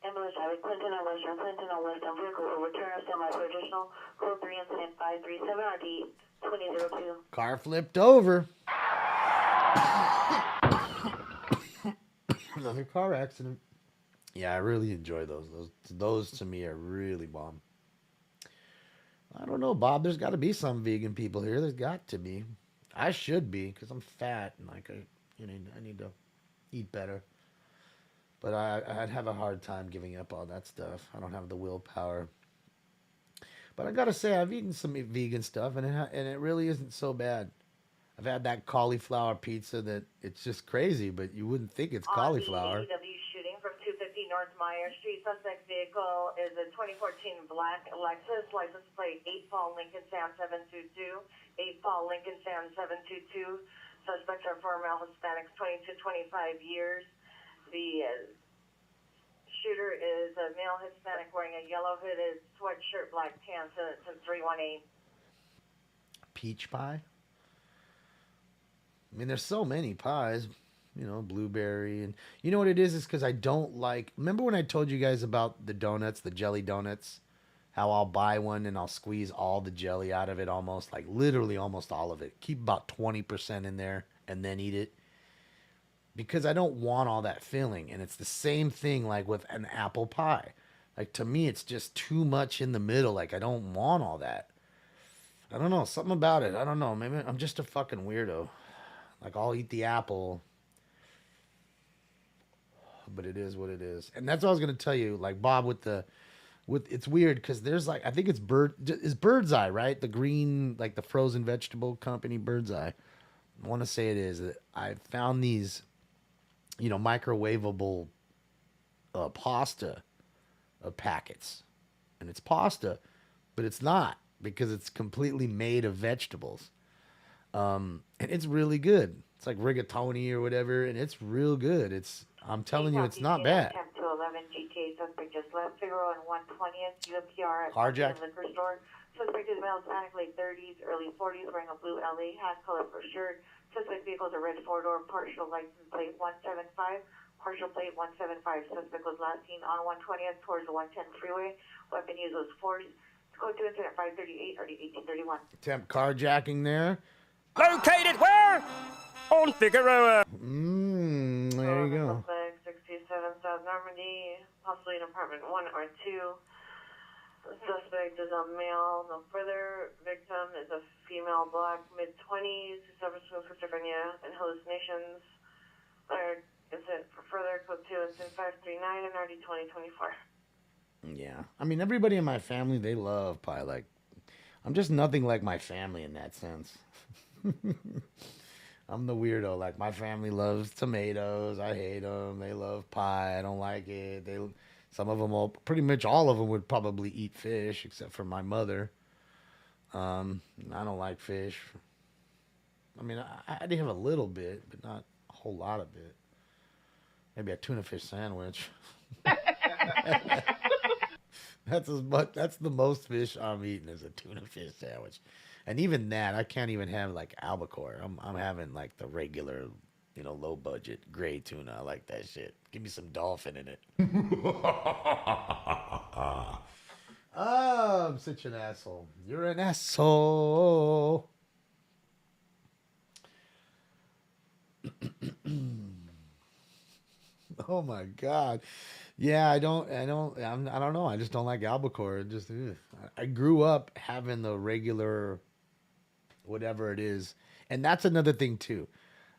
Ambulance Highway Clinton on Western Clinton on Western vehicle for return of semi for additional code 3 incident 537 RD 2002. Car flipped over. Another car accident. Yeah, I really enjoy those. Those to me are really bomb. I don't know, Bob. There's got to be some vegan people here. There's got to be. I should be because I'm fat and like I need to eat better. But I'd have a hard time giving up all that stuff. I don't have the willpower. But I gotta say, I've eaten some vegan stuff, and it really isn't so bad. I've had that cauliflower pizza that it's just crazy, but you wouldn't think it's cauliflower. AEW shooting from 250 North Meyer Street. Suspect vehicle is a 2014 black Lexus, license plate 8 Paul Lincoln Sam 722. 8 Paul Lincoln Sam 722. Suspects are 4 male Hispanics, 20 to 25 years. The shooter is a male Hispanic wearing a yellow hooded sweatshirt, black pants, and it's a 318. Peach pie? I mean, there's so many pies, you know, blueberry. And you know what it is? It's because I don't like... Remember when I told you guys about the donuts, the jelly donuts? How I'll buy one and I'll squeeze all the jelly out of it almost. Like literally almost all of it. Keep about 20% in there and then eat it. Because I don't want all that filling. And it's the same thing like with an apple pie. Like to me, it's just too much in the middle. Like I don't want all that. I don't know. Something about it. I don't know. Maybe I'm just a fucking weirdo. Like, I'll eat the apple. But it is what it is. And that's what I was going to tell you. Like, Bob, it's weird because there's like, I think it's Bird's Eye, right? The green, like the frozen vegetable company, Bird's Eye. I want to say it is. I found these, you know, microwavable pasta packets. And it's pasta, but it's not because it's completely made of vegetables. And it's really good. It's like rigatoni or whatever, and it's real good. I'm telling you, it's not bad. 10 to 11 GTA suspect just left Figaro and 120th UPR at Carjack. the liquor store. Suspect is male, Hispanic, late 30s, early 40s, wearing a blue LA hat, color for shirt. Suspect vehicle is a red 4-door, partial license plate 175, partial plate 175. Suspect was last seen on 120th towards the 110 freeway. Weapon used was force. Code 2 incident 538 or 1831. Attempt carjacking there. Located where? On Figueroa. There you go. 67 South Normandy, possibly in apartment 1 or 2. The suspect is a male, no further. Victim is a female, black, mid-20s, who suffers from schizophrenia and hallucinations. Incident for further, code 2, incident 539 and RD 2024. Yeah. I mean, everybody in my family, they love pie. Like, I'm just nothing like my family in that sense. I'm the weirdo. Like, my family loves tomatoes. I hate them. They love pie. I don't like it. Some of them, pretty much all of them would probably eat fish, except for my mother. I don't like fish. I mean, I did have a little bit, but not a whole lot of it. Maybe a tuna fish sandwich. That's the most fish I'm eating is a tuna fish sandwich. And even that, I can't even have like albacore. I'm having like the regular, you know, low budget gray tuna. I like that shit. Give me some dolphin in it. I'm such an asshole. You're an asshole. Oh my God. Yeah, I don't know. I just don't like albacore. I grew up having the regular, whatever it is. And that's another thing too.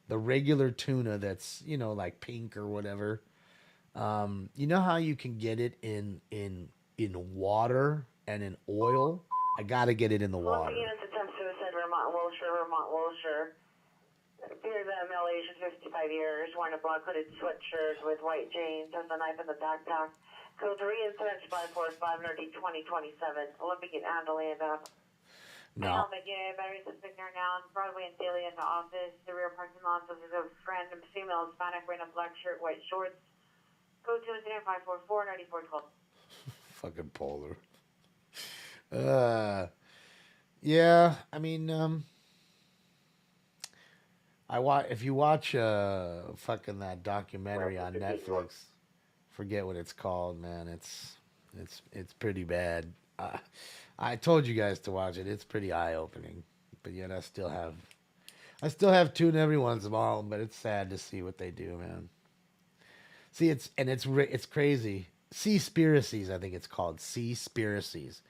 The regular tuna that's, you know, like pink or whatever. You know how you can get it in water and in oil? I gotta get it in the water. Units attempt suicide, Vermont Wilshire. Appears that male Asian, 55 years, wearing a black hooded sweatshirt with white jeans, has a knife in the backpack. Code 3 incident 545 NRD 2027. Olympic and Adelaide. No. McGee, battery suspect are now on Broadway and Daly in the office. The rear parking lot is a random female Hispanic wearing a black shirt, white shorts. Code 2 incident 544 NRD 412. Fucking polar. Yeah, I mean, if you watch fucking that documentary on Netflix, forget what it's called, man. It's pretty bad. I told you guys to watch it. It's pretty eye opening, but yet I still have tune every once in a while. But it's sad to see what they do, man. See, it's crazy. Seaspiracies, I think it's called. Seaspiracies.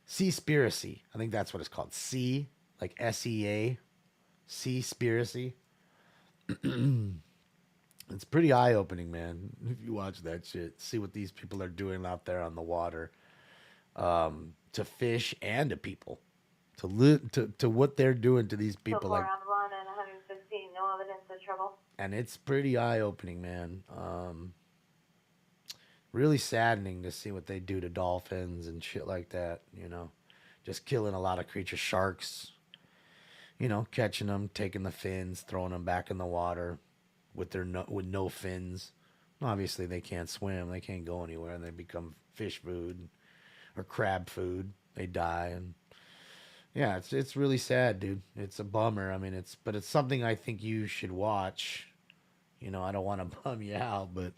Seaspiracy. I think that's what it's called. Sea, like SEA. Seaspiracy. It's pretty eye opening, man. If you watch that shit, see what these people are doing out there on the water, to fish and to people, to what they're doing to these people. Like, round 1 and 115, no evidence of trouble. and it's pretty eye opening, man. Really saddening to see what they do to dolphins and shit like that. You know, just killing a lot of creatures, sharks. You know, catching them, taking the fins, throwing them back in the water with no fins. Obviously, they can't swim. They can't go anywhere, and they become fish food or crab food. They die, and yeah, it's really sad, dude. It's a bummer. I mean, it's something I think you should watch. You know, I don't want to bum you out, but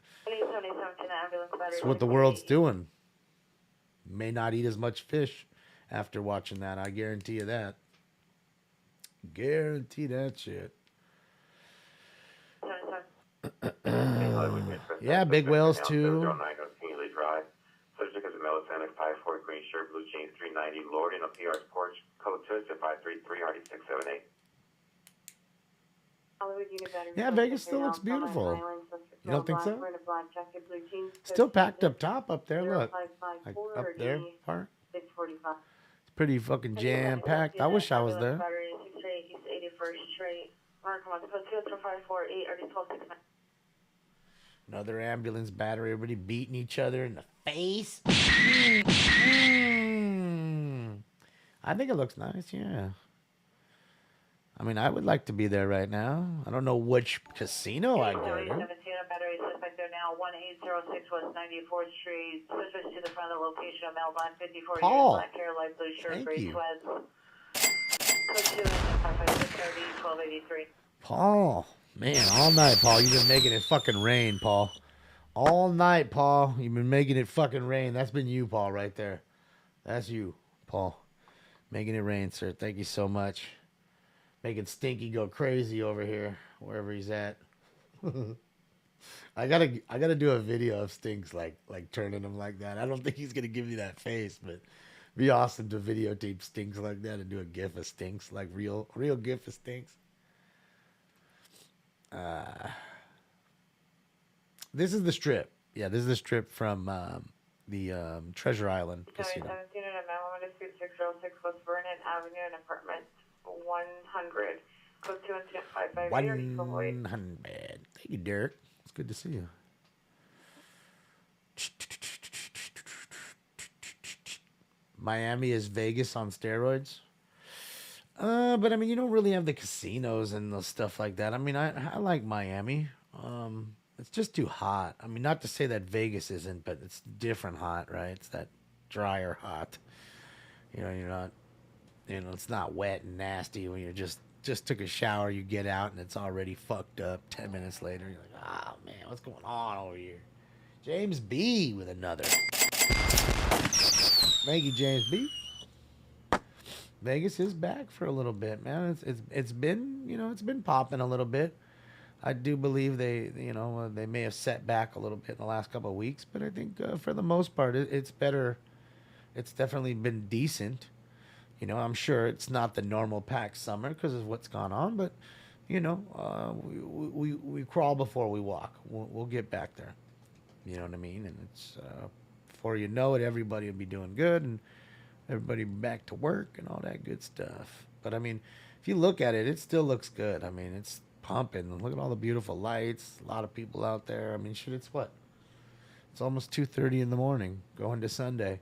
it's what the world's doing. May not eat as much fish after watching that. I guarantee you that. Guarantee that shit. Yeah, big whales too. Subject is a male Hispanic, 5'4", green shirt, blue jeans, 390, Lord in a PR's porch. Code 2-533, Hardy 678. Yeah, Vegas still looks beautiful. You don't think so? Still packed up top up there. Look, like up there part. It's pretty fucking jam packed. I wish I was there. Another ambulance battery. Everybody beating each other in the face. I think it looks nice. Yeah. I mean, I would like to be there right now. I don't know which casino I go to. 17 battery suspect there now, 1806 West 94th Street. Suspect to the front of the location of Mel Bond, 54 Paul, years, black hair, light blue shirt, thank gray you. sweats. Code 2 55630 1283. Paul, man, all night, Paul. You've been making it fucking rain, Paul. All night, Paul. You've been making it fucking rain. That's been you, Paul, right there. That's you, Paul. Making it rain, sir. Thank you so much. Making Stinky go crazy over here, wherever he's at. I gotta do a video of Stinks like turning him like that. I don't think he's gonna give me that face, but it'd be awesome to videotape Stinks like that and do a gif of Stinks, like real gif of Stinks. This is the strip. Yeah, this is the strip from the Treasure Island Casino. 17 and a Mount Suite 606 West Vernon Avenue and apartment 100. Code 2 incident 558. 100. Thank you, Derek. It's good to see you. Miami is Vegas on steroids. But I mean, you don't really have the casinos and the stuff like that. I mean, I like Miami. It's just too hot. I mean, not to say that Vegas isn't, but it's different hot, right? It's that drier hot. You know, you're not, you know, it's not wet and nasty when you just took a shower, you get out and it's already fucked up 10 minutes later. You're like, oh man, what's going on over here? James B with another. Thank you, James B. Vegas is back for a little bit, man. It's been, you know, it's been popping a little bit. I do believe they may have set back a little bit in the last couple of weeks, but I think for the most part, it's better. It's definitely been decent. You know, I'm sure it's not the normal packed summer because of what's gone on, but you know, we crawl before we walk. We'll get back there. You know what I mean? And it's before you know it, everybody will be doing good and everybody back to work and all that good stuff. But I mean, if you look at it, it still looks good. I mean, it's pumping. Look at all the beautiful lights. A lot of people out there. I mean, shit, it's what? It's almost 2:30 in the morning going to Sunday.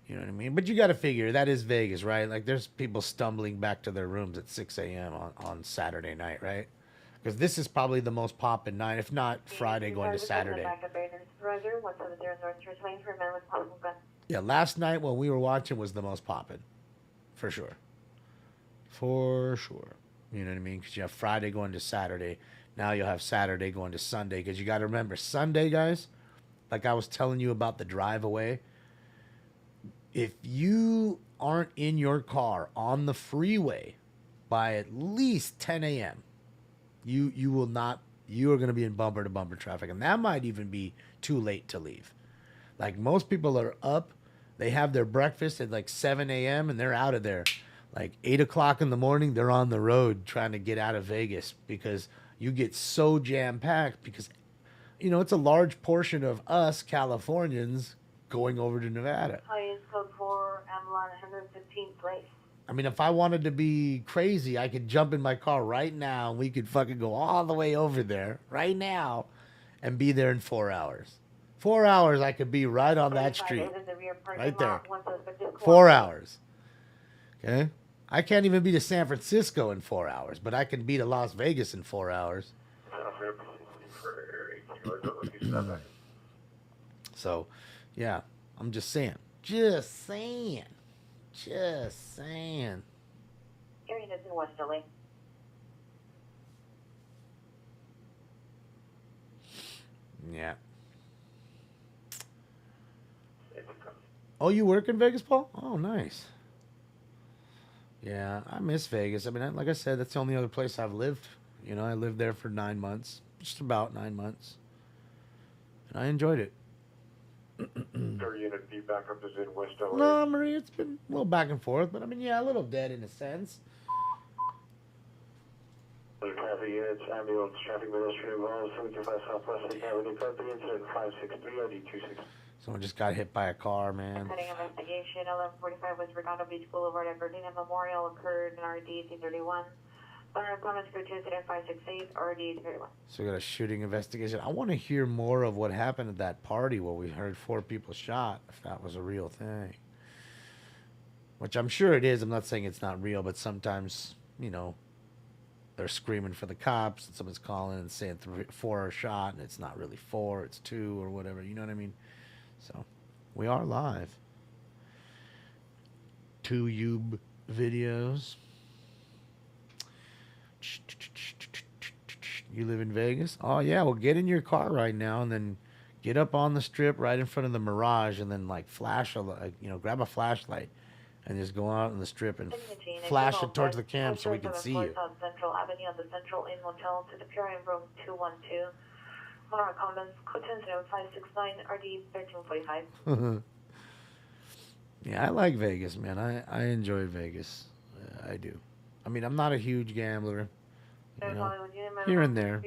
You know what I mean? But you got to figure that is Vegas, right? Like there's people stumbling back to their rooms at 6 a.m. on Saturday night, right? Because this is probably the most poppin' night, if not Friday going to Saturday. Yeah, last night when we were watching was the most poppin'. For sure. For sure. You know what I mean? Because you have Friday going to Saturday. Now you'll have Saturday going to Sunday. Because you got to remember, Sunday, guys, like I was telling you about the drive away, if you aren't in your car on the freeway by at least 10 a.m., you will not, you are going to be in bumper to bumper traffic. And that might even be too late to leave. Like most people are up, they have their breakfast at like 7 a.m. and they're out of there. Like 8 o'clock in the morning, they're on the road trying to get out of Vegas because you get so jam-packed because, you know, it's a large portion of us Californians going over to Nevada. Highest code 4, Avalon, 115th place. I mean, if I wanted to be crazy, I could jump in my car right now and we could fucking go all the way over there right now and be there in 4 hours. 4 hours, I could be right on that street. Right there. 4 hours. Okay? I can't even be to San Francisco in 4 hours, but I can be to Las Vegas in 4 hours. So, yeah, I'm just saying. Just saying. Just saying. Area is in West LA. Yeah. Oh, you work in Vegas, Paul? Oh, nice. Yeah, I miss Vegas. I mean, like I said, that's the only other place I've lived. You know, I lived there for 9 months. Just about 9 months. And I enjoyed it. 30 unit feedback up is in West LA. No, Marie, it's been a little back and forth, but I mean, yeah, a little dead in a sense. Traffic units, ambulance, traffic ministry involved, 75 Southwest 8th Avenue, code 3 incident 563, ID 26. Someone just got hit by a car, man. Heading investigation, 1145 West Redondo Beach Boulevard at Verdina Memorial occurred in RD 31. Comments go to incident 568, RD 31. So we got a shooting investigation. I want to hear more of what happened at that party where we heard 4 people shot, if that was a real thing. Which I'm sure it is. I'm not saying it's not real, but sometimes, you know, they're screaming for the cops and someone's calling and saying 4 are shot and it's not really 4, it's 2 or whatever. You know what I mean? So we are live. 2 YouTube videos. You live in Vegas? Oh, yeah. Well, get in your car right now and then get up on the strip right in front of the Mirage and then, like, flash a, you know, grab a flashlight and just go out on the strip and flash it towards the cam so we can see you. Central Avenue of the Central Inn Motel to the Pure in room 212. More comments, code 569, RD 1345. Yeah, I like Vegas, man. I enjoy Vegas. I do. I mean, I'm not a huge gambler. You know, here and there.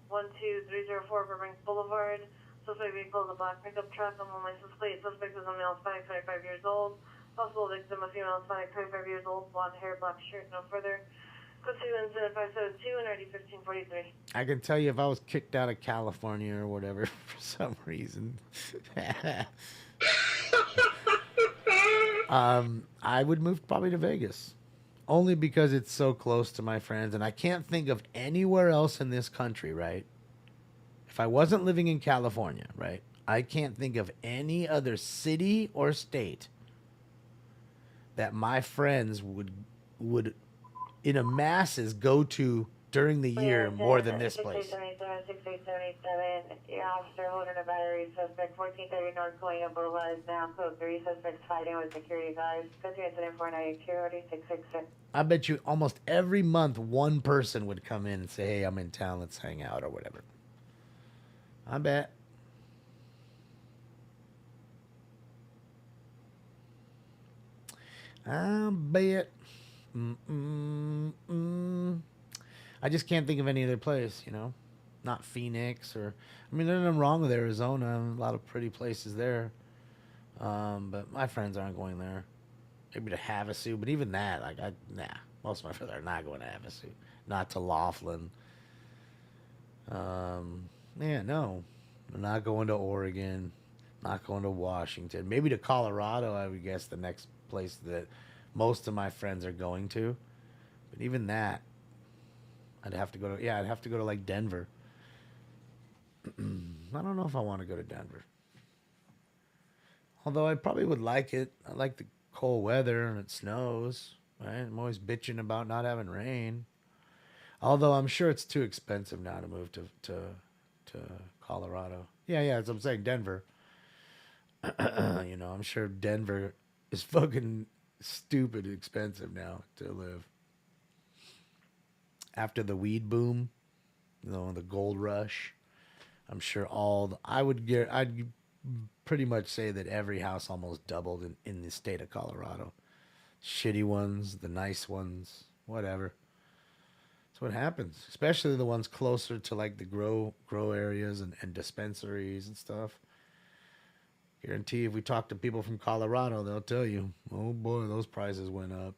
12304 Burbank Boulevard. Suspect vehicle is a black pickup truck. I'm on license plate. Suspect is a male Hispanic, 25 years old. Possible victim, a female Hispanic, 25 years old. Blonde hair, black shirt. No further. Code 2 incident 572 and RD 1543. I can tell you if I was kicked out of California or whatever for some reason, I would move probably to Vegas. Only because it's so close to my friends, and I can't think of anywhere else in this country, right? If I wasn't living in California, right, I can't think of any other city or state that my friends would in a masses go to during the year more than this place. 6877, your officer holding a battery, suspect 1430 North Colina Boulevard is now code 3, suspects fighting with security guards, code 3 incident 492, RD 666. I bet you almost every month one person would come in and say, hey, I'm in town, let's hang out or whatever. I bet. I bet. I just can't think of any other place, you know? Not Phoenix or... I mean, there's nothing wrong with Arizona. A lot of pretty places there. But my friends aren't going there. Maybe to Havasu, but even that, like, nah. Most of my friends are not going to Havasu. Not to Laughlin. Yeah, no. I'm not going to Oregon. Not going to Washington. Maybe to Colorado, I would guess the next place that most of my friends are going to. But even that, I'd have to go to, yeah, I'd have to go to like Denver. I don't know if I want to go to Denver. Although I probably would like it. I like the cold weather and it snows, right? I'm always bitching about not having rain. Although I'm sure it's too expensive now to move to Colorado. Yeah, as I'm saying, Denver. You know, I'm sure Denver is fucking stupid expensive now to live. After the weed boom, you know, the gold rush, I'm sure I'd pretty much say that every house almost doubled in the state of Colorado. Shitty ones, the nice ones, whatever. That's what happens, especially the ones closer to like the grow areas and dispensaries and stuff. Guarantee if we talk to people from Colorado, they'll tell you, oh boy, those prices went up.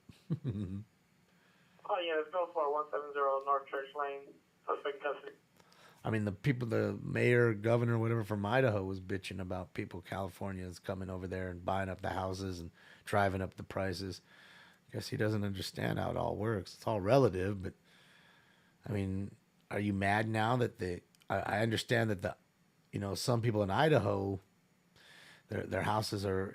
Oh, yeah, it's Bill 4170 North Church Lane, suspect custody. I mean, the mayor, governor, whatever from Idaho was bitching about people, Californians coming over there and buying up the houses and driving up the prices. I guess he doesn't understand how it all works. It's all relative, but I mean, are you mad now that I understand that some people in Idaho, their houses are,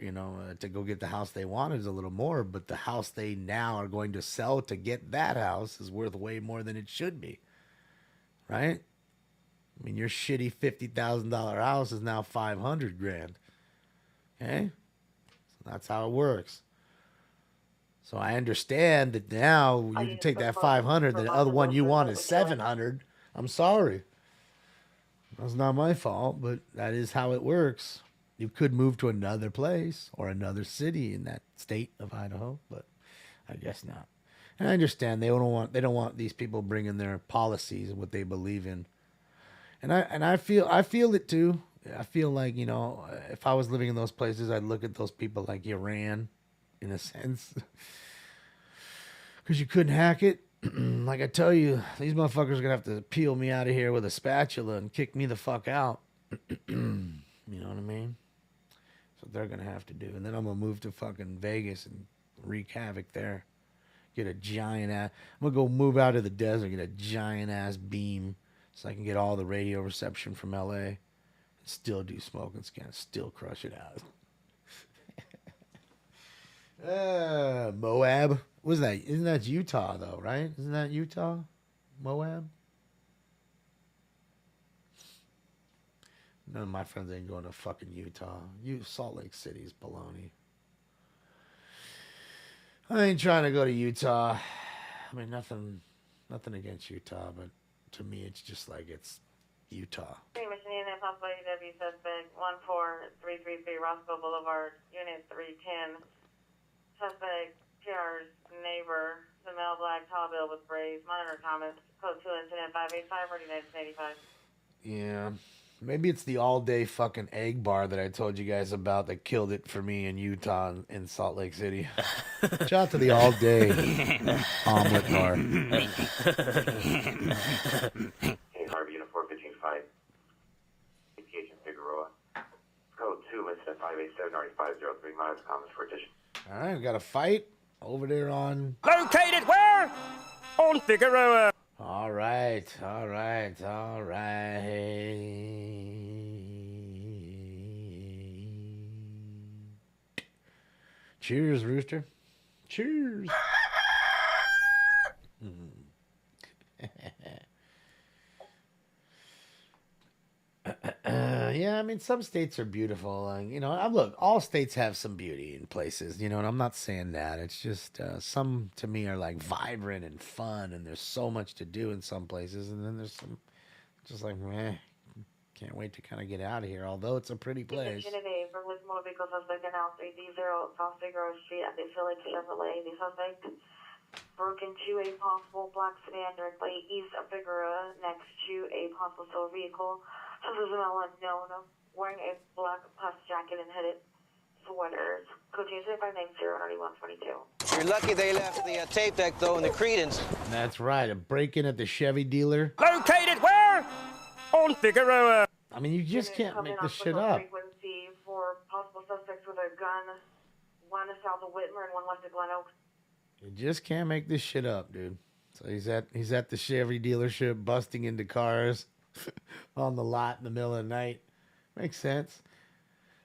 to go get the house they wanted is a little more, but the house they now are going to sell to get that house is worth way more than it should be. Right? I mean, your shitty $50,000 house is now $500,000. Okay? So that's how it works. So I understand that now you can take that $500,000, the other one you want is $700,000. I'm sorry. That's not my fault, but that is how it works. You could move to another place or another city in that state of Idaho, but I guess not. And I understand they don't want these people bringing their policies and what they believe in. And I feel it too. I feel like, if I was living in those places, I'd look at those people like Iran, in a sense, because you couldn't hack it. Like I tell you, these motherfuckers are gonna have to peel me out of here with a spatula and kick me the fuck out. You know what I mean? So they're gonna have to do, and then I'm gonna move to fucking Vegas and wreak havoc there. Get a giant ass. I'm gonna go move out of the desert, get a giant ass beam, so I can get all the radio reception from LA, and still do smoking scans, still crush it out. Moab. What is that? Isn't that Utah though, right? Isn't that Utah? Moab? None of my friends ain't going to fucking Utah. Salt Lake City's baloney. I ain't trying to go to Utah. I mean, nothing against Utah, but to me, it's just like it's Utah. Mission Unit, possible UW suspect 14333 Roscoe Boulevard, Unit 310. Suspect PR's neighbor, the male black tall bill with braids. Monitor comments. Code 2 incident 585 or 1985. Yeah. Maybe it's the all-day fucking egg bar that I told you guys about that killed it for me in Utah in Salt Lake City. Shout out to the all-day omelet bar. Hey, Harvey, Unit 4155. APH in Figueroa. Code 2, incident 587-9503. Monitor comments for addition. All right, we got a fight over there on... Located where? On Figueroa. All right. Cheers, Rooster. Cheers. Yeah, I mean, some states are beautiful. Look, all states have some beauty in places, and I'm not saying that. It's just some, to me, are like vibrant and fun, and there's so much to do in some places, and then there's some just like, meh, can't wait to kind of get out of here, although it's a pretty place. Today, Berkeley's motor vehicle suspect announced 3D0 South Figueroa Street at the Village Chevrolet. The suspect broke into a possible black sedan directly east of Figueroa next to a possible silver vehicle. This is an unknown wearing a black plastic jacket and hooded sweaters. Code 20590-9122. You're lucky they left the tape deck, though, in the credence. That's right, a break-in at the Chevy dealer. Located where? On Figueroa. I mean, you just can't make this shit up. Frequency for possible suspects with a gun, one south of Whitmer and one west of Glen Oaks. You just can't make this shit up, dude. So he's at the Chevy dealership, busting into cars on the lot in the middle of the night. Makes sense.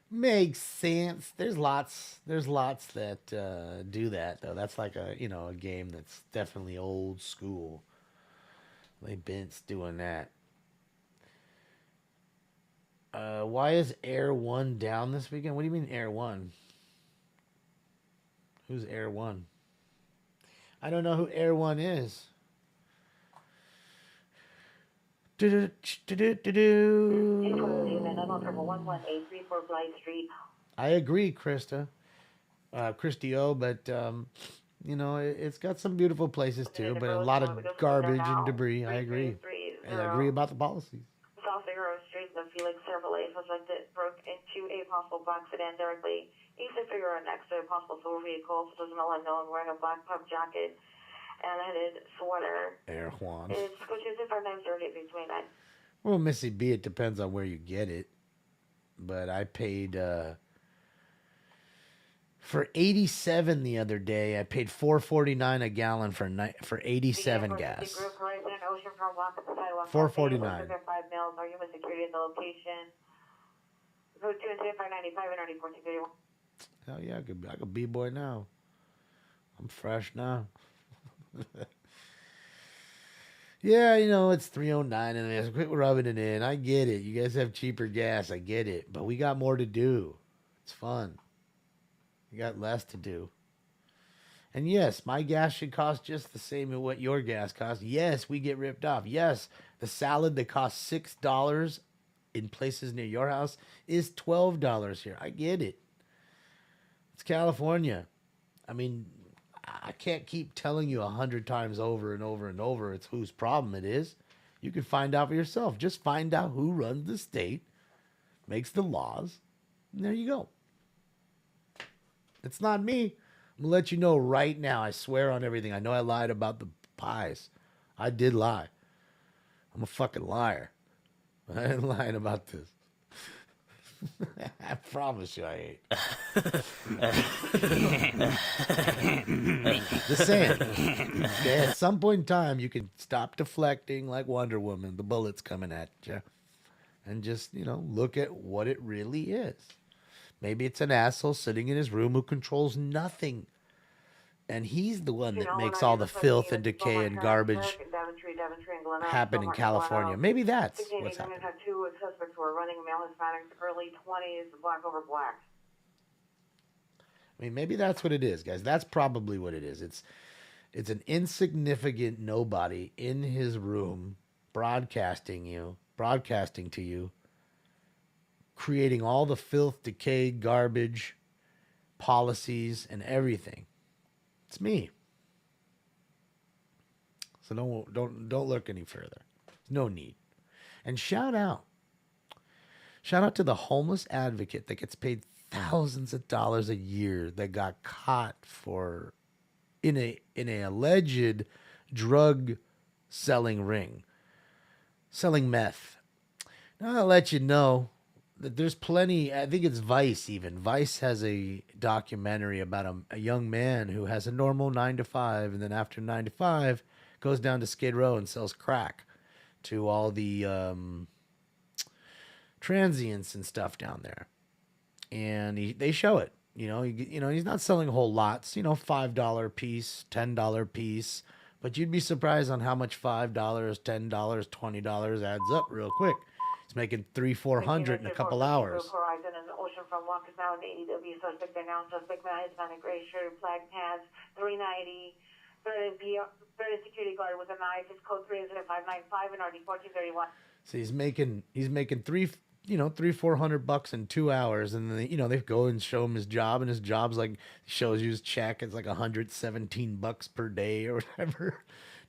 Makes sense. There's lots that do that though. That's like a a game that's definitely old school. They Bent's doing that. Why is Air One down this weekend? What do you mean Air One? Who's Air One? I don't know who Air One is. I agree, Krista. Christy O, but it's got some beautiful places too, but a lot of garbage and debris. I agree. I agree about the policies. South Figaro Street, the Felix Chevrolet suspect broke into a possible black sedan directly east of Figaro next to a possible silver vehicle. So there's an unknown wearing a black pump jacket and a hooded sweater. Air Juan. It's coaches if our names are between that. Well, Missy B, it depends on where you get it. But I paid for 87 the other day. I paid $4.49 a gallon for 87 gas. $4.49. 5 mils. Are you with security at the location? Road 2 and 595 and 1431. Hell yeah, I could B-boy now. I'm fresh now. Yeah, it's 309 and there's quit rubbing it in. I get it. You guys have cheaper gas. I get it. But we got more to do. It's fun. You got less to do. And yes, my gas should cost just the same as what your gas costs. Yes, we get ripped off. Yes, the salad that costs $6 in places near your house is $12 here. I get it. It's California. I mean, I can't keep telling you 100 times over and over and over it's whose problem it is. You can find out for yourself. Just find out who runs the state, makes the laws, and there you go. It's not me. I'm going to let you know right now. I swear on everything. I know I lied about the pies. I did lie. I'm a fucking liar. I ain't lying about this. I promise you I ain't. Just saying. Okay, at some point in time, you can stop deflecting like Wonder Woman. The bullet's coming at you. And just, look at what it really is. Maybe it's an asshole sitting in his room who controls nothing. And he's the one that makes all the filth and decay and garbage happen in California. Maybe that's what's happening. Had two suspects who are running male Hispanics, early 20s, black over black. I mean, maybe that's what it is, guys. That's probably what it is. It's an insignificant nobody in his room broadcasting to you, creating all the filth, decay, garbage, policies, and everything. It's me. So don't look any further. No need. And shout out to the homeless advocate that gets paid thousands of dollars a year that got caught in a alleged drug selling ring, selling meth. Now I'll let you know that there's plenty. I think it's Vice even. Vice has a documentary about a young man who has a normal 9 to 5, and then after 9 to 5 goes down to Skid Row and sells crack to all the transients and stuff down there. And they show it. He's not selling whole lots. $5 piece, $10 piece. But you'd be surprised on how much $5, $10, $20 adds up real quick. He's making $300-400 in a couple hours. Horizon and Ocean Front Walk is now an ADW suspect. They're now suspect male Hispanic, gray shirt, black pants, 390. Third security guard with a knife. His code 3 is 595 and RD 1431. So he's making $300-400 in 2 hours, and then they go and show him his job, and his job's like shows you his check. It's like $117 per day or whatever,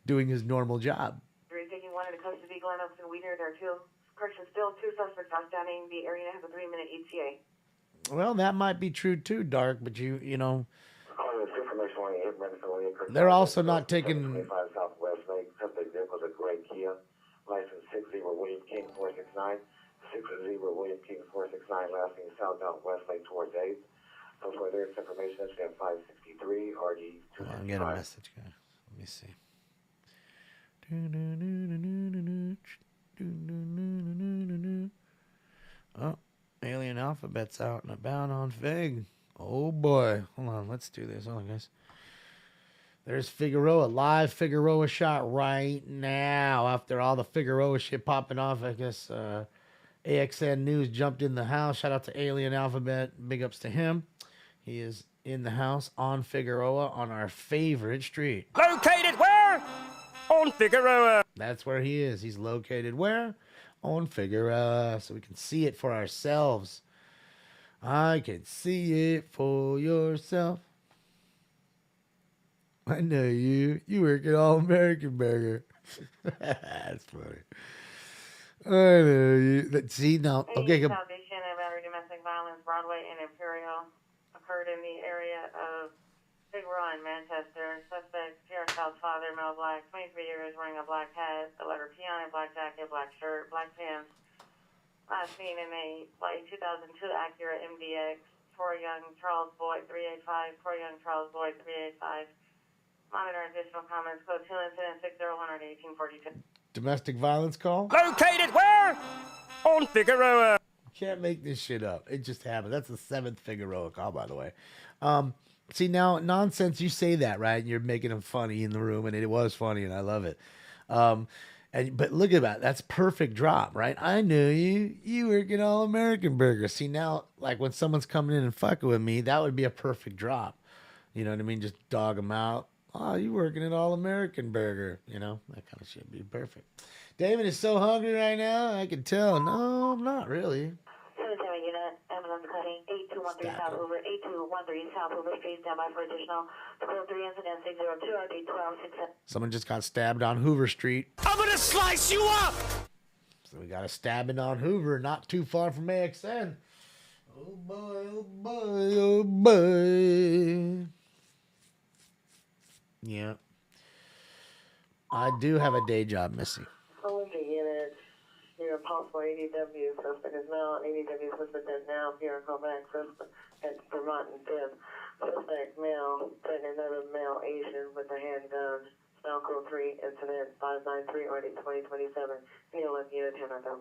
doing his normal job. We're taking one into custody. Glen Oaks and Wiener. There are still two suspects outstanding. The area has a 3-minute ETA. Well, that might be true too, Dark, but they're also not taking. 25 Southwest Lake, subject vehicle is a gray Kia, license 60 William King 469, 60 William King 469, lasting southbound West Lake towards 8th. So for their information, we have 563 RD 265. I'm getting a message, guys. Let me see. Oh, Alien Alphabet's out and about on Fig. Oh boy. Hold on, let's do this. Hold on, guys. There's Figueroa, live Figueroa shot right now. After all the Figueroa shit popping off, I guess AXN News jumped in the house. Shout out to Alien Alphabet. Big ups to him. He is in the house on Figueroa on our favorite street. Located where? On Figueroa. That's where he is. He's located where? On Figueroa. So we can see it for ourselves. I can see it for yourself. I know you. You work at All American Burger. That's funny. I know you. See now. Okay. Foundation of Battery Domestic Violence, Broadway and Imperial occurred in the area of Big Run, Manchester. Suspect, Sierra South father, male black, 23 years, wearing a black hat, the letter P on it, black jacket, black shirt, black pants. Last seen in a like 2002 Acura MDX. For young Charles Boyd 385. For young Charles Boyd 385. Monitor additional comments. Code 2 incident 601 at 1842. Domestic violence call? Located where? On Figueroa. Can't make this shit up. It just happened. That's the 7th Figueroa call, by the way. See, now, nonsense, you say that, right? And you're making him funny in the room, and it was funny, and I love it. But look at that. That's perfect drop, right? I know you. You work at All American Burger. See, now, like when someone's coming in and fucking with me, that would be a perfect drop. You know what I mean? Just dog them out. Oh, you working at All American Burger. You know, that kind of shit would be perfect. David is so hungry right now. I can tell. No, I'm not really. 7-7 unit, ambulance cutting, 8213 South Hoover, 8213 South Hoover Street, standby for additional. Code 3 incident 602 RD 1267. Someone just got stabbed on Hoover Street. I'm gonna slice you up! So we got a stabbing on Hoover, not too far from AXN. Oh boy, oh boy, oh boy. Yeah. I do have a day job, Missy. Olympia unit, near possible ADW, suspect is now, ADW suspect is now, here, call back, suspect at Vermont and 5th. Suspect male, threatening another male Asian with a handgun. Now code 3, incident 593, already 2027. Neil, let unit 10 or so.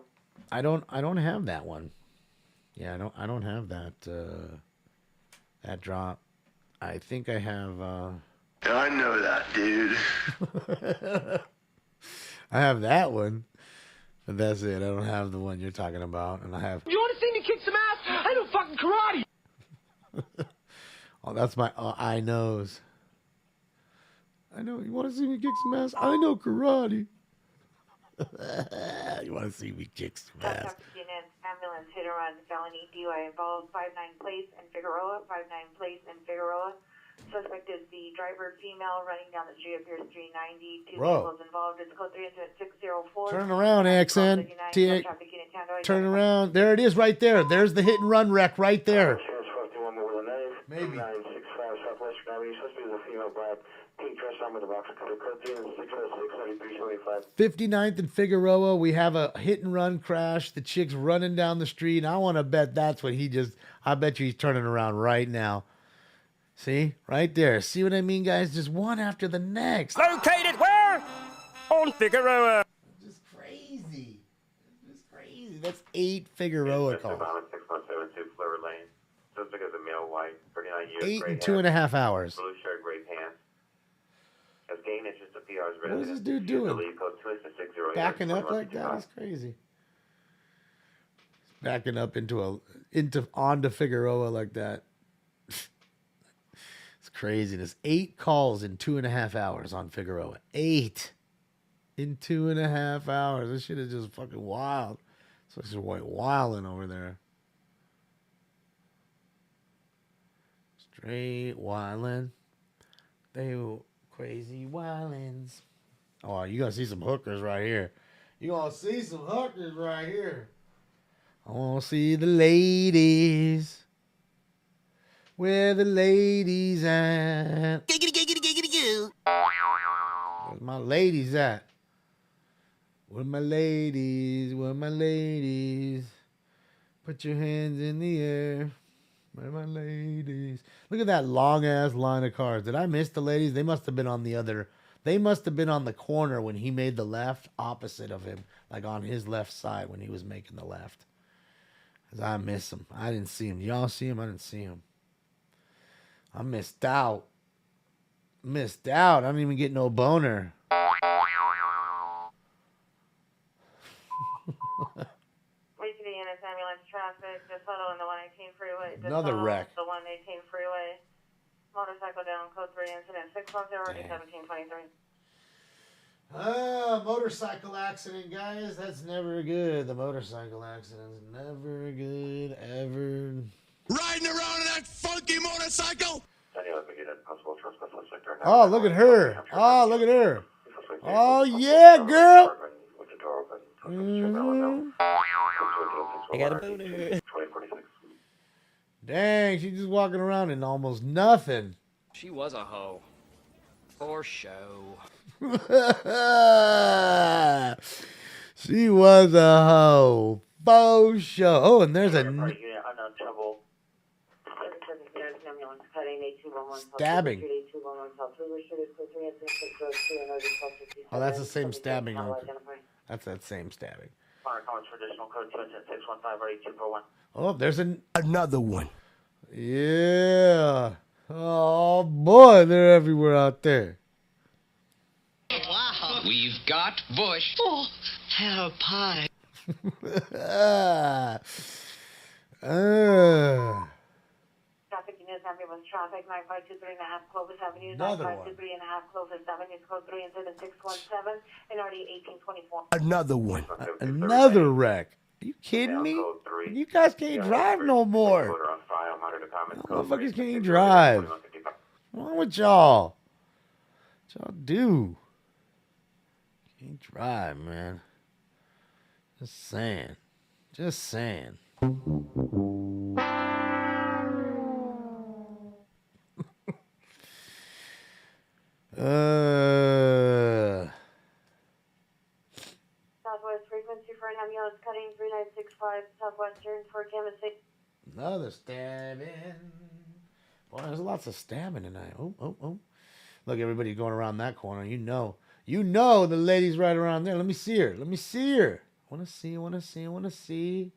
I don't have that one. Yeah, I don't have that that drop. I think I have I know that, dude. I have that one, but that's it. I don't have the one you're talking about, and I have. You want to see me kick some ass? I do fucking karate. Oh, that's my I knows. I know. You want to see me kick some ass? I know karate. You want to see me kick some ass? Unit, ambulance hit and run, felony DUI involved, 59 place in Figueroa, 59 place in Figueroa. Suspect is the driver, female, running down the street, appears 390. Two vehicles involved. It's code 3 incident 604. Turn around, AXN. Turn around. There it is right there. There's the hit and run wreck right there. Maybe. 965 Southwestern Avenue. Suspect is a female black. Pink dress on with a box code 606 59th and Figueroa. We have a hit and run crash. The chick's running down the street. I want to bet that's what he just. I bet you he's turning around right now. See? Right there. See what I mean, guys? Just one after the next. Located where? On Figueroa. Just crazy. Just crazy. That's 8 Figueroa calls. 6172 Fleur Lane. Suspect is a male, white, 39 years. 8 in 2.5 hours. Blue shirt, gray pants. Has gained interest to PR's residence. What is this dude doing? Backing up like that is crazy. Backing up onto Figueroa like that. Craziness. 8 calls in 2.5 hours on Figueroa. 8 in 2.5 hours. This shit is just fucking wild. So it's just wilding over there. Straight wilding. They were crazy wildings. Oh, you gonna see some hookers right here. You gonna see some hookers right here. I wanna see the ladies. Where the ladies at? Giggity, giggity, giggity, goo. Where my ladies at? Where my ladies? Where my ladies? Put your hands in the air. Where my ladies? Look at that long ass line of cars. Did I miss the ladies? They must have been on the other. They must have been on the corner when he made the left opposite of him, like on his left side when he was making the left. Because I miss him. I didn't see him. Y'all see him? I didn't see him. I missed out. Missed out. I didn't even get no boner. Weekly units, ambulance traffic, DeSoto on the 118 freeway. Another wreck. The 118 freeway. Motorcycle down, code 3, incident 610, already 1723. Motorcycle accident, guys. That's never good. The motorcycle accident's never good, ever. Riding around in that funky motorcycle? Oh, look at her. Oh, look at her. Oh, yeah, girl. I got a boner. Dang, she's just walking around in almost nothing. She was a hoe. For show. She was a hoe. Faux show. Oh, and there's a stabbing. Oh, that's the same stabbing. That's that same stabbing. Oh, there's another one. Yeah. Oh, boy, they're everywhere out there. Wow. We've got Bush. Oh, hell pie. Traffic units, ambulance traffic, 9523.5 Clovis Avenue, Another 9523.5 Clovis Avenue, code 3, incident 617, and already 1824. Another one. Another wreck. Are you kidding me? You guys can't drive no more. Motherfuckers can't drive. What's wrong with y'all? What y'all do? Can't drive, man. Just saying. Just saying. Southwest frequency for an ambulance cutting 3965 Southwestern for Kansas City. Another stabbing. Boy, there's lots of stabbing tonight. Oh, oh, oh. Look, everybody going around that corner. You know the lady's right around there. Let me see her. Let me see her. I want to see.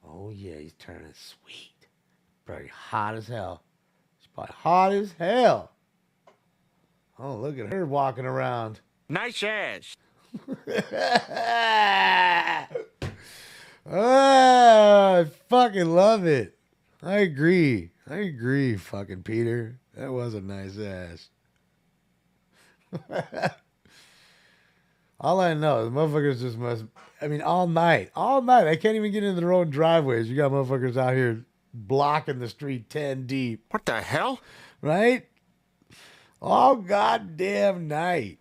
Oh, yeah, he's turning sweet. Probably hot as hell. She's probably hot as hell. Oh, look at her walking around. Nice ass. I fucking love it. I agree, fucking Peter. That was a nice ass. All I know is motherfuckers just must, all night. They can't even get into their own driveways. You got motherfuckers out here blocking the street 10 deep. What the hell? Right? All goddamn night.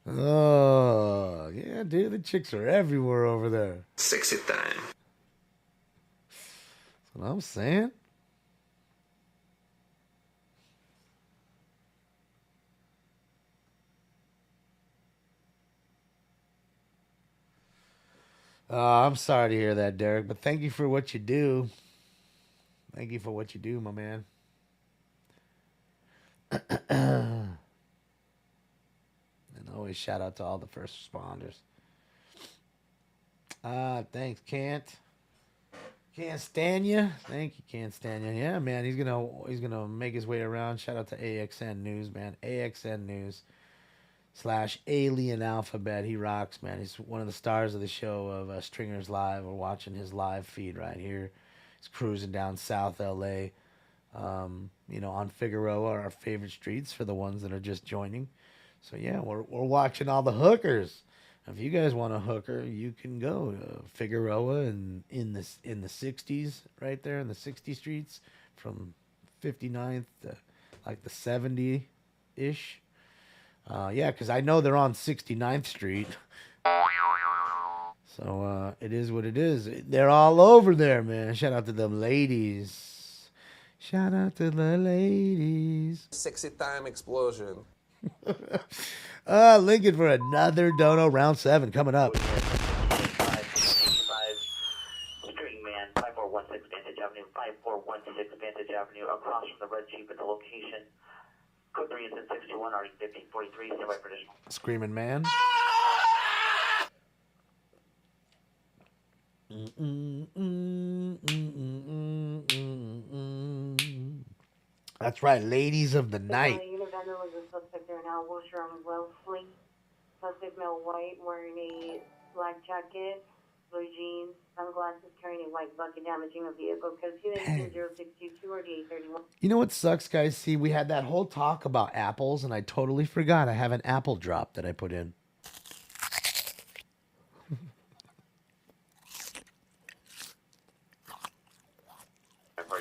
Oh, yeah, dude, the chicks are everywhere over there. Sexy time. That's what I'm saying. I'm sorry to hear that, Derek, but thank you for what you do. Thank you for what you do, my man. And always shout out to all the first responders. Thanks, Can't stand you. Thank you, Can't stand you. Yeah, man, he's gonna make his way around. Shout out to AXN News, man. AXN News / Alien Alphabet. He rocks, man. He's one of the stars of the show of Stringers Live. We're watching his live feed right here. He's cruising down South LA. On Figueroa, our favorite streets for the ones that are just joining. So yeah, we're watching all the hookers. If you guys want a hooker, you can go to Figueroa and in the 60s, right there in the 60 streets, from 59th to like the 70-ish. Yeah, because I know they're on 69th Street. So it is what it is. They're all over there, man. Shout out to them ladies. Shout out to the ladies. Sexy time explosion. Lincoln for another dono, round 7 coming up. Stringman, 5416 Vantage Avenue, 5416 Vantage Avenue, across from the red Jeep at the location. Code 3 is in 61, RE 1543, stand by for additional. Screaming man. That's right, ladies of the night. Unit vendor was a suspect there now. Wilshire on Wellesley. Suspect male white, wearing a black jacket, blue jeans, sunglasses, carrying a white bucket, damaging a vehicle. Code 218-0622 or D831. You know what sucks, guys? See, we had that whole talk about apples, and I totally forgot I have an apple drop that I put in.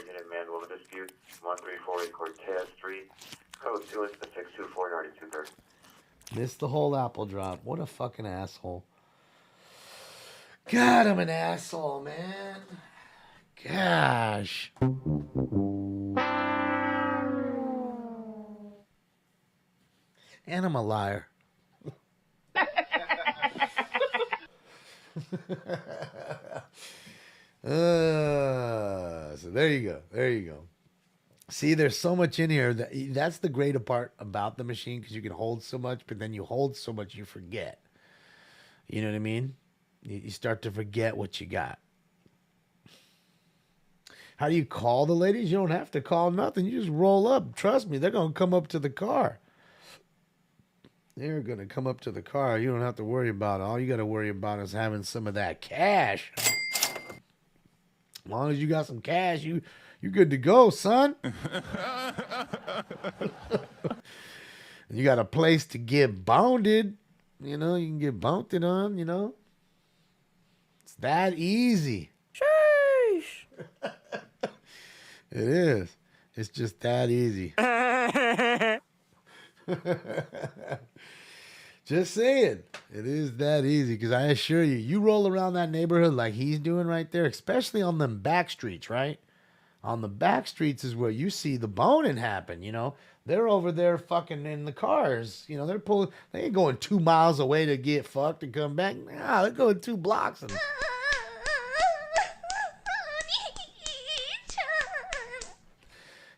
Unit manual dispute 1348 Cortez Street. Code 2-624-9230. Missed the whole apple drop. What a fucking asshole. God, I'm an asshole, man. Gosh. And I'm a liar. So there you go. There you go. See, there's so much in here. That's the greater part about the machine, because you can hold so much, but then you hold so much you forget. You know what I mean? You start to forget what you got. How do you call the ladies? You don't have to call nothing. You just roll up. Trust me, they're going to come up to the car. They're going to come up to the car. You don't have to worry about it. All you got to worry about is having some of that cash. As long as you got some cash, you're good to go, son. You got a place to get bounded. You know, you can get bounded on, you know. It's that easy. Sheesh. It is. It's just that easy. Just saying. It is that easy, because I assure you, you roll around that neighborhood like he's doing right there, especially on them back streets, right? On the back streets is where you see the boning happen, you know. They're over there fucking in the cars. You know, they ain't going 2 miles away to get fucked and come back. Nah, they're going 2 blocks. And...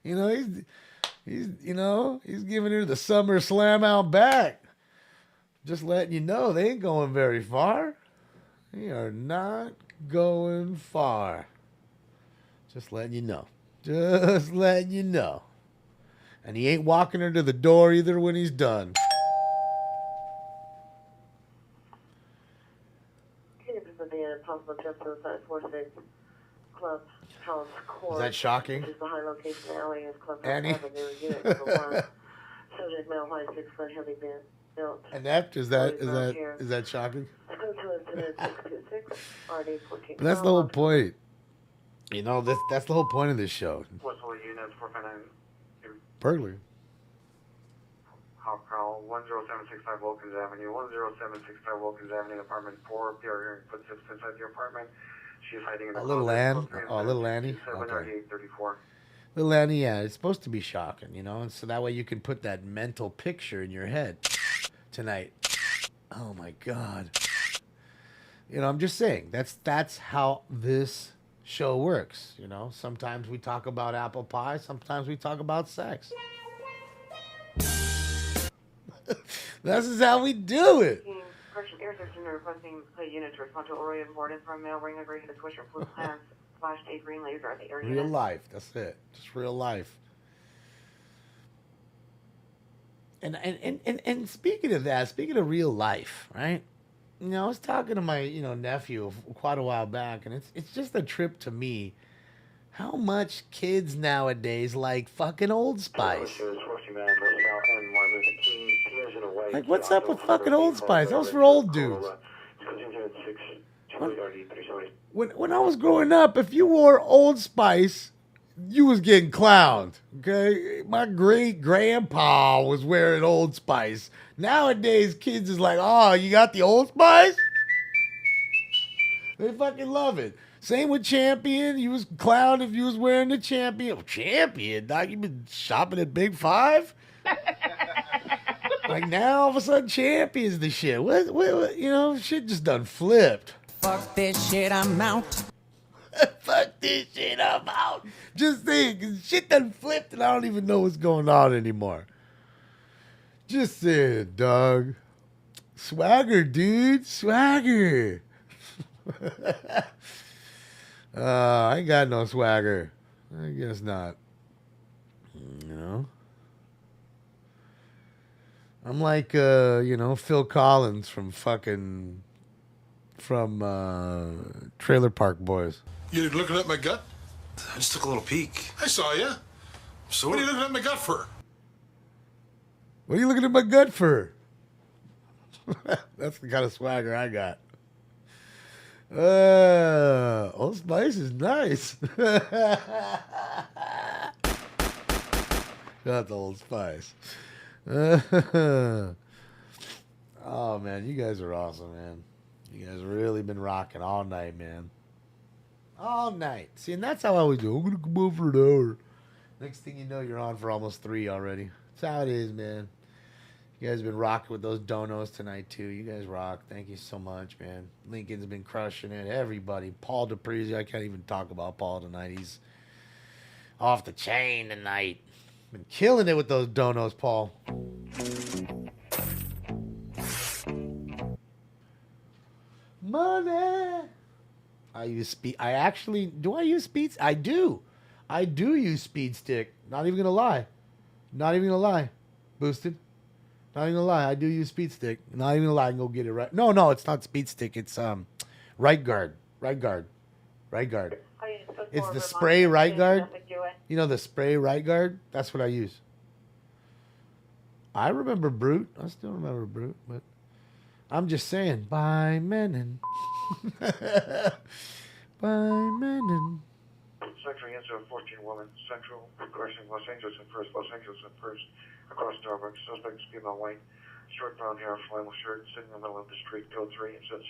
you know, he's giving her the summer slam out back. Just letting you know, they ain't going very far. They are not going far. Just letting you know. Just letting you know. And he ain't walking her to the door either when he's done. Possible trip to the 46 Club House Court. Is that shocking? Which is the high location alley of Club House Annie? Avenue, unit number 1. Subject male, white, 6-foot, heavy built. And that is that shocking? I go to incident 626 RD 14. But that's the whole point. You know, that's the whole point of this show. What's all units 459? Burglary. Hop call 10765 Wilkins Avenue, 10765 Wilkins Avenue, apartment 4. PR hearing footsteps inside the apartment. She's hiding in the Little Ann? Oh, little Annie? Okay. Little Annie, yeah, it's supposed to be shocking, you know, and so that way you can put that mental picture in your head tonight. Oh my God. You know, I'm just saying, that's how this show works, you know. Sometimes we talk about apple pie, sometimes we talk about sex. This is how we do it. Correction, air section requesting a unit to respond to Ori and Borden from mail ring agreed to switch your blue plans flash a green laser at the air unit. Real life, that's it. Just real life. And speaking of that, speaking of real life, right? You know, I was talking to my, you know, nephew quite a while back, and it's just a trip to me how much kids nowadays like fucking Old Spice. Like, what's up with fucking Old Spice? That was for old dudes. When I was growing up, if you wore Old Spice, you was getting clowned, okay? My great-grandpa was wearing Old Spice. Nowadays, kids is like, oh, you got the Old Spice? They fucking love it. Same with Champion. You was clowned if you was wearing the Champion. Champion, Doc, you been shopping at Big Five? Like, now, all of a sudden, Champion's the shit. What, you know, shit just done flipped. Fuck this shit, I'm out. Fuck this shit, I'm out. Just saying, 'cause shit done flipped and I don't even know what's going on anymore. Just saying, dog. Swagger, dude. Swagger. I ain't got no swagger. I guess not. You know? I'm like, Phil Collins from Trailer Park Boys. You looking at my gut? I just took a little peek. I saw you. So what are you looking at my gut for? What are you looking at my gut for? That's the kind of swagger I got. Old Spice is nice. That's Old Spice. Oh, man, you guys are awesome, man. You guys really been rocking all night, man. All night. See, and that's how I always do. I'm going to come over for an hour. Next thing you know, you're on for almost 3 already. That's how it is, man. You guys have been rocking with those donos tonight, too. You guys rock. Thank you so much, man. Lincoln's been crushing it. Everybody. Paul DePrezi. I can't even talk about Paul tonight. He's off the chain tonight. Been killing it with those donos, Paul. Money. I use speed. I actually do. I use speed. I do. I do use speed stick. Not even gonna lie. Not even gonna lie. Boosted. Not even gonna lie. I do use speed stick. Not even gonna lie. I can go get it right. No, it's not speed stick. It's right guard. Right guard. Right guard. It's the spray right guard. You know the spray right guard? That's what I use. I remember Brute. I still remember Brute, but I'm just saying. By Menon. By Menon. Central answer 14 woman. Central crossing Los Angeles and first. Los Angeles and first. Across Starbucks. Suspect is female white. Short brown hair, flannel shirt. Sitting in the middle of the street. Code 3. It's at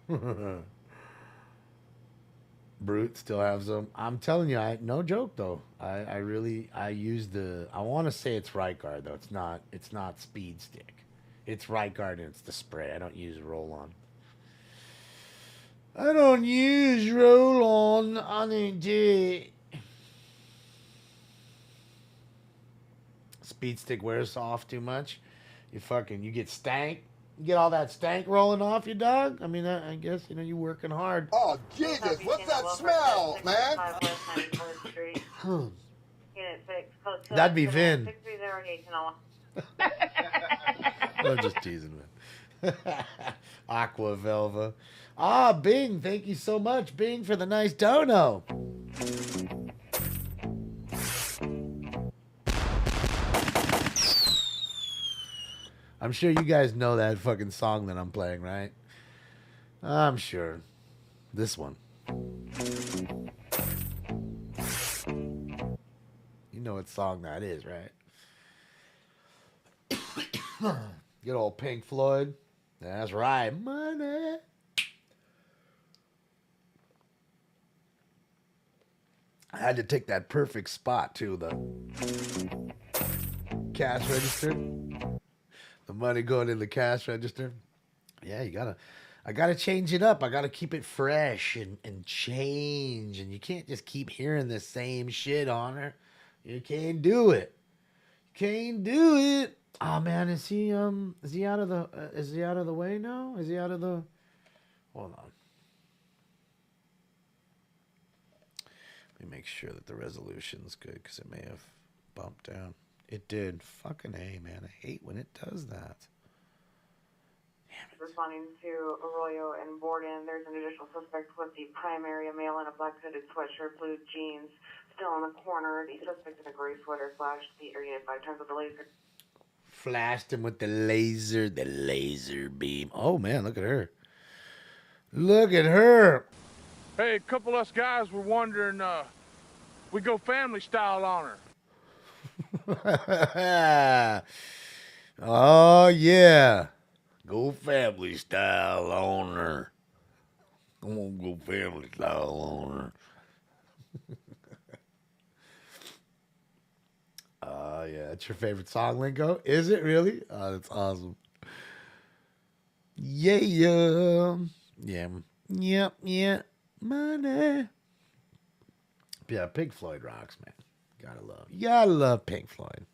06319124. Brute still have some. I'm telling you, no joke though. I use I want to say it's right guard though. It's not speed stick. It's right guard and it's the spray. I don't use roll on. I don't use roll on. I don't do. Speed stick wears off too much. You get stank. You get all that stank rolling off you, dog. I mean, I guess, you're working hard. Oh, Jesus, what's that smell, man? That'd be Vin. I'm just teasing, man. Aqua Velva. Bing, thank you so much, Bing, for the nice dono. I'm sure you guys know that fucking song that I'm playing, right? I'm sure. This one. You know what song that is, right? Good old Pink Floyd. That's right. Money. I had to take that perfect spot, too. The cash register. The money going in the cash register. Yeah, I gotta change it up. I gotta keep it fresh and change. And you can't just keep hearing the same shit on her. You can't do it. Can't do it. Oh man, is he out of the way now? Is he out of the hold on. Let me make sure that the resolution's good because it may have bumped down. It did. Fucking A, man. I hate when it does that. Responding to Arroyo and Borden, there's an additional suspect with the primary, a male in a black hooded sweatshirt, blue jeans, still in the corner. The suspect in a gray sweater flashed the area 5 times with the laser. Flashed him with the laser beam. Oh, man, look at her. Look at her. Hey, a couple of us guys were wondering, we go family style on her. Oh, yeah. Go family style on her. Come on, go family style on her. Yeah, that's your favorite song, Lingo? Is it really? Oh, that's awesome. Yeah. Yeah. Money. Yeah, Pink Floyd rocks, man. Gotta love Pink Floyd.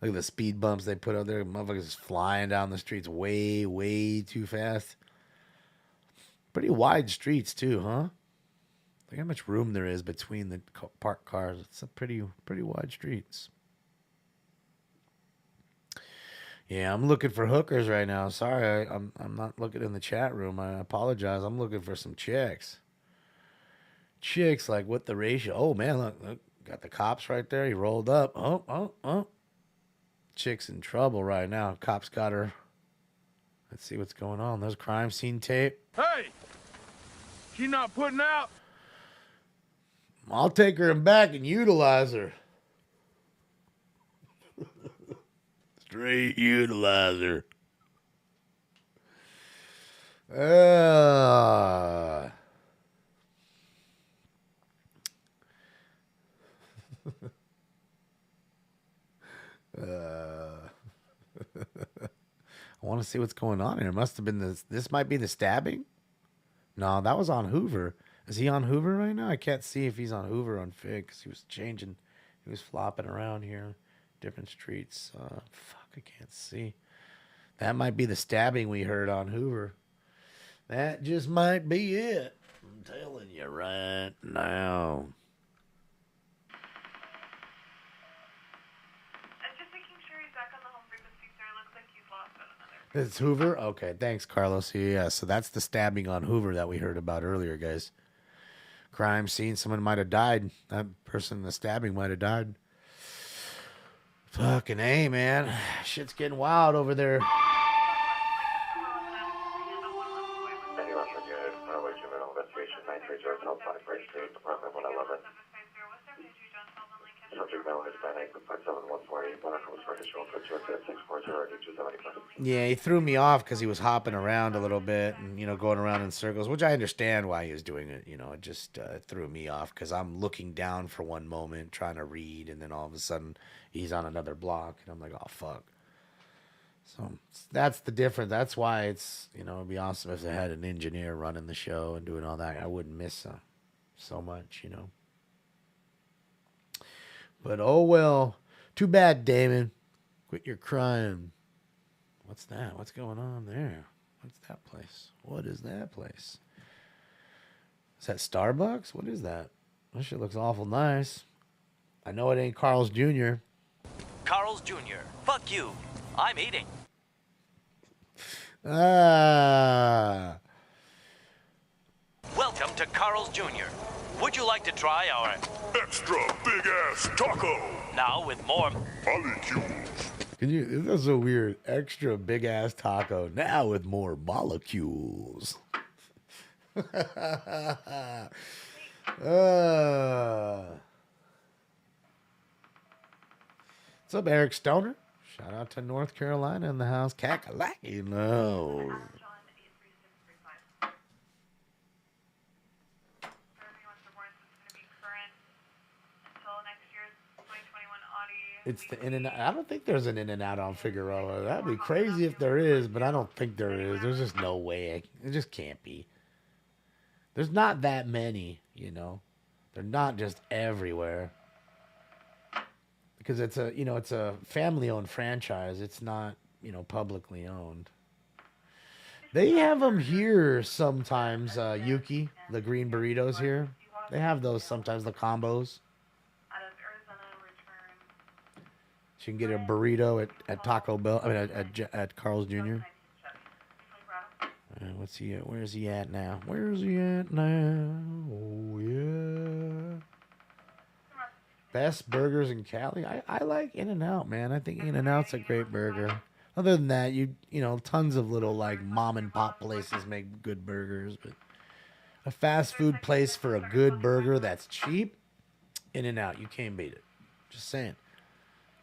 Look at the speed bumps they put out there. Motherfuckers flying down the streets way, way too fast. Pretty wide streets too, huh? Look how much room there is between the parked cars. It's a pretty wide streets. Yeah, I'm looking for hookers right now. Sorry, I'm not looking in the chat room. I apologize. I'm looking for some chicks. Chicks, like what the ratio? Oh man, look, got the cops right there. He rolled up. Oh. Chick's in trouble right now. Cops got her. Let's see what's going on. There's crime scene tape. Hey, she not putting out? I'll take her back and utilize her. Straight utilizer. I want to see what's going on here. Must have been this might be the stabbing? No, that was on Hoover. Is he on Hoover right now? I can't see if he's on Hoover on Fig because he was changing. He was flopping around here. Different streets. Fuck, I can't see. That might be the stabbing we heard on Hoover. That just might be it. I'm telling you right now. It's Hoover? Okay, thanks, Carlos. Yeah, so that's the stabbing on Hoover that we heard about earlier, guys. Crime scene, someone might have died. That person in the stabbing might have died. Fucking A, man. Shit's getting wild over there. Yeah, he threw me off because he was hopping around a little bit and, going around in circles, which I understand why he was doing it. It just threw me off because I'm looking down for one moment, trying to read, and then all of a sudden he's on another block, and I'm like, oh, fuck. So that's the difference. That's why it's, it'd be awesome if they had an engineer running the show and doing all that. I wouldn't miss so much, But, oh, well. Too bad, Damon. Quit your crying. What's that? What's going on there? What's that place? What is that place? Is that Starbucks? What is that? That shit looks awful nice. I know it ain't Carl's Jr. Carl's Jr. Fuck you. I'm eating. Welcome to Carl's Jr. Would you like to try our extra big ass taco? Now with more molecules. That's so weird. Extra big ass taco. Now with more molecules. What's up, Eric Stoner? Shout out to North Carolina in the house. Kakalaki. No. It's the In-N-Out. I don't think there's an In-N-Out on Figueroa. That'd be crazy if there is, but I don't think there is. There's just no way. It just can't be. There's not that many, They're not just everywhere. Because it's a family-owned franchise. It's not, publicly owned. They have them here sometimes, Yuki, the green burritos here. They have those sometimes, the combos. You can get a burrito at Taco Bell. I mean, at Carl's Jr. What's he at? Where's he at now? Where's he at now? Oh yeah. Best burgers in Cali. I like In-N-Out, man. I think In-N-Out's a great burger. Other than that, tons of little like mom and pop places make good burgers, but a fast food place for a good burger that's cheap, In-N-Out. You can't beat it. Just saying.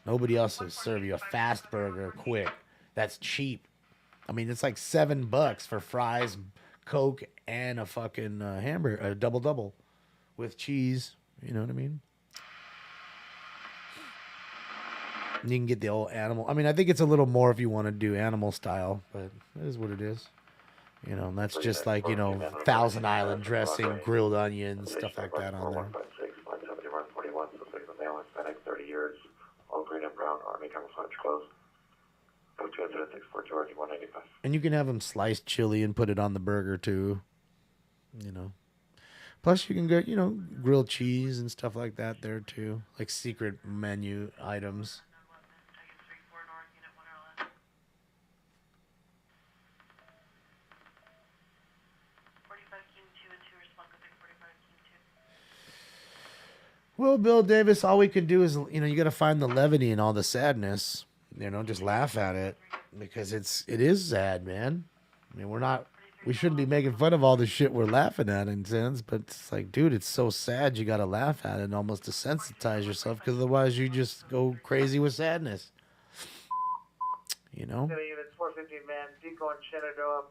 Nobody else will serve you a fast burger quick. That's cheap. I mean, it's like $7 for fries, Coke, and a fucking hamburger, a double with cheese. You know what I mean? You can get the old animal. I mean, I think it's a little more if you want to do animal style, but it is what it is. And that's just like, Thousand Island dressing, grilled onions, stuff like that on there. 30 years. All green and brown Army camouflage clothes. 264 George 185. And you can have them sliced chili and put it on the burger too. you know. Plus, you can get, you know, grilled cheese and stuff like that there too, like secret menu items. Well, Bill Davis, all we can do is, you know, you got to find the levity in all the sadness. You know, just laugh at it because it is sad, man. I mean, we shouldn't be making fun of all the shit we're laughing at in sense, but it's like, dude, it's so sad. You got to laugh at it and almost desensitize yourself because otherwise you just go crazy with sadness. You know? Units 415 man, Pico and Shenandoah,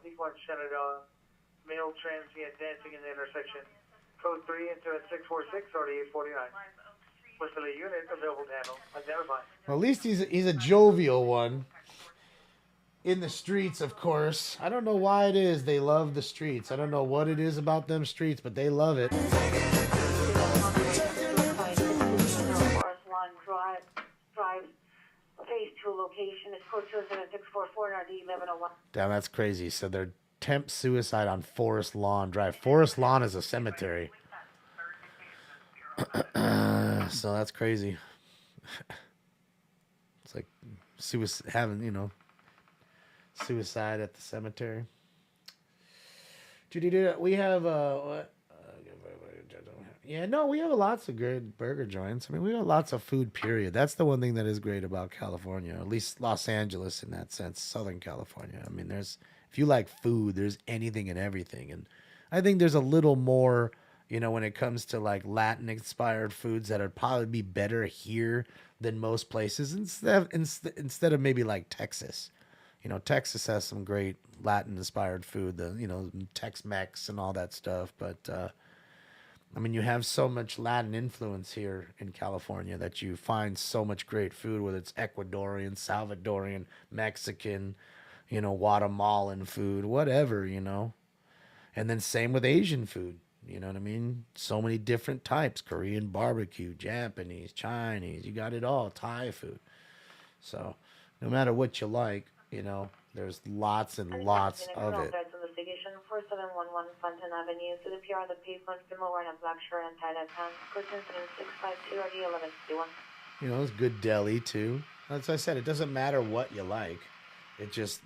male transient dancing in the intersection. Code 3 into 646, 3849. What's the unit available to handle? Identify. Well, at least he's a jovial one. In the streets, of course. I don't know why it is they love the streets. I don't know what it is about them streets, but they love it. Drive phase 2 location is code 27644 RD 1101. Damn, that's crazy. So they're attempt suicide on Forest Lawn Drive. Forest Lawn is a cemetery. So that's crazy. It's like suicide at the cemetery. We have we have lots of good burger joints. I mean, we have lots of food, period. That's the one thing that is great about California, at least Los Angeles in that sense, Southern California. I mean, if you like food, there's anything and everything. And I think there's a little more, you know, when it comes to like Latin inspired foods that would probably be better here than most places instead of maybe like Texas. You know, Texas has some great Latin inspired food, Tex-Mex and all that stuff. But, I mean, you have so much Latin influence here in California that you find so much great food, whether it's Ecuadorian, Salvadorian, Mexican, you know, Guatemalan food, whatever, you know. And then same with Asian food, you know what I mean? So many different types, Korean barbecue, Japanese, Chinese, you got it all, Thai food. So no matter what you like, you know, there's lots and lots of it. Investigation 4711 Fontaine Avenue. So the PR on the pavement, female wearing a black shirt and tie-dye pants. Code incident 652 RD 1151. You know, it's good deli too. As I said, it doesn't matter what you like. You just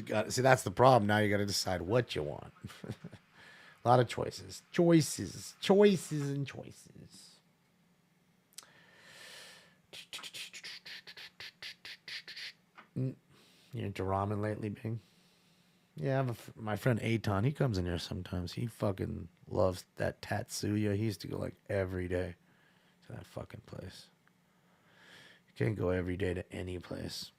got, see, that's the problem. Now you got to decide what you want. A lot of choices. Choices and choices. You into ramen lately, Bing? Yeah, I have my friend Aton. He comes in here sometimes. He fucking loves that Tatsuya. He used to go like every day to that fucking place. You can't go every day to any place.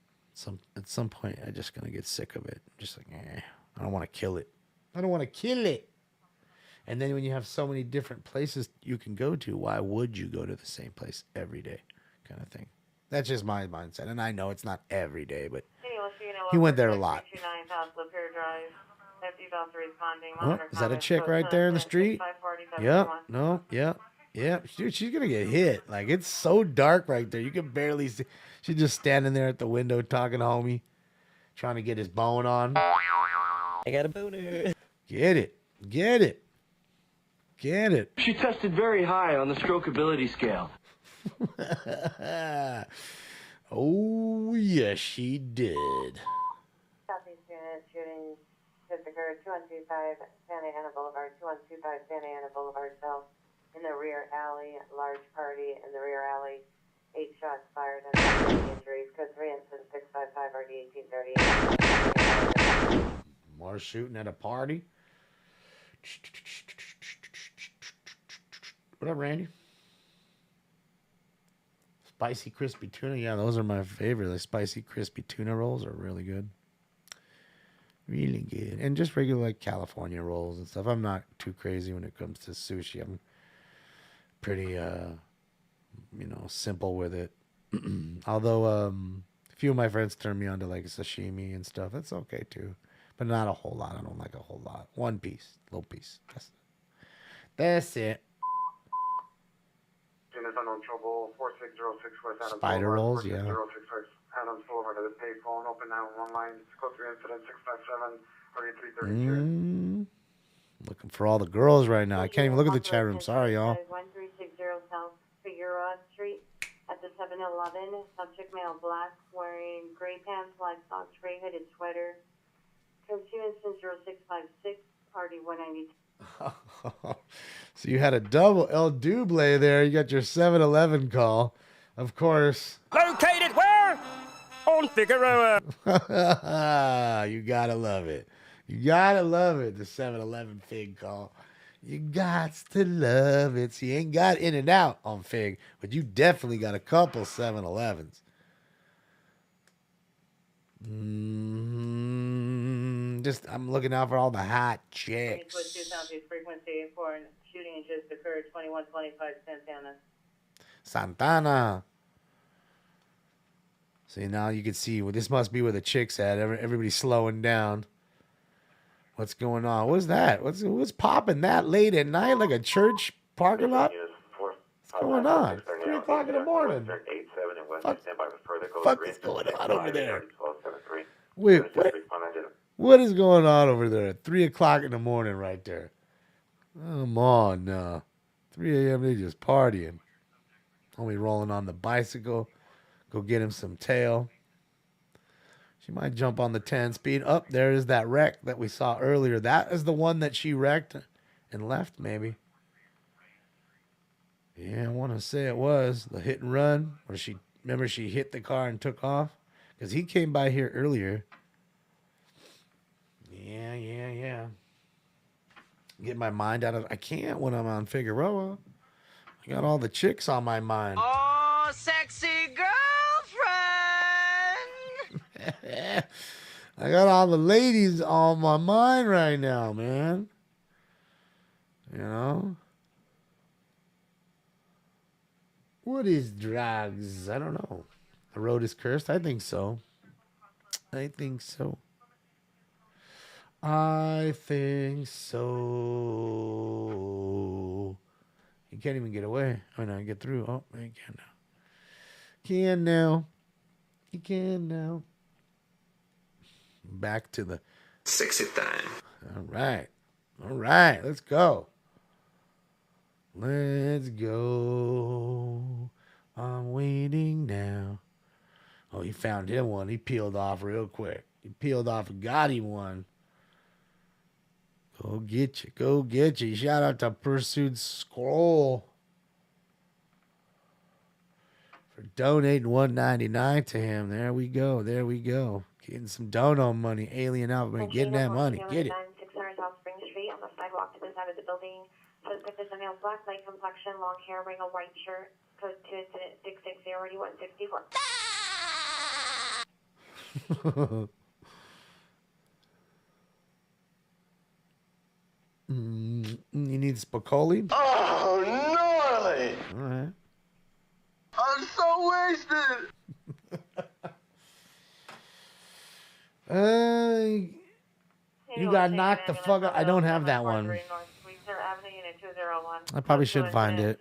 At some point, I'm just gonna get sick of it. Just like, I don't want to kill it. I don't want to kill it. And then when you have so many different places you can go to, why would you go to the same place every day? Kind of thing. That's just my mindset. And I know it's not every day, but he went there a lot. Oh, is that a chick right there in the street? Yep. No. Yep. Yep. Dude, she's going to get hit. Like, it's so dark right there. You can barely see. She's just standing there at the window talking to homie, trying to get his bone on. I got a boner. Get it. Get it. Get it. She tested very high on the strokeability scale. Oh, yes, she did. Southeast unit shooting just occurred 2125 Santa Ana Boulevard, 2125 Santa Ana Boulevard South. In the rear alley, large party in the rear alley. 8 shots fired and injuries. Code 3 incident 655 RD 1838. More shooting at a party. What up, Randy? Spicy crispy tuna. Yeah, those are my favorite. The spicy crispy tuna rolls are really good. Really good. And just regular like California rolls and stuff. I'm not too crazy when it comes to sushi. I'm pretty simple with it. Although a few of my friends turn me on to like sashimi and stuff. That's okay too. But not a whole lot. I don't like a whole lot. One piece. Little piece. That's it. Trouble 4606 Spider rolls, yeah. 4606 Adams Boulevard to the payphone. Open 911 line. Code 3 incident 657 RD 332. Looking for all the girls right now. I can't even look at the chat room. Sorry, y'all. 1360 South Figueroa Street at the 7-Eleven. Subject male black, wearing gray pants, black socks, gray hooded sweater. Code 2 instance 0656, party 192. So you had a double El Double there. You got your 7-Eleven call. Of course. Located where? On Figueroa. You gotta love it. You gotta love it. The 7-Eleven Fig call. You got to love it. So you ain't got in and out on Fig, but you definitely got a couple 7-Elevens. Just I'm looking out for all the hot chicks. Southeast frequency for shooting just occurred 2125 Santana. Santana. See, now you can see, well, this must be where the chicks at. Everybody's slowing down. What's going on? What's that? What's popping that late at night like a church parking lot? What's going on? 3 o'clock in the morning. Fuck is going on over there? Wait, what is going on over there at 3 o'clock in the morning right there? Come on now. 3 a.m. they just partying. Only rolling on the bicycle. Go get him some tail. She might jump on the 10 speed. Oh, there is that wreck that we saw earlier. That is the one that she wrecked and left, maybe. Yeah, I want to say it was the hit and run. Or remember she hit the car and took off? Because he came by here earlier. Yeah. Get my mind out of... I can't when I'm on Figueroa. I got all the chicks on my mind. Oh, sexy girlfriend. I got all the ladies on my mind right now, man. You know? What is drugs? I don't know. The road is cursed? I think so. I think so. You can't even get away. Oh, no, get through. Oh, you can now. Can now. You can now. Back to the sexy time. All right. Let's go. Let's go. I'm waiting now. Oh, he found him one. He peeled off real quick. He peeled off and got him one. Go get you. Shout out to Pursued Scroll for donating $1.99 to him. There we go. Getting some dono money. Alien Alphabet, getting that money. Get it. 600 South Spring Street on the sidewalk to the side of the building. Suspect is a male, black, light complexion, long hair, wearing a white shirt. Code 2 incident 660 already 164. You need Spicoli? Oh, gnarly! All right. I'm so wasted! You got knocked the fuck out. I don't have that one. I probably should find it.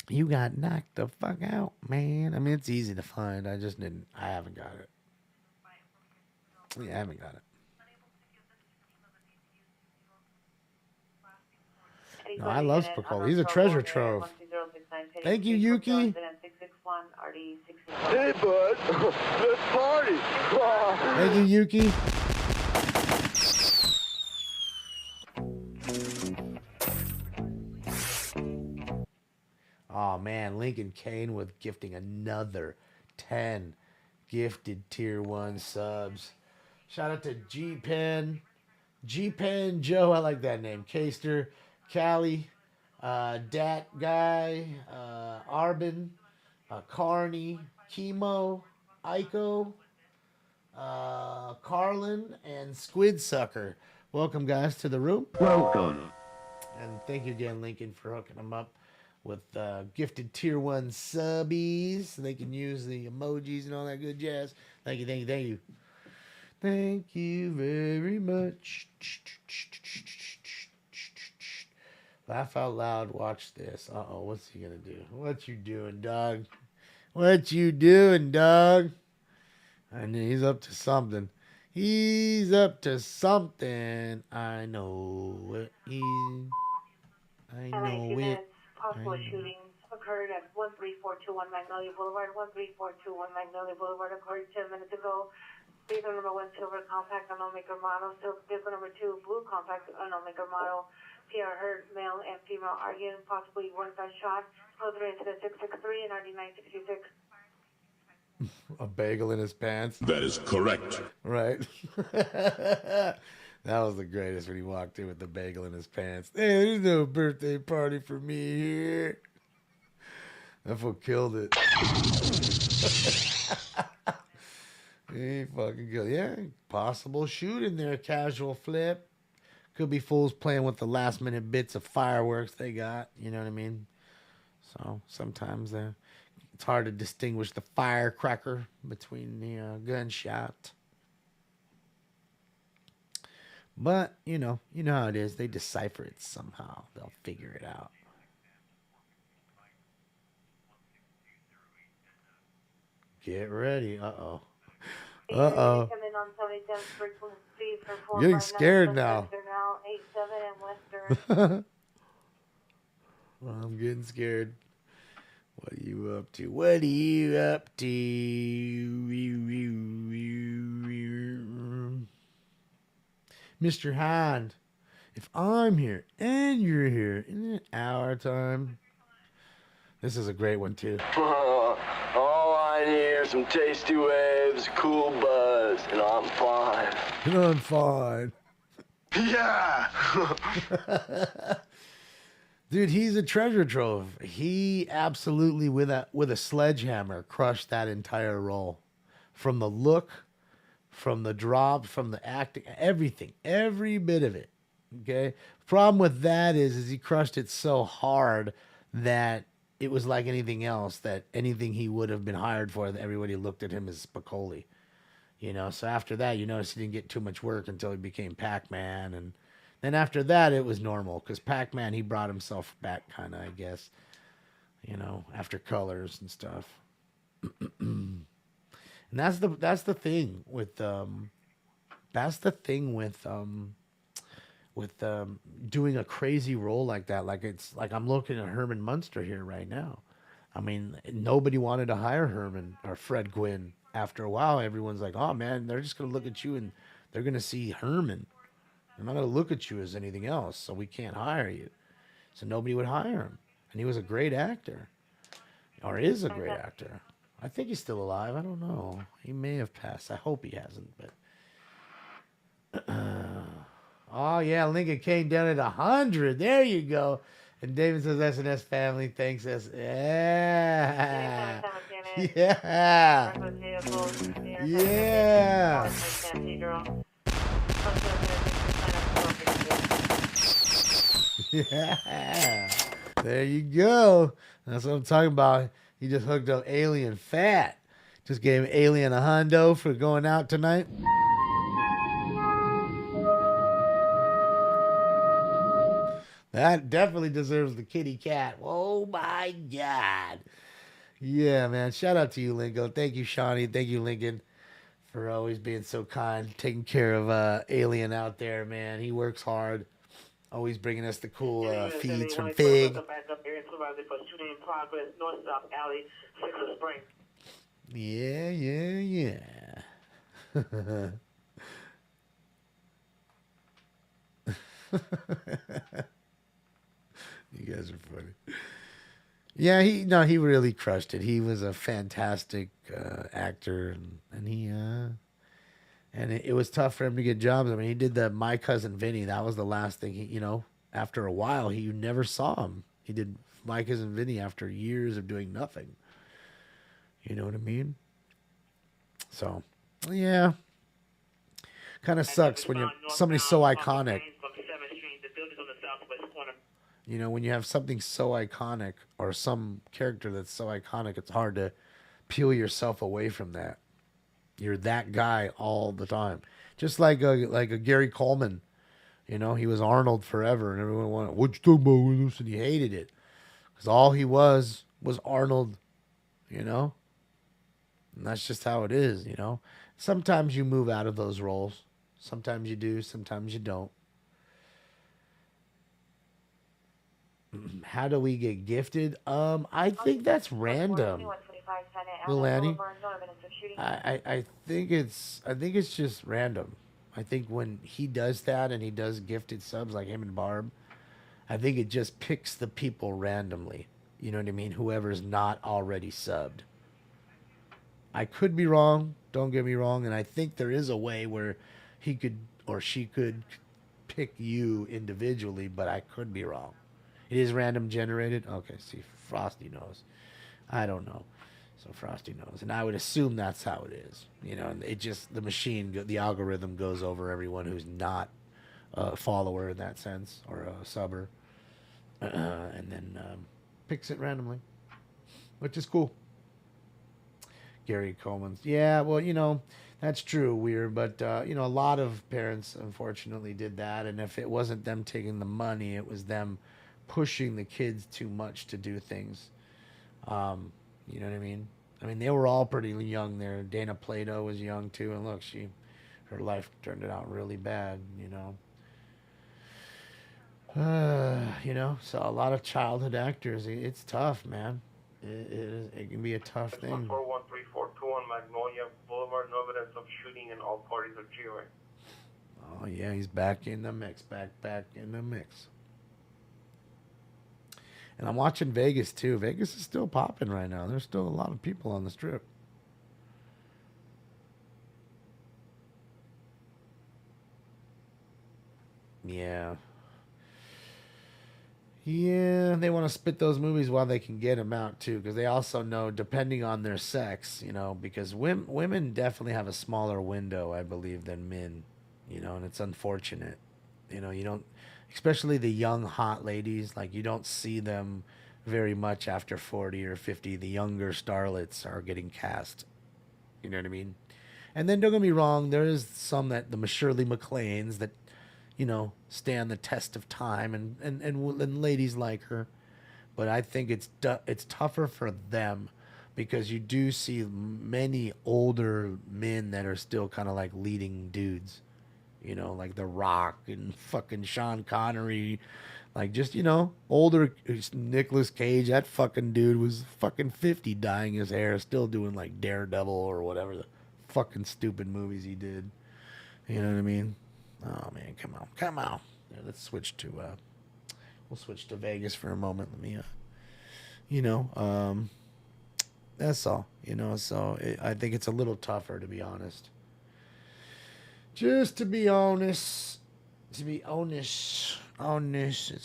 You got knocked the fuck out, man. I mean, it's easy to find. I haven't got it. Yeah, I haven't got it. No, I love Spicoli. He's a treasure trove. Thank you, Yuki. Hey, bud. Let's party. Thank you, Yuki. Oh, man. Lincoln Kane with gifting another 10 gifted tier 1 subs. Shout out to G-Pen. G-Pen Joe. I like that name. Caster. Callie, Dat Guy, Arbin, Carney, Chemo, Iko, Carlin, and Squid Sucker. Welcome, guys, to the room. Welcome. And thank you again, Lincoln, for hooking them up with gifted tier 1 subbies. So they can use the emojis and all that good jazz. Thank you. Thank you very much. Laugh out loud. Watch this. Uh-oh. What's he going to do? What you doing, dog? I knew he's up to something. He's up to something. I know it. I know it. Possible shootings occurred at 13421 Magnolia Boulevard. 13421 Magnolia Boulevard occurred 10 minutes ago. Vehicle number 1, silver compact, unknown maker model. Vehicle number 2, blue compact, unknown maker model. PR heard male and female arguing, possibly one gunshot. Closer into the 663 and 9966. A bagel in his pants. That is correct. Right. That was the greatest when he walked in with the bagel in his pants. Hey, there's no birthday party for me here. That fool killed it. He fucking killed it. Yeah, possible shooting there, casual flip. Could be fools playing with the last minute bits of fireworks they got. You know what I mean? So sometimes it's hard to distinguish the firecracker between the gunshot. But, you know how it is. They decipher it somehow. They'll figure it out. Get ready. Uh-oh. Uh-oh. Getting scared now. I'm getting scared. What are you up to? What are you up to? Mr. Hand, if I'm here and you're here, isn't it our time? This is a great one, too. All I need are some tasty waves, cool buzz, and I'm fine. And I'm fine. Yeah! Dude, he's a treasure trove. He absolutely, with a sledgehammer, crushed that entire role. From the look, from the drop, from the acting, everything, every bit of it. Okay? Problem with that is he crushed it so hard that it was like anything else, that anything he would have been hired for, that everybody looked at him as Spicoli. You know, so after that, you notice he didn't get too much work until he became Pac-Man. And then after that, it was normal, because Pac-Man, he brought himself back kind of, I guess, you know, after Colors and stuff. And that's the thing with doing a crazy role like that. Like, it's like I'm looking at Herman Munster here right now. I mean, nobody wanted to hire Herman or Fred Gwynn. After a while, everyone's like, oh man, they're just gonna look at you and they're gonna see Herman. They're not gonna look at you as anything else, so we can't hire you. So nobody would hire him. And he was a great actor. Or is a great actor. I think he's still alive. I don't know. He may have passed. I hope he hasn't, but oh yeah, Lincoln came down at 100. There you go. And David says SNS family thanks us. Yeah. Yeah. Yeah. Yeah. There you go. That's what I'm talking about. He just hooked up Alien Fat. Just gave Alien a hundo for going out tonight. That definitely deserves the kitty cat. Oh my God. Yeah, man. Shout out to you, Lingo. Thank you, Shawnee. Thank you, Lincoln, for always being so kind, taking care of Alien out there, man. He works hard. Always bringing us the cool feeds from Fig. Yeah, yeah, yeah. You guys are funny. Yeah, he really crushed it. He was a fantastic actor, and he and it was tough for him to get jobs. I mean, he did the My Cousin Vinny. That was the last thing he, after a while, you never saw him. He did My Cousin Vinny after years of doing nothing. You know what I mean? So, yeah. Kind of sucks when somebody's so iconic. You know, when you have something so iconic or some character that's so iconic, it's hard to peel yourself away from that. You're that guy all the time. Just like a Gary Coleman. You know, he was Arnold forever, and everyone wanted, what you talking about with this? And he hated it. Because all he was Arnold, you know? And that's just how it is, you know? sometimes you move out of those roles. Sometimes you do, sometimes you don't. How do we get gifted? I think that's random. Lil Annie? I think it's just random. I think when he does that and he does gifted subs like him and Barb, I think it just picks the people randomly. You know what I mean? Whoever's not already subbed. I could be wrong. Don't get me wrong. And I think there is a way where he could or she could pick you individually, but I could be wrong. It is random generated? Okay, see, Frosty knows. I don't know. So Frosty knows. And I would assume that's how it is. You know, and it just, the machine, the algorithm goes over everyone who's not a follower in that sense, or a subber, and then picks it randomly, which is cool. Gary Coleman's. Yeah, well, you know, that's true, weird, but, you know, a lot of parents, unfortunately, did that, and if it wasn't them taking the money, it was them pushing the kids too much to do things. You know what I mean? I mean, they were all pretty young there. Dana Plato was young, too, and look, her life turned out really bad, you know. You know, so a lot of childhood actors, it's tough, man. It can be a tough thing. 41342 on Magnolia Boulevard. No evidence of shooting and all parties are cheering. Oh yeah, he's back in the mix. Back in the mix. And I'm watching Vegas too. Vegas is still popping right now. There's still a lot of people on the strip. Yeah. Yeah, they want to spit those movies while they can get them out, too, because they also know, depending on their sex, you know, because women definitely have a smaller window, I believe, than men, you know, and it's unfortunate. You know, you don't, especially the young, hot ladies, like, you don't see them very much after 40 or 50. The younger starlets are getting cast. You know what I mean? And then, don't get me wrong, there is some the Shirley MacLaines that, you know, stand the test of time, and ladies like her, but I think it's tougher for them because you do see many older men that are still kind of like leading dudes, you know, like The Rock and fucking Sean Connery, like just, you know, older Nicolas Cage. That fucking dude was fucking 50, dyeing his hair, still doing like Daredevil or whatever the fucking stupid movies he did. You know what I mean? Oh man, come on. Yeah, let's switch to we'll switch to Vegas for a moment. Let me you know, that's all, you know, so I think it's a little tougher, to be honest. Just to be honest, it's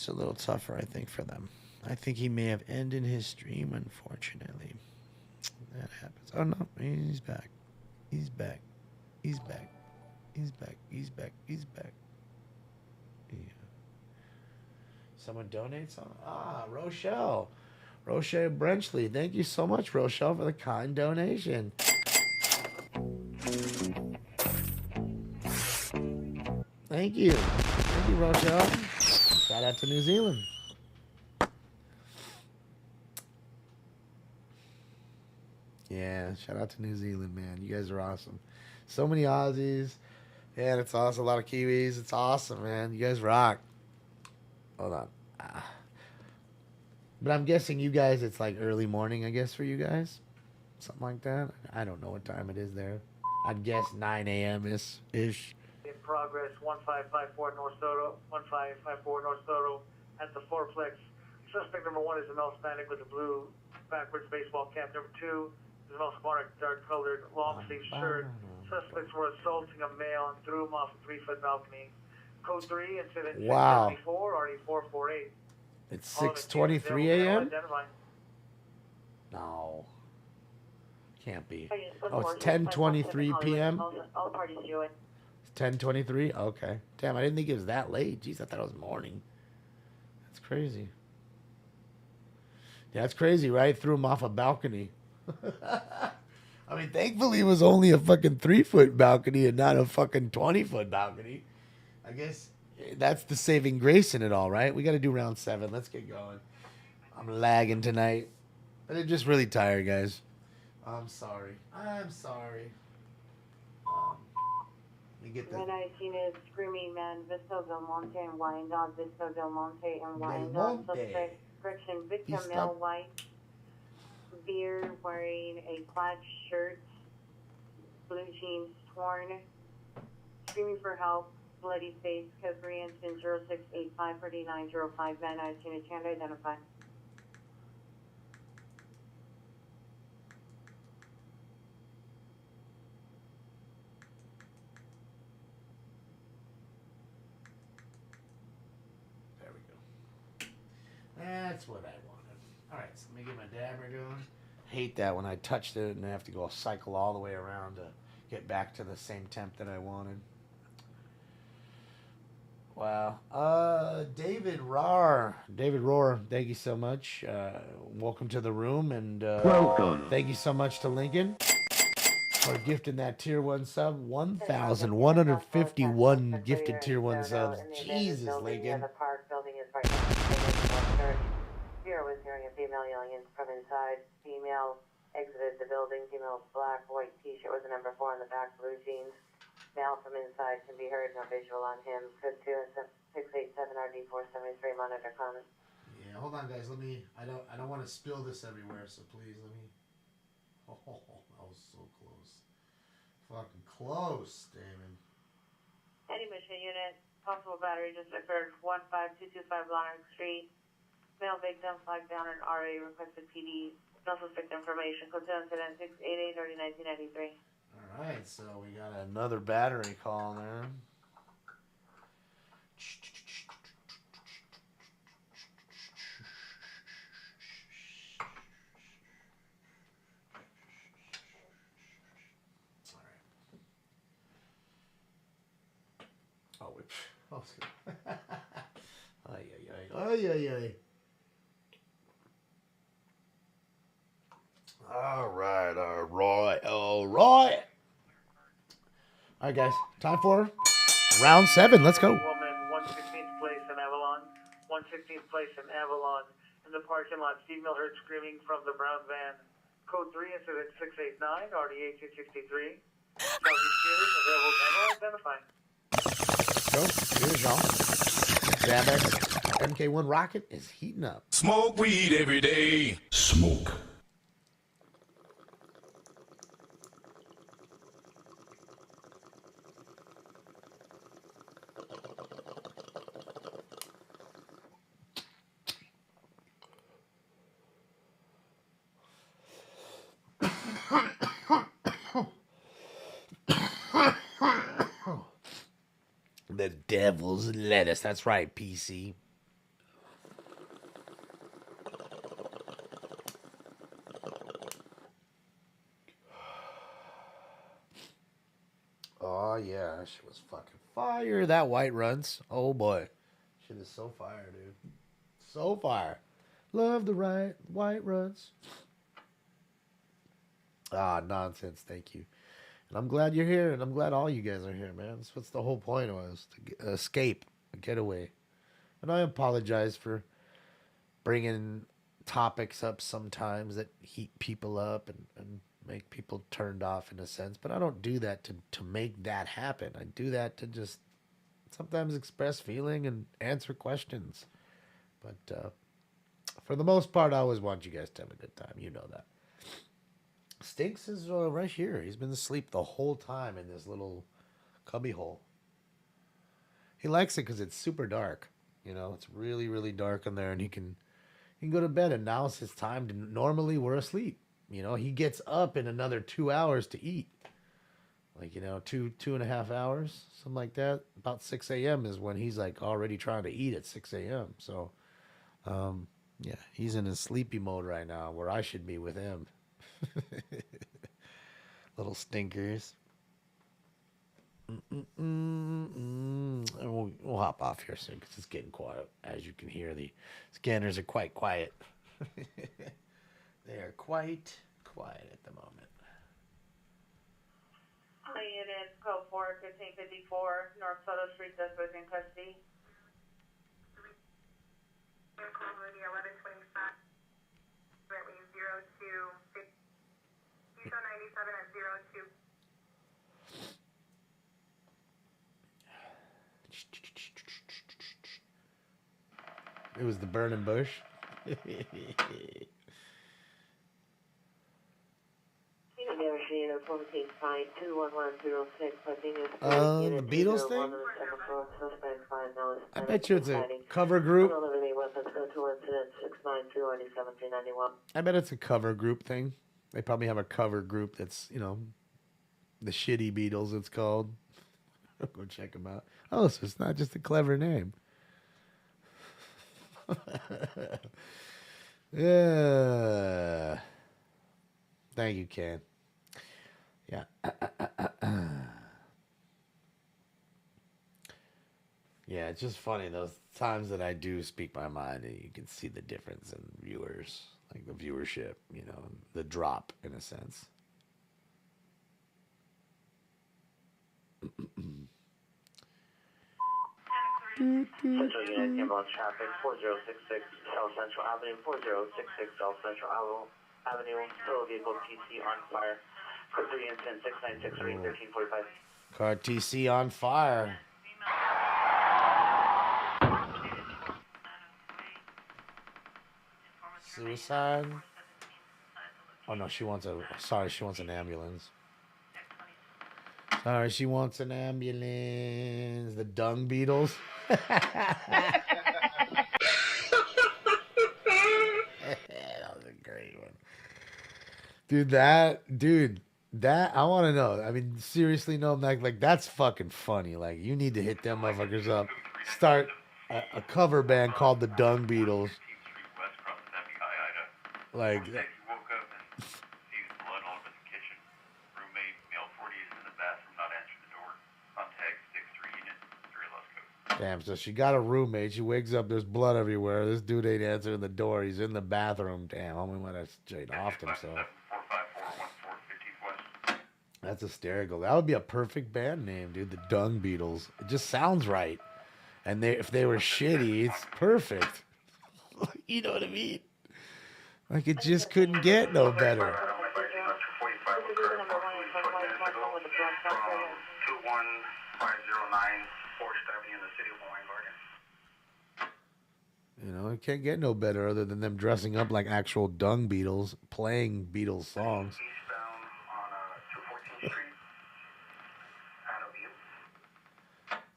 a little tougher, I think, for them. I think he may have ended his stream, unfortunately. That happens. Oh no, he's back. He's back. Yeah. Someone donates on. Rochelle Brenchley. Thank you so much, Rochelle, for the kind donation. Thank you, Rochelle. Shout out to New Zealand. Yeah, shout out to New Zealand, man. You guys are awesome. So many Aussies. Yeah, it's awesome. A lot of Kiwis. It's awesome, man. You guys rock. Hold on. But I'm guessing you guys, it's like early morning, I guess, for you guys. Something like that. I don't know what time it is there. I'd guess 9 a.m.-ish. In progress, 1554 North Soto, 1554 North Soto at the fourplex. Suspect number 1 is a male Hispanic with a blue backwards baseball cap. Number 2 is a male Hispanic, dark-colored, long-sleeve shirt. Suspects were assaulting a male and threw him off a 3-foot balcony. Code 3, incident 674, RD448. It's 6:23 a.m.? No. Can't be. Oh, it's 10:23 p.m.? All parties do it. 10:23? Okay. Damn, I didn't think it was that late. Jeez, I thought it was morning. That's crazy. Yeah, that's crazy, right? Threw him off a balcony. I mean, thankfully it was only a fucking 3-foot balcony and not a fucking 20-foot balcony. I guess that's the saving grace in it all, right? We got to do round 7. Let's get going. I'm lagging tonight. I'm just really tired, guys. I'm sorry. Let me get the... Red Eye unit, Screaming Man, Visto Del Monte and Wyandotte, Visto Del Monte and Wyandotte. Suspect, correction, victim male, white, beard, wearing a plaid shirt, blue jeans torn, screaming for help, bloody face, code Brianson 06853905, Van Nuys unit, can't identify. There we go. That's what I wanted. All right, so let me get my dabber going. Hate that when I touched it and I have to go cycle all the way around to get back to the same temp that I wanted. Wow. David Roar, thank you so much. Welcome to the room, and welcome. Thank you so much to Lincoln for gifting that tier 1 sub. 1,151 gifted tier 1 subs. Jesus, Lincoln. The park building is right next to the Zero was hearing a female yelling in from inside. Female exited the building. Female black, white t-shirt with the number 4 on the back, blue jeans. Male from inside can be heard, no visual on him. Code 687RD473, monitor comment. Yeah, hold on, guys. Let me. I don't want to spill this everywhere, so please let me. Oh, that was so close. Fucking close, Damon. Any mission unit, possible battery just occurred. 15225 Lawrence Street. Male victim flagged down an RA, requested PD. No suspect information. Code 7 688 early 1993. All right, so we got another battery call there. All right. Oh, wait. Oh, ay, ay, ay. Ay, ay, ay. All right. All right, guys. Time for round 7. Let's go. Woman, 116th place in Avalon. 116th place in Avalon. In the parking lot, female heard screaming from the brown van. Code 3, incident 689, RD 1863. Southeast Series, available manual identifying. So, here's y'all. Grab MK1 rocket is heating up. Smoke weed every day. Smoke. The devil's lettuce. That's right, PC. Oh, yeah. That shit was fucking fire. That white runs. Oh, boy. Shit is so fire, dude. So fire. Love the white runs. Ah, nonsense. Thank you. And I'm glad you're here, and I'm glad all you guys are here, man. That's what the whole point was, to escape, get away. And I apologize for bringing topics up sometimes that heat people up and make people turned off in a sense. But I don't do that to make that happen. I do that to just sometimes express feeling and answer questions. But for the most part, I always want you guys to have a good time. You know that. Stinks is right here. He's been asleep the whole time in this little cubby hole. He likes it because it's super dark. You know, it's really, really dark in there, and he can go to bed. And now it's his time to. Normally, we're asleep. You know, he gets up in another 2 hours to eat. Like, you know, two and a half hours, something like that. About 6 a.m. is when he's like already trying to eat at 6 a.m. So, yeah, he's in his sleepy mode right now, where I should be with him. Little stinkers. And we'll hop off here soon because it's getting quiet. As you can hear, the scanners are quite quiet. They are quite quiet at the moment. Unit code 4, 1554, North Soto Street, suspect in custody. 1125. Currently 02. Houston 97 at 02. It was the burning bush. The Beatles thing? I bet you it's a cover group. I bet it's a cover group thing. They probably have a cover group that's, you know, the Shitty Beatles, it's called. I'll go check them out. Oh, so it's not just a clever name. Yeah. Thank you, Ken. Yeah. Yeah, it's just funny those times that I do speak my mind and you can see the difference in viewers, like the viewership, you know, the drop in a sense. Central Unit ambulance traffic 4066 South Central Avenue, 4066 South Central Avenue, total vehicle TC on fire. Code 3 incident 696 reading 1345. Car TC on fire. Suicide? Oh no, she wants she wants an ambulance. Sorry, she wants an ambulance. The Dung Beatles. That was a great one. Dude, that I want to know. I mean, seriously, no, like that's fucking funny. Like, you need to hit them motherfuckers up. Start a cover band called the Dung Beatles. Like, damn, so she got a roommate. She wakes up, there's blood everywhere. This dude ain't answering the door. He's in the bathroom. Damn, homie might have straight offed himself. That's hysterical. That would be a perfect band name, dude. The Dung Beatles. It just sounds right. And if they were shitty, it's perfect. You know what I mean? Like, it just couldn't get no better. You know, it can't get no better other than them dressing up like actual Dung Beatles, playing Beatles songs.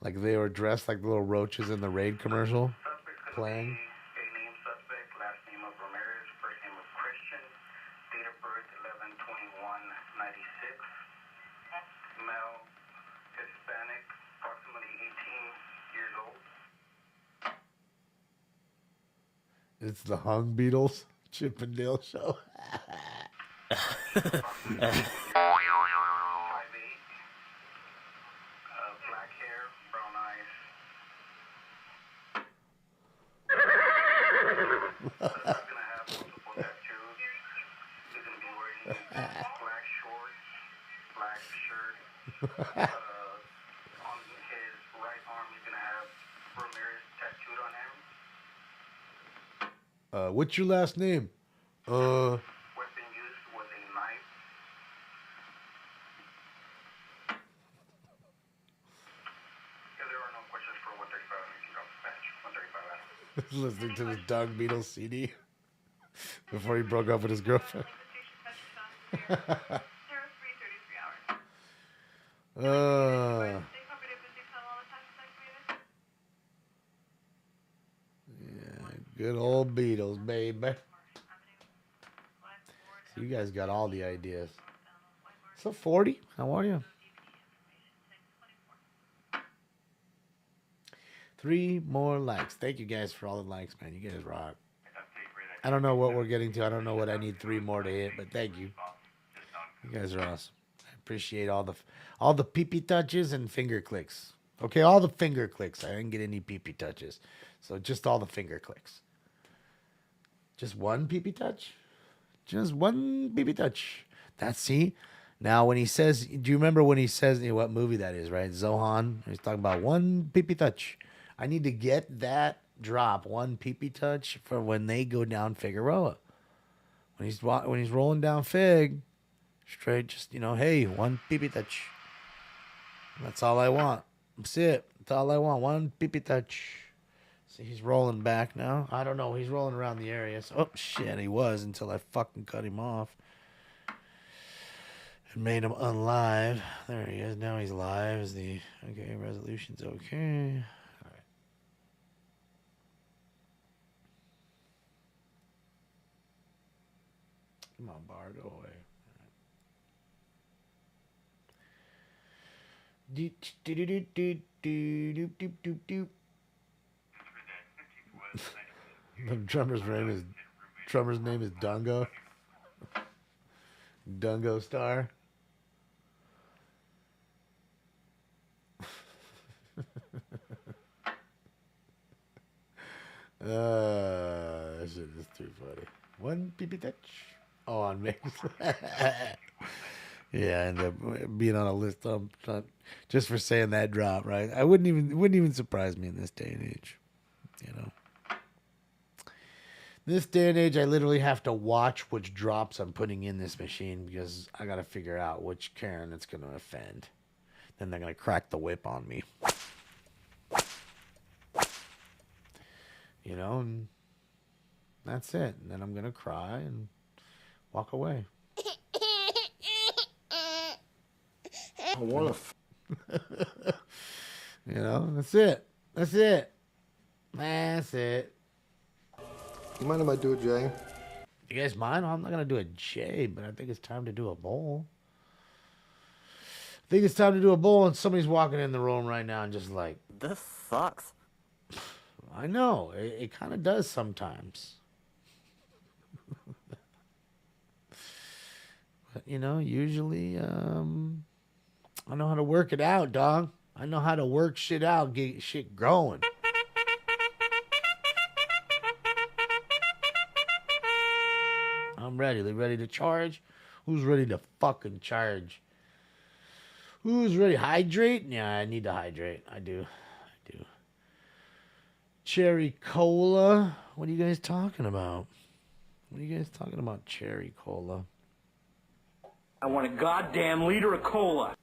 Like they were dressed like little roaches in the Raid commercial, playing. It's the Hung Beatles, Chip and Dale show. What's your last name? Listening to this Doug Beatles CD before he broke up with his girlfriend. Yeah, good old Beatles, baby. So you guys got all the ideas. So 40, how are you? 3 more likes. Thank you guys for all the likes, man. You guys rock. I don't know what we're getting to. I don't know what I need 3 more to hit, but thank you. You guys are awesome. I appreciate all the pee-pee touches and finger clicks. Okay, all the finger clicks. I didn't get any pee-pee touches. So just all the finger clicks. Just one pee-pee touch? Just one pee-pee touch. See? Now, when he says, do you remember when he says, what movie that is, right? Zohan. He's talking about one pee-pee touch. I need to get that drop, one pee-pee touch, for when they go down Figueroa. When he's rolling down Fig, straight, just, hey, one pee-pee touch. That's all I want. That's it. That's all I want. One pee-pee touch. See, he's rolling back now. I don't know. He's rolling around the area. So, oh, shit, he was until I fucking cut him off. And made him unlive. There he is. Now he's live. Is the okay? Resolution's okay. All right. Come on, bar, go away. The drummer's name is Dungo. Dungo Star. That shit is too funny. One pee-pee touch. Oh, on mix. Yeah, end up being on a list just for saying that drop, right? It wouldn't even surprise me in this day and age, you know. This day and age, I literally have to watch which drops I'm putting in this machine because I got to figure out which Karen it's going to offend. Then they're going to crack the whip on me. You know, and that's it. And then I'm going to cry and walk away. What you know, that's it. That's it. That's it. You mind if I do a J? You guys mind? I'm not going to do a J, but I think it's time to do a bowl. I think it's time to do a bowl, and somebody's walking in the room right now and just like, this sucks. I know. It kind of does sometimes. But, you know, usually, I know how to work it out, dog. I know how to work shit out, get shit growing. I'm ready. They ready to charge? Who's ready to fucking charge? Who's ready? Hydrate? Yeah, I need to hydrate. I do. Cherry cola? What are you guys talking about? What are you guys talking about, cherry cola? I want a goddamn liter of cola.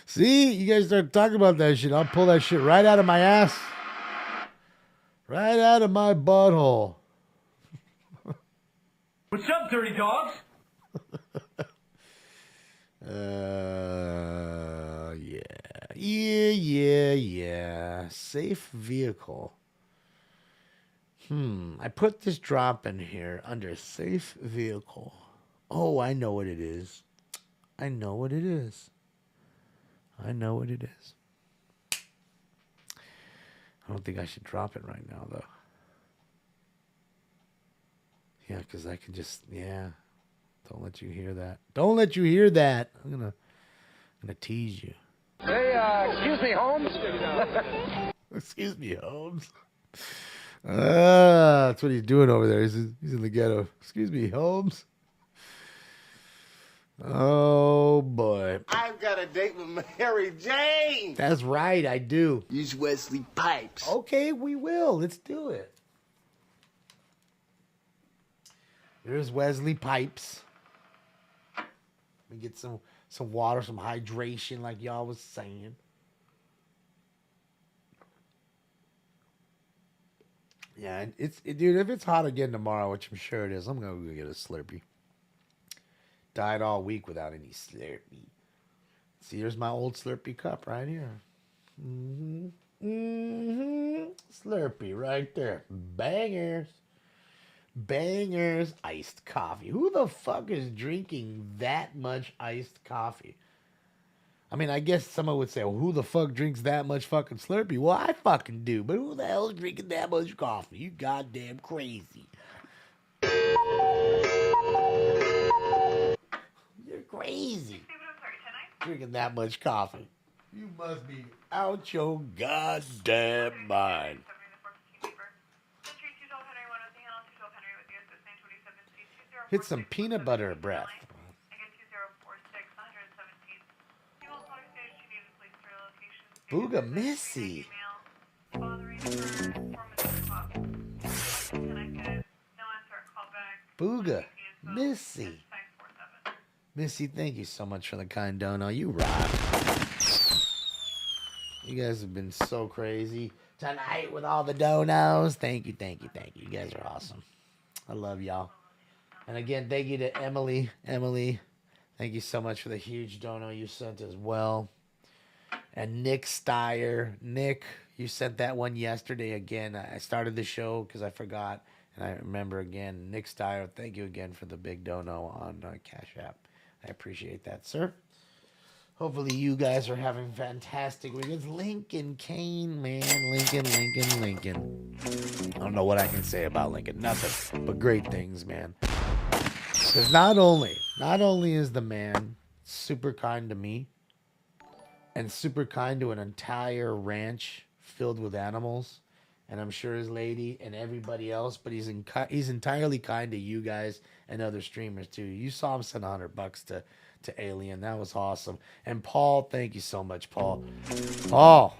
See? You guys start talking about that shit. I'll pull that shit right out of my ass. Right out of my butthole. What's up, dirty dogs? Yeah. Safe vehicle. I put this drop in here under safe vehicle. Oh, I know what it is. I know what it is. I don't think I should drop it right now, though. Yeah, because I can just, Don't let you hear that. Don't let you hear that. I'm gonna tease you. Hey, excuse me, Holmes? Excuse me, Holmes. That's what he's doing over there. He's in the ghetto. Excuse me, Holmes. Oh, boy. I've got a date with Mary Jane. That's right, I do. Use Wesley Pipes. Okay, we will. Let's do it. There's Wesley Pipes. Let me get some water, some hydration like y'all was saying. Yeah, dude, if it's hot again tomorrow, which I'm sure it is, I'm going to go get a Slurpee. Died all week without any Slurpee. See, there's my old Slurpee cup right here. Slurpee right there. Bangers iced coffee. Who the fuck is drinking that much iced coffee? I mean, I guess someone would say, well, who the fuck drinks that much fucking Slurpee? Well, I fucking do. But who the hell is drinking that much coffee? You goddamn crazy. You're crazy. Drinking that much coffee. You must be out your goddamn mind. Hit some peanut butter breath. Booga Missy. Booga Missy. Missy, thank you so much for the kind dono. You rock. You guys have been so crazy tonight with all the donos. Thank you, thank you, thank you. You guys are awesome. I love y'all. And again, thank you to Emily. Emily, thank you so much for the huge dono you sent as well. And Nick Steyer. Nick, you sent that one yesterday again. I started the show because I forgot. And I remember again. Nick Steyer, thank you again for the big dono on Cash App. I appreciate that, sir. Hopefully you guys are having fantastic weekends. Lincoln Kane, man. Lincoln. I don't know what I can say about Lincoln. Nothing but great things, man. Because not only is the man super kind to me and super kind to an entire ranch filled with animals, and I'm sure his lady and everybody else, but he's entirely kind to you guys and other streamers too. You saw him send $100 to Alien. That was awesome. And Paul, thank you so much, Paul. Paul,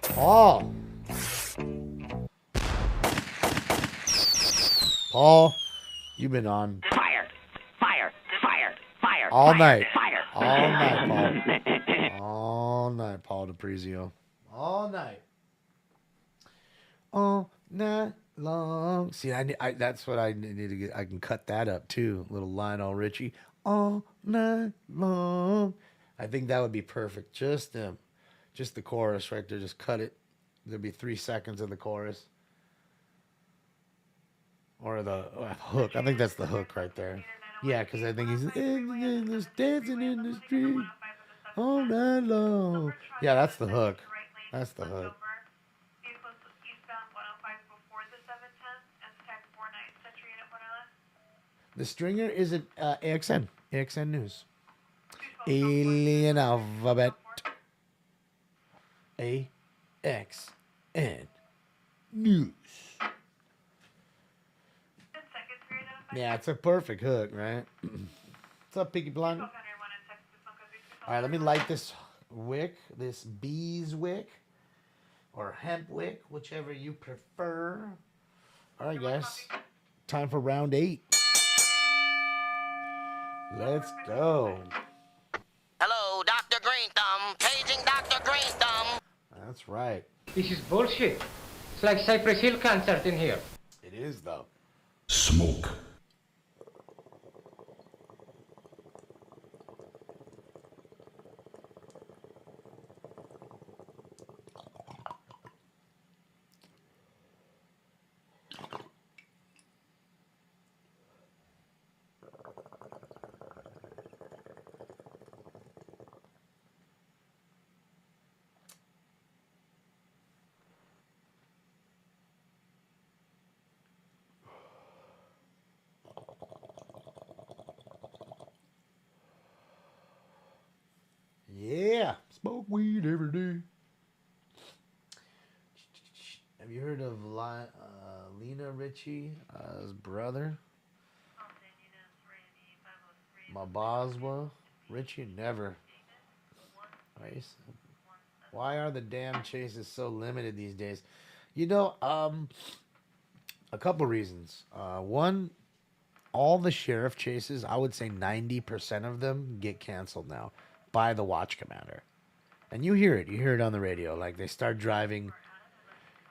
you've been on Fire! all night, Paul. all night, Paul DePrizio, all night long. See, I that's what I need to get. I can cut that up too. Little Lionel Richie. All night long. I think that would be perfect. Just the chorus right there. Just cut it. There'd be 3 seconds of the chorus. Or the hook. I think that's the hook right there. Yeah, because I think he's dancing in the street all night long. Yeah, that's the hook. That's the hook. The stringer is at AXN News. Alien Alphabet. AXN News. Yeah, it's a perfect hook, right? What's up, Peaky Blind? All right, let me light this wick, this bees wick, or hemp wick, whichever you prefer. All right, guys. Time for round 8. Let's go. Hello, Dr. Green Thumb. Paging Dr. Green Thumb. That's right. This is bullshit. It's like Cypress Hill concert in here. It is, though. Smoke. Yeah, smoke weed every day. Have you heard of Lena Richie, his brother? Mabazwa Richie? Never. Why are the damn chases so limited these days? You know, a couple reasons. One, all the sheriff chases, I would say 90% of them get canceled now by the watch commander. And you hear it on the radio. Like, they start driving,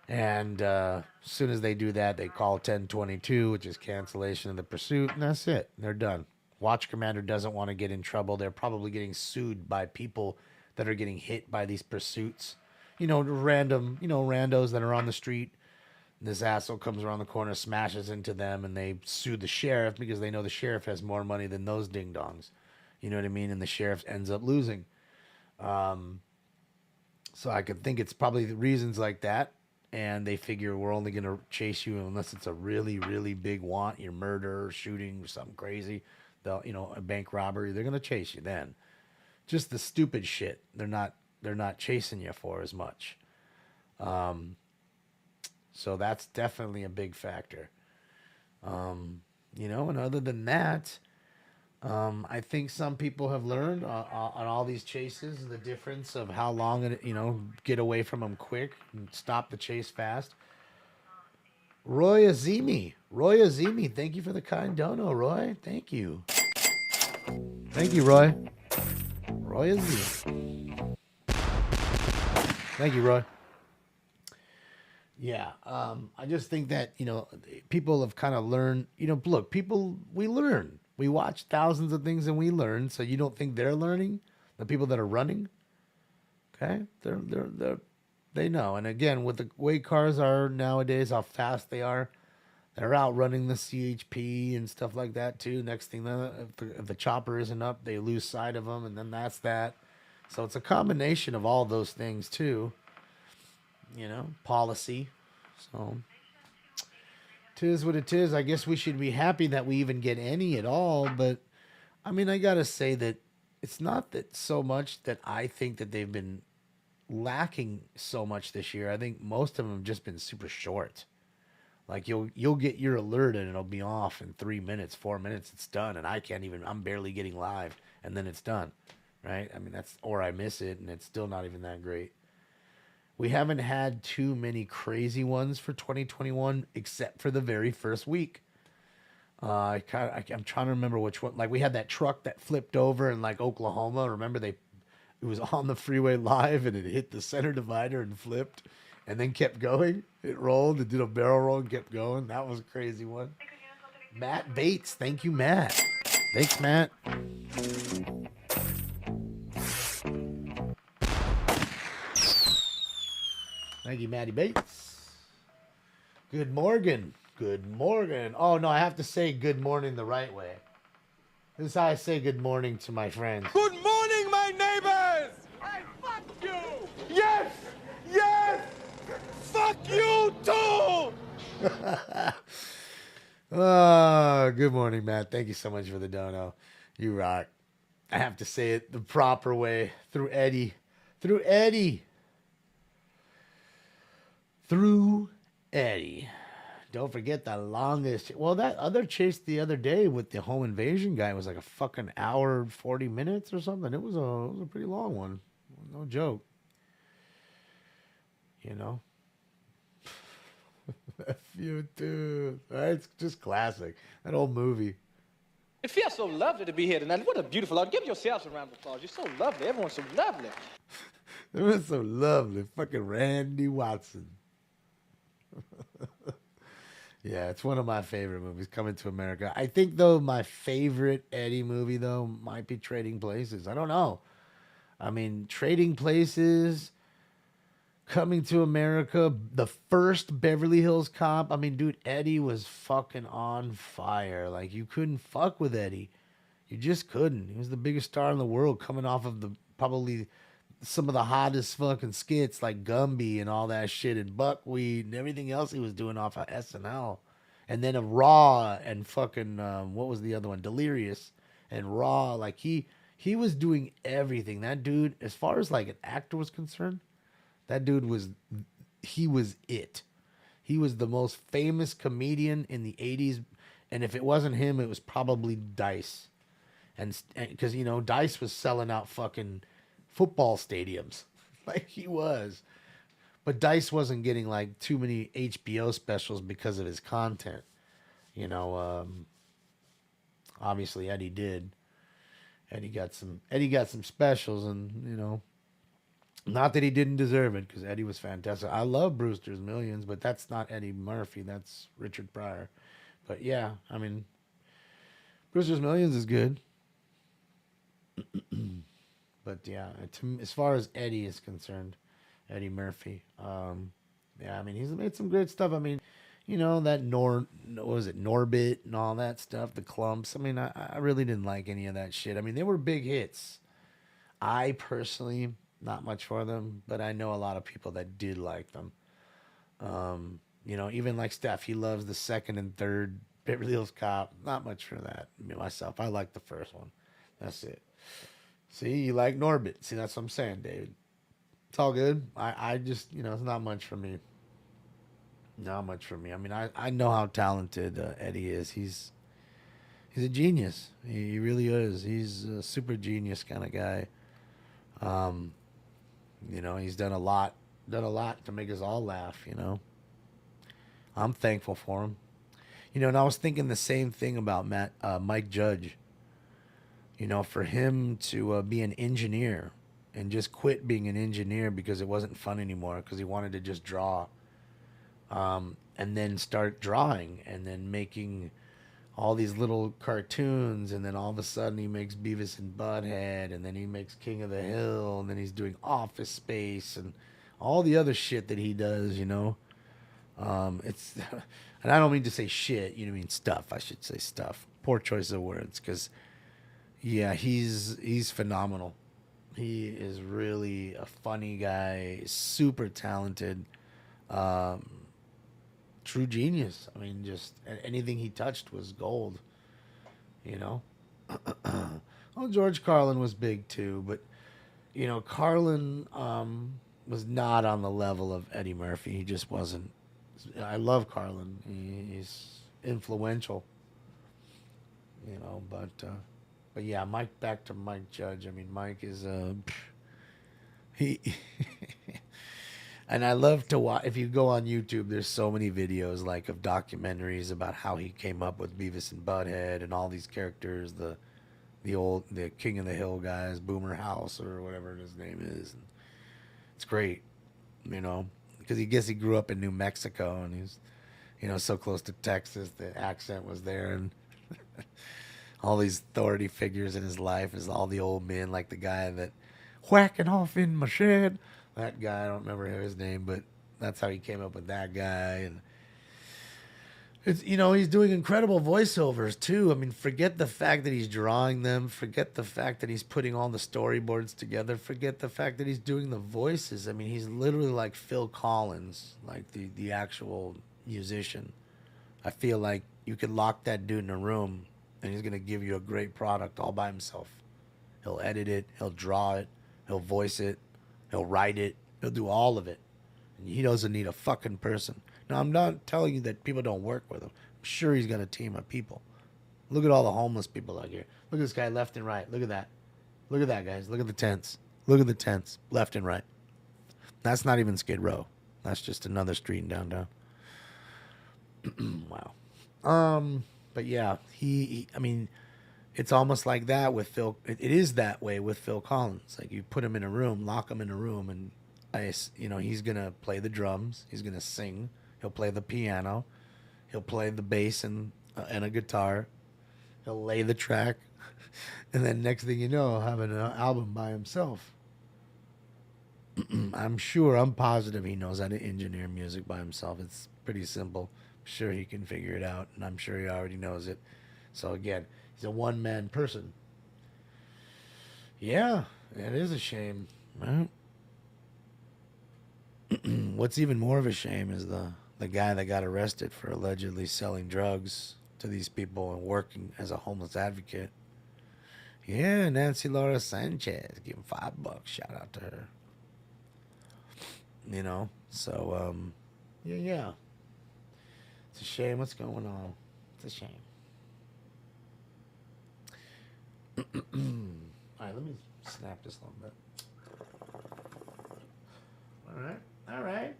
and as soon as they do that, they call 1022, which is cancellation of the pursuit, and that's it. They're done. Watch commander doesn't want to get in trouble. They're probably getting sued by people that are getting hit by these pursuits. Randos that are on the street. This asshole comes around the corner, smashes into them, and they sue the sheriff because they know the sheriff has more money than those ding-dongs. You know what I mean? And the sheriff ends up losing. So I could think it's probably the reasons like that. And they figure we're only going to chase you unless it's a really, really big want. Your murder or shooting or something crazy. A bank robbery. They're going to chase you then. Just the stupid shit. They're not chasing you for as much. So that's definitely a big factor. And other than that, I think some people have learned on all these chases the difference of how long get away from them quick and stop the chase fast. Roy Azimi, thank you for the kind dono, Roy. Thank you, Roy. Roy Azimi. Thank you, Roy. Yeah, I just think that, you know, people have kind of learned, you know, look, people, we learn. We watch thousands of things and we learn. So you don't think they're learning? The people that are running, okay? They know. And again, with the way cars are nowadays, how fast they are, they're outrunning the CHP and stuff like that too. Next thing, if the chopper isn't up, they lose sight of them, and then that's that. So it's a combination of all those things too. You know, policy. So, tis what it is. I guess we should be happy that we even get any at all. But, I mean, I got to say that it's not that so much that I think that they've been lacking so much this year. I think most of them have just been super short. Like, you'll get your alert and it'll be off in 3 minutes, 4 minutes, it's done. And I'm barely getting live, and then it's done. Right? I mean, or I miss it, and it's still not even that great. We haven't had too many crazy ones for 2021, except for the very first week. I'm trying to remember which one. Like, we had that truck that flipped over in like Oklahoma. Remember, it was on the freeway live, and it hit the center divider and flipped, and then kept going. It rolled, it did a barrel roll and kept going. That was a crazy one. Matt Bates, thank you, Matt. Thanks, Matt. Thank you, Matty Bates. Good morning. Good morning. Oh, no, I have to say good morning the right way. This is how I say good morning to my friends. Good morning, my neighbors! Hey, fuck you! Yes! Yes! Fuck you, too! Oh, good morning, Matt. Thank you so much for the dono. You rock. I have to say it the proper way. Through Eddie. Through Eddie. Through Eddie. Don't forget the longest. Well, that other chase the other day with the home invasion guy was like a fucking hour, 40 minutes or something. It was a pretty long one. No joke. You know? F you too. It's just classic. That old movie. It feels so lovely to be here tonight. What a beautiful art. Give yourselves a round of applause. You're so lovely. Everyone's so lovely. It was so lovely. Fucking Randy Watson. Yeah, it's one of my favorite movies, Coming to America. I think, though, my favorite Eddie movie, though, might be Trading Places. I don't know. I mean, Trading Places, Coming to America, the first Beverly Hills Cop. I mean, dude, Eddie was fucking on fire. Like, you couldn't fuck with Eddie. You just couldn't. He was the biggest star in the world, coming off of probably some of the hottest fucking skits like Gumby and all that shit and Buckwheat and everything else he was doing off of SNL. And then a Raw and fucking, what was the other one? Delirious and Raw. Like, he was doing everything. That dude, as far as like an actor was concerned, that dude he was it. He was the most famous comedian in the 80s. And if it wasn't him, it was probably Dice. And because, you know, Dice was selling out fucking football stadiums like he was, but Dice wasn't getting like too many HBO specials because of his content, you know. Obviously Eddie did. Eddie got some specials, and you know, not that he didn't deserve it, because Eddie was fantastic. I love Brewster's Millions, but that's not Eddie Murphy, that's Richard Pryor. But yeah, I mean, Brewster's Millions is good. But yeah, as far as Eddie is concerned, Eddie Murphy, yeah, I mean, he's made some great stuff. I mean, you know, that what was it, Norbit and all that stuff, the Clumps. I mean, I really didn't like any of that shit. I mean, they were big hits. I personally, not much for them, but I know a lot of people that did like them. You know, even like Steph, he loves the second and third Beverly Hills Cop. Not much for that. Me, myself, I like the first one. That's it. See, you like Norbit. See, that's what I'm saying, David. It's all good. I just, you know, it's not much for me. Not much for me. I mean, I know how talented Eddie is. He's a genius. He really is. He's a super genius kind of guy. You know, he's done a lot to make us all laugh, you know. I'm thankful for him. You know, and I was thinking the same thing about Mike Judge. You know, for him to be an engineer and just quit being an engineer because it wasn't fun anymore, because he wanted to just draw. and then start drawing and then making all these little cartoons, and then all of a sudden he makes Beavis and Butthead, and then he makes King of the Hill, and then he's doing Office Space and all the other shit that he does, you know. It's and I don't mean to say shit, you know what I mean, stuff. I should say stuff. Poor choice of words, because yeah, he's phenomenal. He is really a funny guy, super talented, true genius. I mean, just anything he touched was gold, you know. Well, George Carlin was big too, but you know, Carlin was not on the level of Eddie Murphy. He just wasn't. I love Carlin. He's influential, you know, but yeah, Mike. Back to Mike Judge. I mean, Mike is he. And I love to watch. If you go on YouTube, there's so many videos like of documentaries about how he came up with Beavis and Butthead and all these characters. The King of the Hill guys, Boomer House or whatever his name is. And it's great, you know, because he grew up in New Mexico and he's, you know, so close to Texas. The accent was there, and all these authority figures in his life is all the old men, like the guy that whacking off in my shed. That guy, I don't remember his name, but that's how he came up with that guy. And it's, you know, he's doing incredible voiceovers too. I mean, forget the fact that he's drawing them. Forget the fact that he's putting all the storyboards together. Forget the fact that he's doing the voices. I mean, he's literally like Phil Collins, like the actual musician. I feel like you could lock that dude in a room and he's going to give you a great product all by himself. He'll edit it. He'll draw it. He'll voice it. He'll write it. He'll do all of it. And he doesn't need a fucking person. Now, I'm not telling you that people don't work with him. I'm sure he's got a team of people. Look at all the homeless people out here. Look at this guy left and right. Look at that. Look at that, guys. Look at the tents. Look at the tents left and right. That's not even Skid Row. That's just another street in downtown. Wow. But yeah, I mean, it's almost like that with Phil. It is that way with Phil Collins. Like you put him in a room, lock him in a room, and you know, he's gonna play the drums. He's gonna sing. He'll play the piano. He'll play the bass and a guitar. He'll lay the track, and then next thing you know, he'll have an album by himself. I'm positive he knows how to engineer music by himself. It's pretty simple. I'm sure he can figure it out, and I'm sure he already knows it. So again, he's a one-man person. Yeah, it is a shame. Right? What's even more of a shame is the guy that got arrested for allegedly selling drugs to these people and working as a homeless advocate. Yeah, Nancy Laura Sanchez, give him $5. Shout out to her. You know, so yeah. It's a shame what's going on. It's a shame. All right, let me snap this a little bit. All right.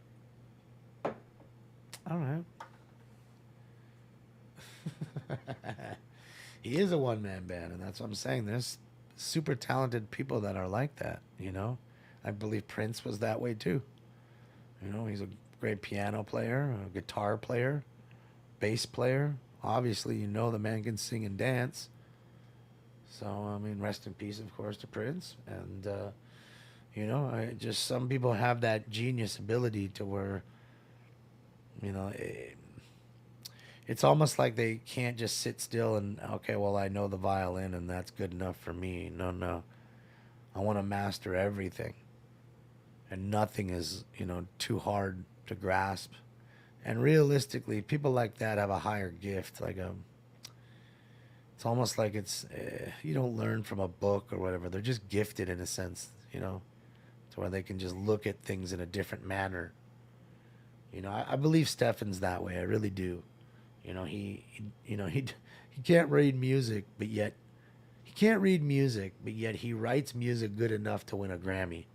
He is a one-man band, and that's what I'm saying. There's super talented people that are like that, you know. I believe Prince was that way too. You know, he's a great piano player, a guitar player, bass player. Obviously, you know the man can sing and dance. So, I mean, rest in peace, of course, to Prince. And, you know, just some people have that genius ability to where, you know, it's almost like they can't just sit still and, okay, well, I know the violin and that's good enough for me. No. I want to master everything. And nothing is, you know, too hard to grasp. And realistically, people like that have a higher gift. Like it's almost like you don't learn from a book or whatever. They're just gifted in a sense, you know, to where they can just look at things in a different manner. You know, I believe Stefan's that way. I really do. You know, he can't read music, but yet he writes music good enough to win a Grammy.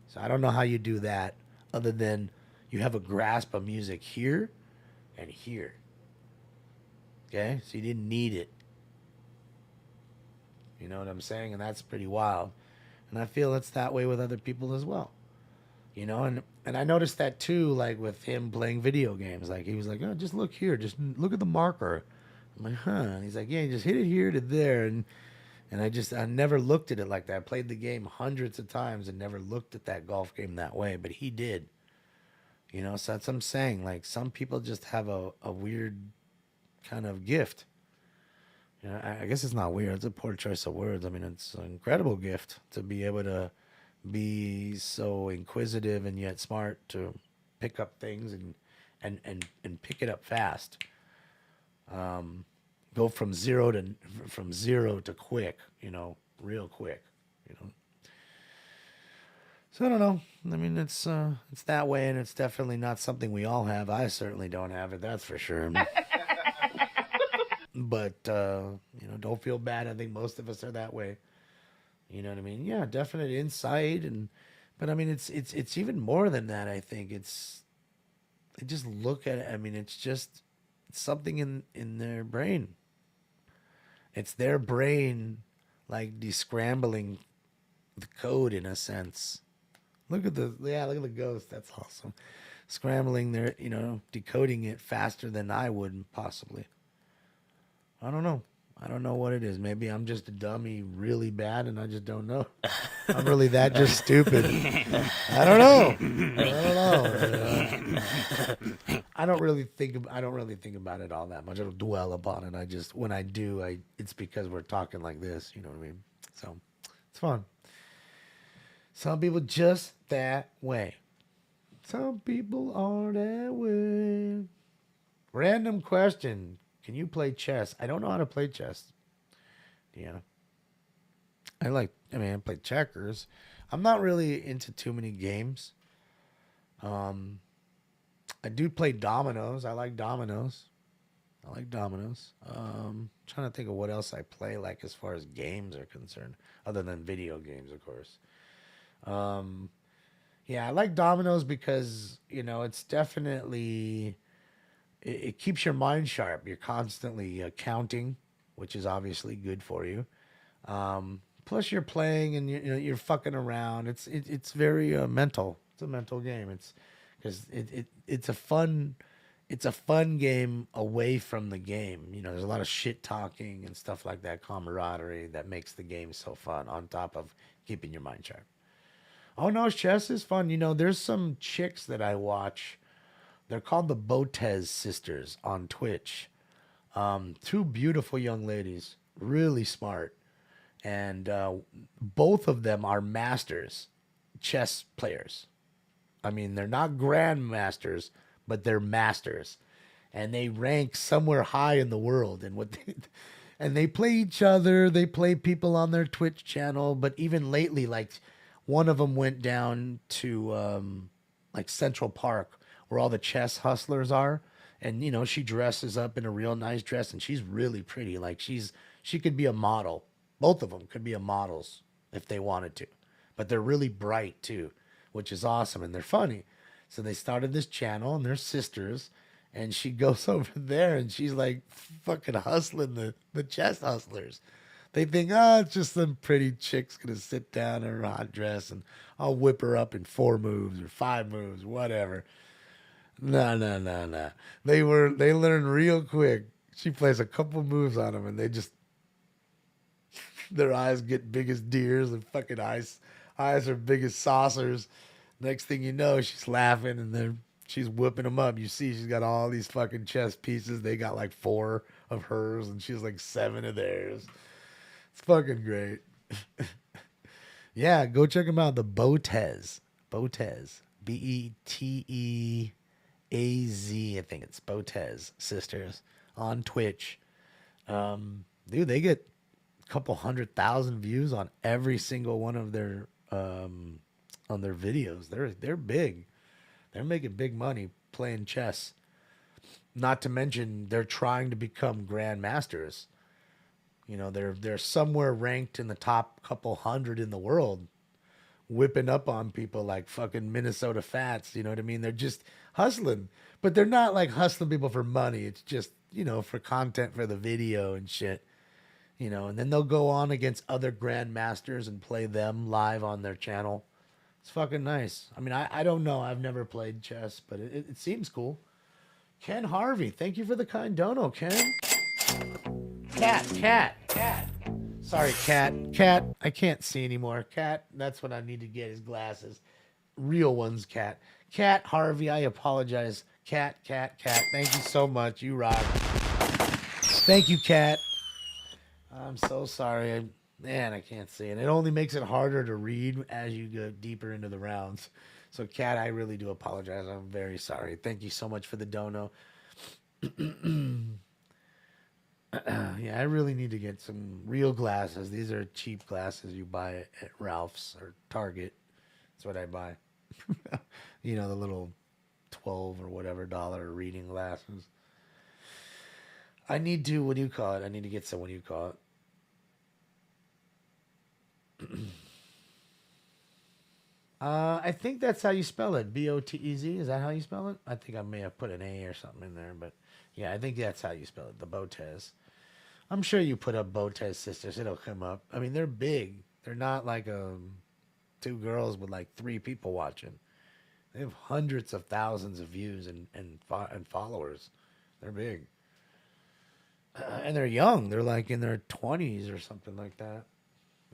So I don't know how you do that other than you have a grasp of music here and here. Okay? So you didn't need it. You know what I'm saying? And that's pretty wild. And I feel it's that way with other people as well. You know, and I noticed that too, like with him playing video games. Like he was like, oh, just look here, just look at the marker. I'm like, huh? And he's like, yeah, you just hit it here to there, and I never looked at it like that. I played the game hundreds of times and never looked at that golf game that way, but he did. You know, so that's what I'm saying. Like some people just have a weird kind of gift. You know, I guess it's not weird. It's a poor choice of words. I mean, it's an incredible gift to be able to be so inquisitive and yet smart to pick up things and pick it up fast. Go from zero to quick, you know, real quick, you know. So I don't know. I mean, it's that way, and it's definitely not something we all have. I certainly don't have it, that's for sure. But you know, don't feel bad. I think most of us are that way. You know what I mean? Yeah, definite insight, but I mean, it's even more than that. I think I just look at it. I mean, it's something in their brain. It's their brain, like descrambling the code in a sense. Look at the ghost. That's awesome. Scrambling their, you know, decoding it faster than I would possibly. I don't know. I don't know what it is. Maybe I'm just a dummy really bad and I just don't know. I'm really that just stupid. I don't know. I don't really think about it all that much. I don't dwell upon it. When I do, it's because we're talking like this, you know what I mean? So it's fun. Some people just that way. Some people are that way. Random question. Can you play chess? I don't know how to play chess. Deanna. I play checkers. I'm not really into too many games. I do play dominoes. I like dominoes. Trying to think of what else I play like as far as games are concerned, other than video games, of course. Yeah, I like dominoes because, you know, it's definitely... It keeps your mind sharp. You're constantly counting, which is obviously good for you. Plus, you're playing and you're fucking around. It's very mental. It's a mental game. It's because it's a fun game away from the game. You know, there's a lot of shit talking and stuff like that, camaraderie that makes the game so fun. On top of keeping your mind sharp. Oh no, chess is fun. You know, there's some chicks that I watch. They're called the Botez sisters on Twitch. Two beautiful young ladies, really smart. And both of them are masters, chess players. I mean, they're not grandmasters, but they're masters. And they rank somewhere high in the world. And they play each other. They play people on their Twitch channel. But even lately, like one of them went down to like Central Park, where all the chess hustlers are. And, you know, she dresses up in a real nice dress and she's really pretty. Like she could be a model. Both of them could be models if they wanted to, but they're really bright too, which is awesome. And they're funny. So they started this channel and they're sisters, and she goes over there and she's like fucking hustling the chess hustlers. They think, it's just some pretty chick's going to sit down in her hot dress and I'll whip her up in 4 moves or 5 moves, whatever. No. They learn real quick. She plays a couple moves on them, and their eyes get big as deers, and fucking eyes are big as saucers. Next thing you know, she's laughing, and she's whipping them up. You see, she's got all these fucking chess pieces. They got like 4 of hers, and she's like 7 of theirs. It's fucking great. Yeah, go check them out. The Botez. BETEAZ, I think it's Botez sisters on Twitch. Dude, they get a couple 100,000 views on every single one of their on their videos. They're big. They're making big money playing chess. Not to mention they're trying to become grandmasters. You know, they're somewhere ranked in the top couple hundred in the world, whipping up on people like fucking Minnesota Fats. You know what I mean? They're just hustling, but they're not like hustling people for money. It's just, you know, for content for the video and shit, you know, and then they'll go on against other grandmasters and play them live on their channel. It's fucking nice. I mean, I don't know. I've never played chess, but it seems cool. Ken Harvey, thank you for the kind dono, Ken. Cat. Sorry, Cat. I can't see anymore. Cat, that's what I need to get is glasses. Real ones, Cat. Cat Harvey, I apologize. Cat. Thank you so much. You rock. Thank you, Cat. I'm so sorry. Man, I can't see it. It only makes it harder to read as you go deeper into the rounds. So, Cat, I really do apologize. I'm very sorry. Thank you so much for the dono. Yeah, I really need to get some real glasses. These are cheap glasses you buy at Ralph's or Target. That's what I buy. You know, the little $12 or whatever dollar reading glasses. I need to, what do you call it? I need to get some, what do you call it? I think that's how you spell it. B-O-T-E-Z. Is that how you spell it? I think I may have put an A or something in there, but yeah, I think that's how you spell it. The Botez. I'm sure you put up Botez sisters. It'll come up. I mean, they're big. They're not like two girls with like 3 people watching. They have hundreds of thousands of views and followers. They're big. And they're young. They're like in their 20s or something like that.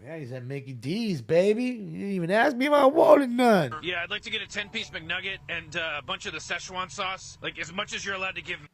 Yeah, he's at Mickey D's, baby. You didn't even ask me if I wanted none. Yeah, I'd like to get a 10-piece McNugget and a bunch of the Szechuan sauce. Like, as much as you're allowed to give me.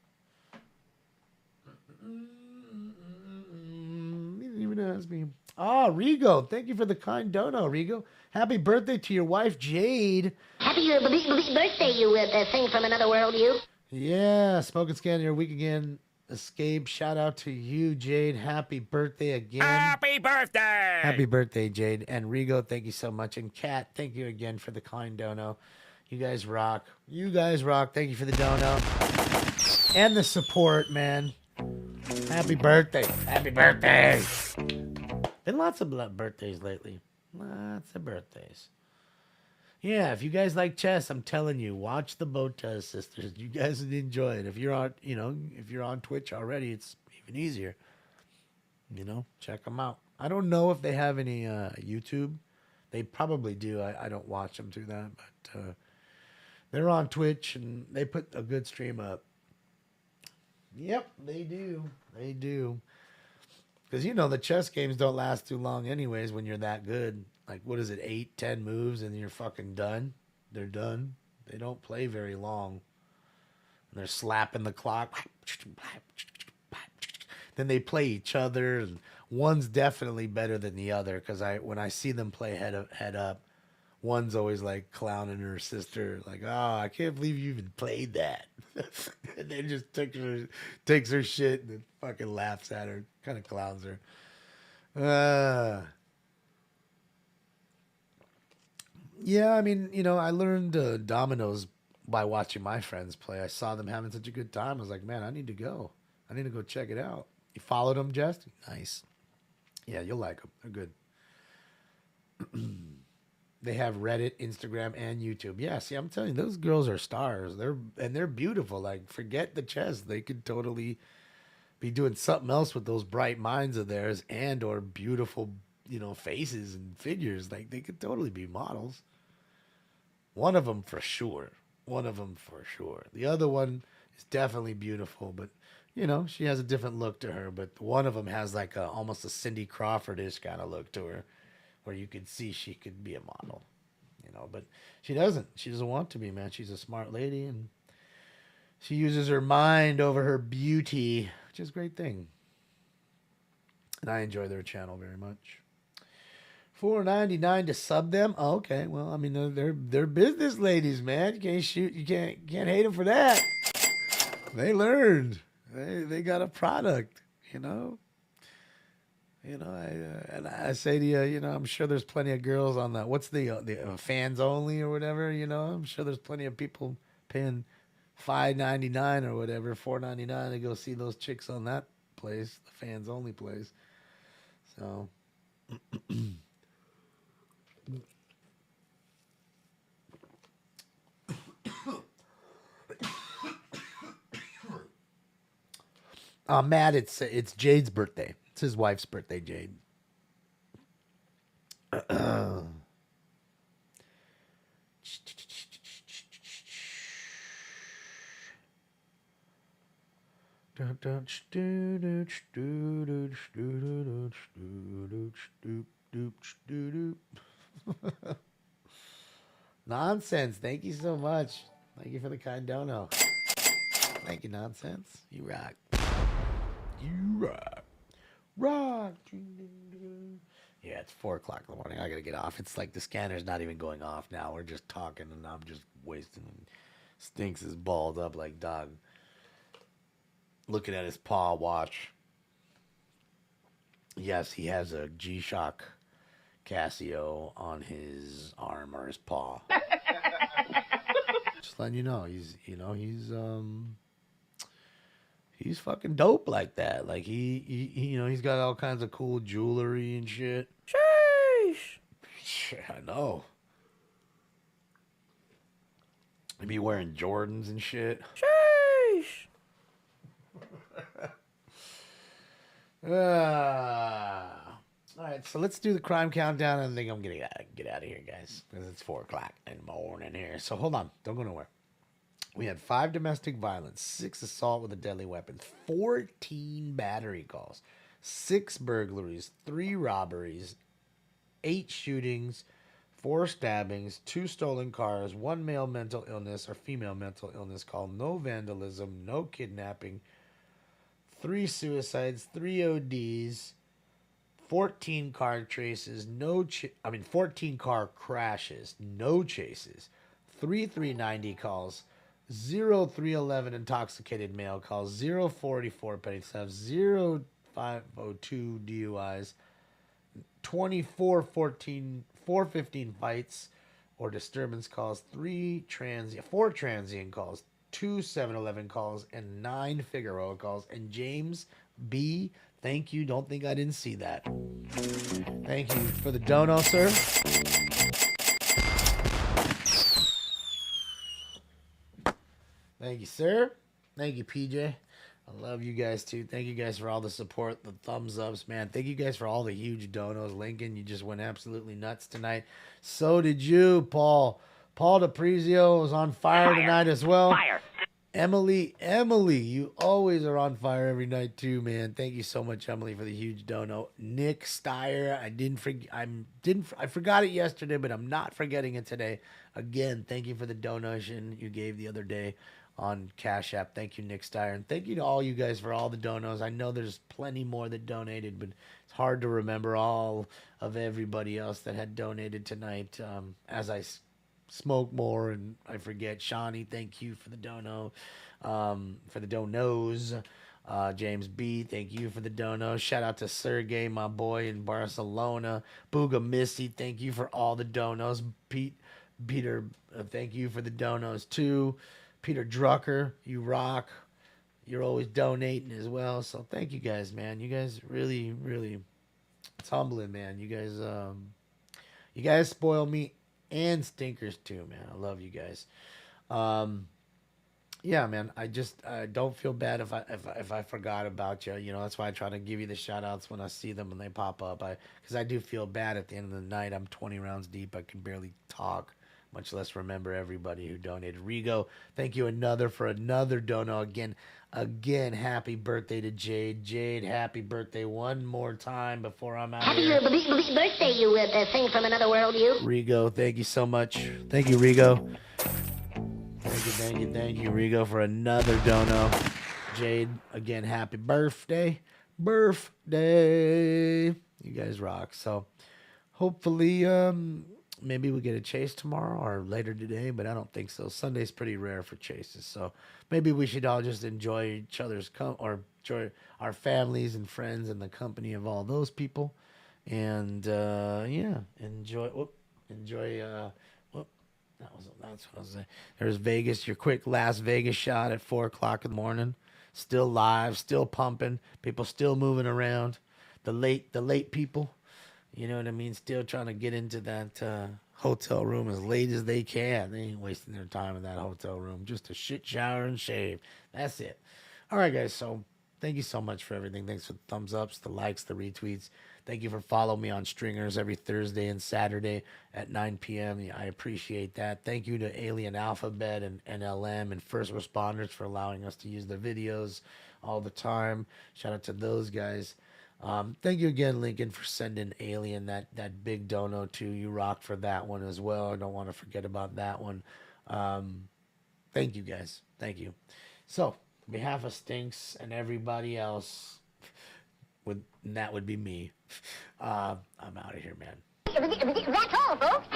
You didn't even ask me. Oh, Rigo. Thank you for the kind dono, Rigo. Happy birthday to your wife, Jade. Happy birthday, you thing from another world, you. Yeah, Smoking Scan your week again. Escape. Shout out to you, Jade. Happy birthday again. Happy birthday! Happy birthday, Jade. And Rigo, thank you so much. And Kat, thank you again for the kind dono. You guys rock. You guys rock. Thank you for the dono. And the support, man. Happy birthday. Happy birthday. Been lots of birthdays lately. Lots of birthdays. Yeah, if you guys like chess, I'm telling you, watch the Botez sisters. You guys would enjoy it. If you're on, if you're on Twitch already, it's even easier. Check them out. I don't know if they have any YouTube. They probably do. I don't watch them through that, but they're on Twitch and they put a good stream up. Yep, they do. They do. Because, the chess games don't last too long anyways when you're that good. Like, what is it, 8, 10 moves and you're fucking done? They're done. They don't play very long. And they're slapping the clock. Then they play each other. And one's definitely better than the other because when I see them play head up, one's always like clowning her sister. Like, oh, I can't believe you even played that. And then just takes her shit and then fucking laughs at her. Kind of clowns her. Yeah, I mean, I learned dominoes by watching my friends play. I saw them having such a good time. I was like, man, I need to go. I need to go check it out. You followed them, Jess? Nice. Yeah, you'll like them. They're good. They have Reddit, Instagram, and YouTube. Yeah, see, I'm telling you, those girls are stars. They're beautiful. Like, forget the chess. They could totally be doing something else with those bright minds of theirs and or beautiful, faces and figures. Like, they could totally be models. One of them for sure. The other one is definitely beautiful, but, she has a different look to her. But one of them has like almost a Cindy Crawford-ish kind of look to her where you could see she could be a model, but she doesn't. She doesn't want to be, man. She's a smart lady, and she uses her mind over her beauty, which is a great thing. And I enjoy their channel very much. $4.99 to sub them. Oh, okay, well, I mean, they're business ladies, man. You can't hate them for that. They learned. They got a product, and I say to you, I'm sure there's plenty of girls on the what's the fans only or whatever. I'm sure there's plenty of people paying $5.99 or whatever, $4.99 to go see those chicks on that place, the fans only place. So. Matt, it's Jade's birthday. It's his wife's birthday, Jade. Nonsense. Thank you so much. Thank you for the kind dono. Thank you, Nonsense. You rock. You rock. Rock. Yeah, it's 4 o'clock in the morning. I gotta get off. It's like the scanner's not even going off now. We're just talking, and I'm just wasting. Stinks is balled up like dog. Looking at his paw watch. Yes, he has a G-Shock Casio on his arm or his paw. Just letting you know, he's fucking dope like that. Like he he's got all kinds of cool jewelry and shit. Sheesh. I know. He be wearing Jordans and shit. Sheesh. All right, so let's do the crime countdown, and I think I'm gonna get out of here, guys, because it's 4 o'clock in the morning here. So hold on, don't go nowhere. We had 5 domestic violence, 6 assault with a deadly weapon, 14 battery calls, 6 burglaries, 3 robberies, 8 shootings, 4 stabbings, 2 stolen cars, 1 male mental illness or female mental illness call, no vandalism, no kidnapping, 3 suicides, 3 ODs, 14 car chases, 14 car crashes, no chases, 3 390 calls, 0 311 intoxicated male calls, 0 44 petty thefts, 0 502 DUIs, 24 415 fights or disturbance calls, 4 transient calls, 2 7-Eleven calls, and 9 Figueroa calls. And James B., thank you. Don't think I didn't see that. Thank you for the dono, sir. Thank you, sir. Thank you, PJ. I love you guys, too. Thank you guys for all the support, the thumbs ups, man. Thank you guys for all the huge donos. Lincoln, you just went absolutely nuts tonight. So did you, Paul. Paul DePrizio was on fire tonight as well. Fire. Emily, you always are on fire every night too, man. Thank you so much, Emily, for the huge dono. Nick Steyer, I forgot it yesterday, but I'm not forgetting it today. Again, thank you for the donation you gave the other day on Cash App. Thank you, Nick Steyer, and thank you to all you guys for all the donos. I know there's plenty more that donated, but it's hard to remember all of everybody else that had donated tonight. As I smoke more and I forget. Shawnee, thank you for the dono, for the donos. James B., thank you for the dono. Shout out to Sergey, my boy in Barcelona. Booga Missy, thank you for all the donos. Peter, thank you for the donos too. Peter Drucker, you rock. You're always donating as well. So thank you guys, man. You guys really, really, it's humbling, man. You guys spoil me. And stinkers too, man. I love you guys. Yeah, man. I don't feel bad if I forgot about you. You know, that's why I try to give you the shout outs when I see them when they pop up. Because I do feel bad at the end of the night. I'm 20 rounds deep. I can barely talk, much less remember everybody who donated. Rigo, thank you for another dono. Again, happy birthday to Jade. Jade, happy birthday one more time before I'm out Happy here. birthday, you thing from another world, you. Rigo, thank you so much. Thank you, Rigo. Thank you, Rigo, for another dono. Jade, again, happy birthday. You guys rock. So, hopefully, maybe we get a chase tomorrow or later today, but I don't think so. Sunday's pretty rare for chases, so maybe we should all just enjoy each other's or enjoy our families and friends and the company of all those people, and enjoy. That's what I was saying. There's Vegas, your quick Las Vegas shot at 4 o'clock in the morning. Still live, still pumping. People still moving around. The late people. You know what I mean? Still trying to get into that hotel room as late as they can. They ain't wasting their time in that hotel room. Just a shit shower and shave. That's it. All right, guys. So thank you so much for everything. Thanks for the thumbs ups, the likes, the retweets. Thank you for following me on Stringers every Thursday and Saturday at 9 p.m. I appreciate that. Thank you to Alien Alphabet and NLM and first responders for allowing us to use their videos all the time. Shout out to those guys. Thank you again, Lincoln, for sending Alien that big dono too. You rock for that one as well. I don't want to forget about that one. Thank you, guys. Thank you. So, on behalf of Stinks and everybody else, that would be me. I'm out of here, man. That's all, folks.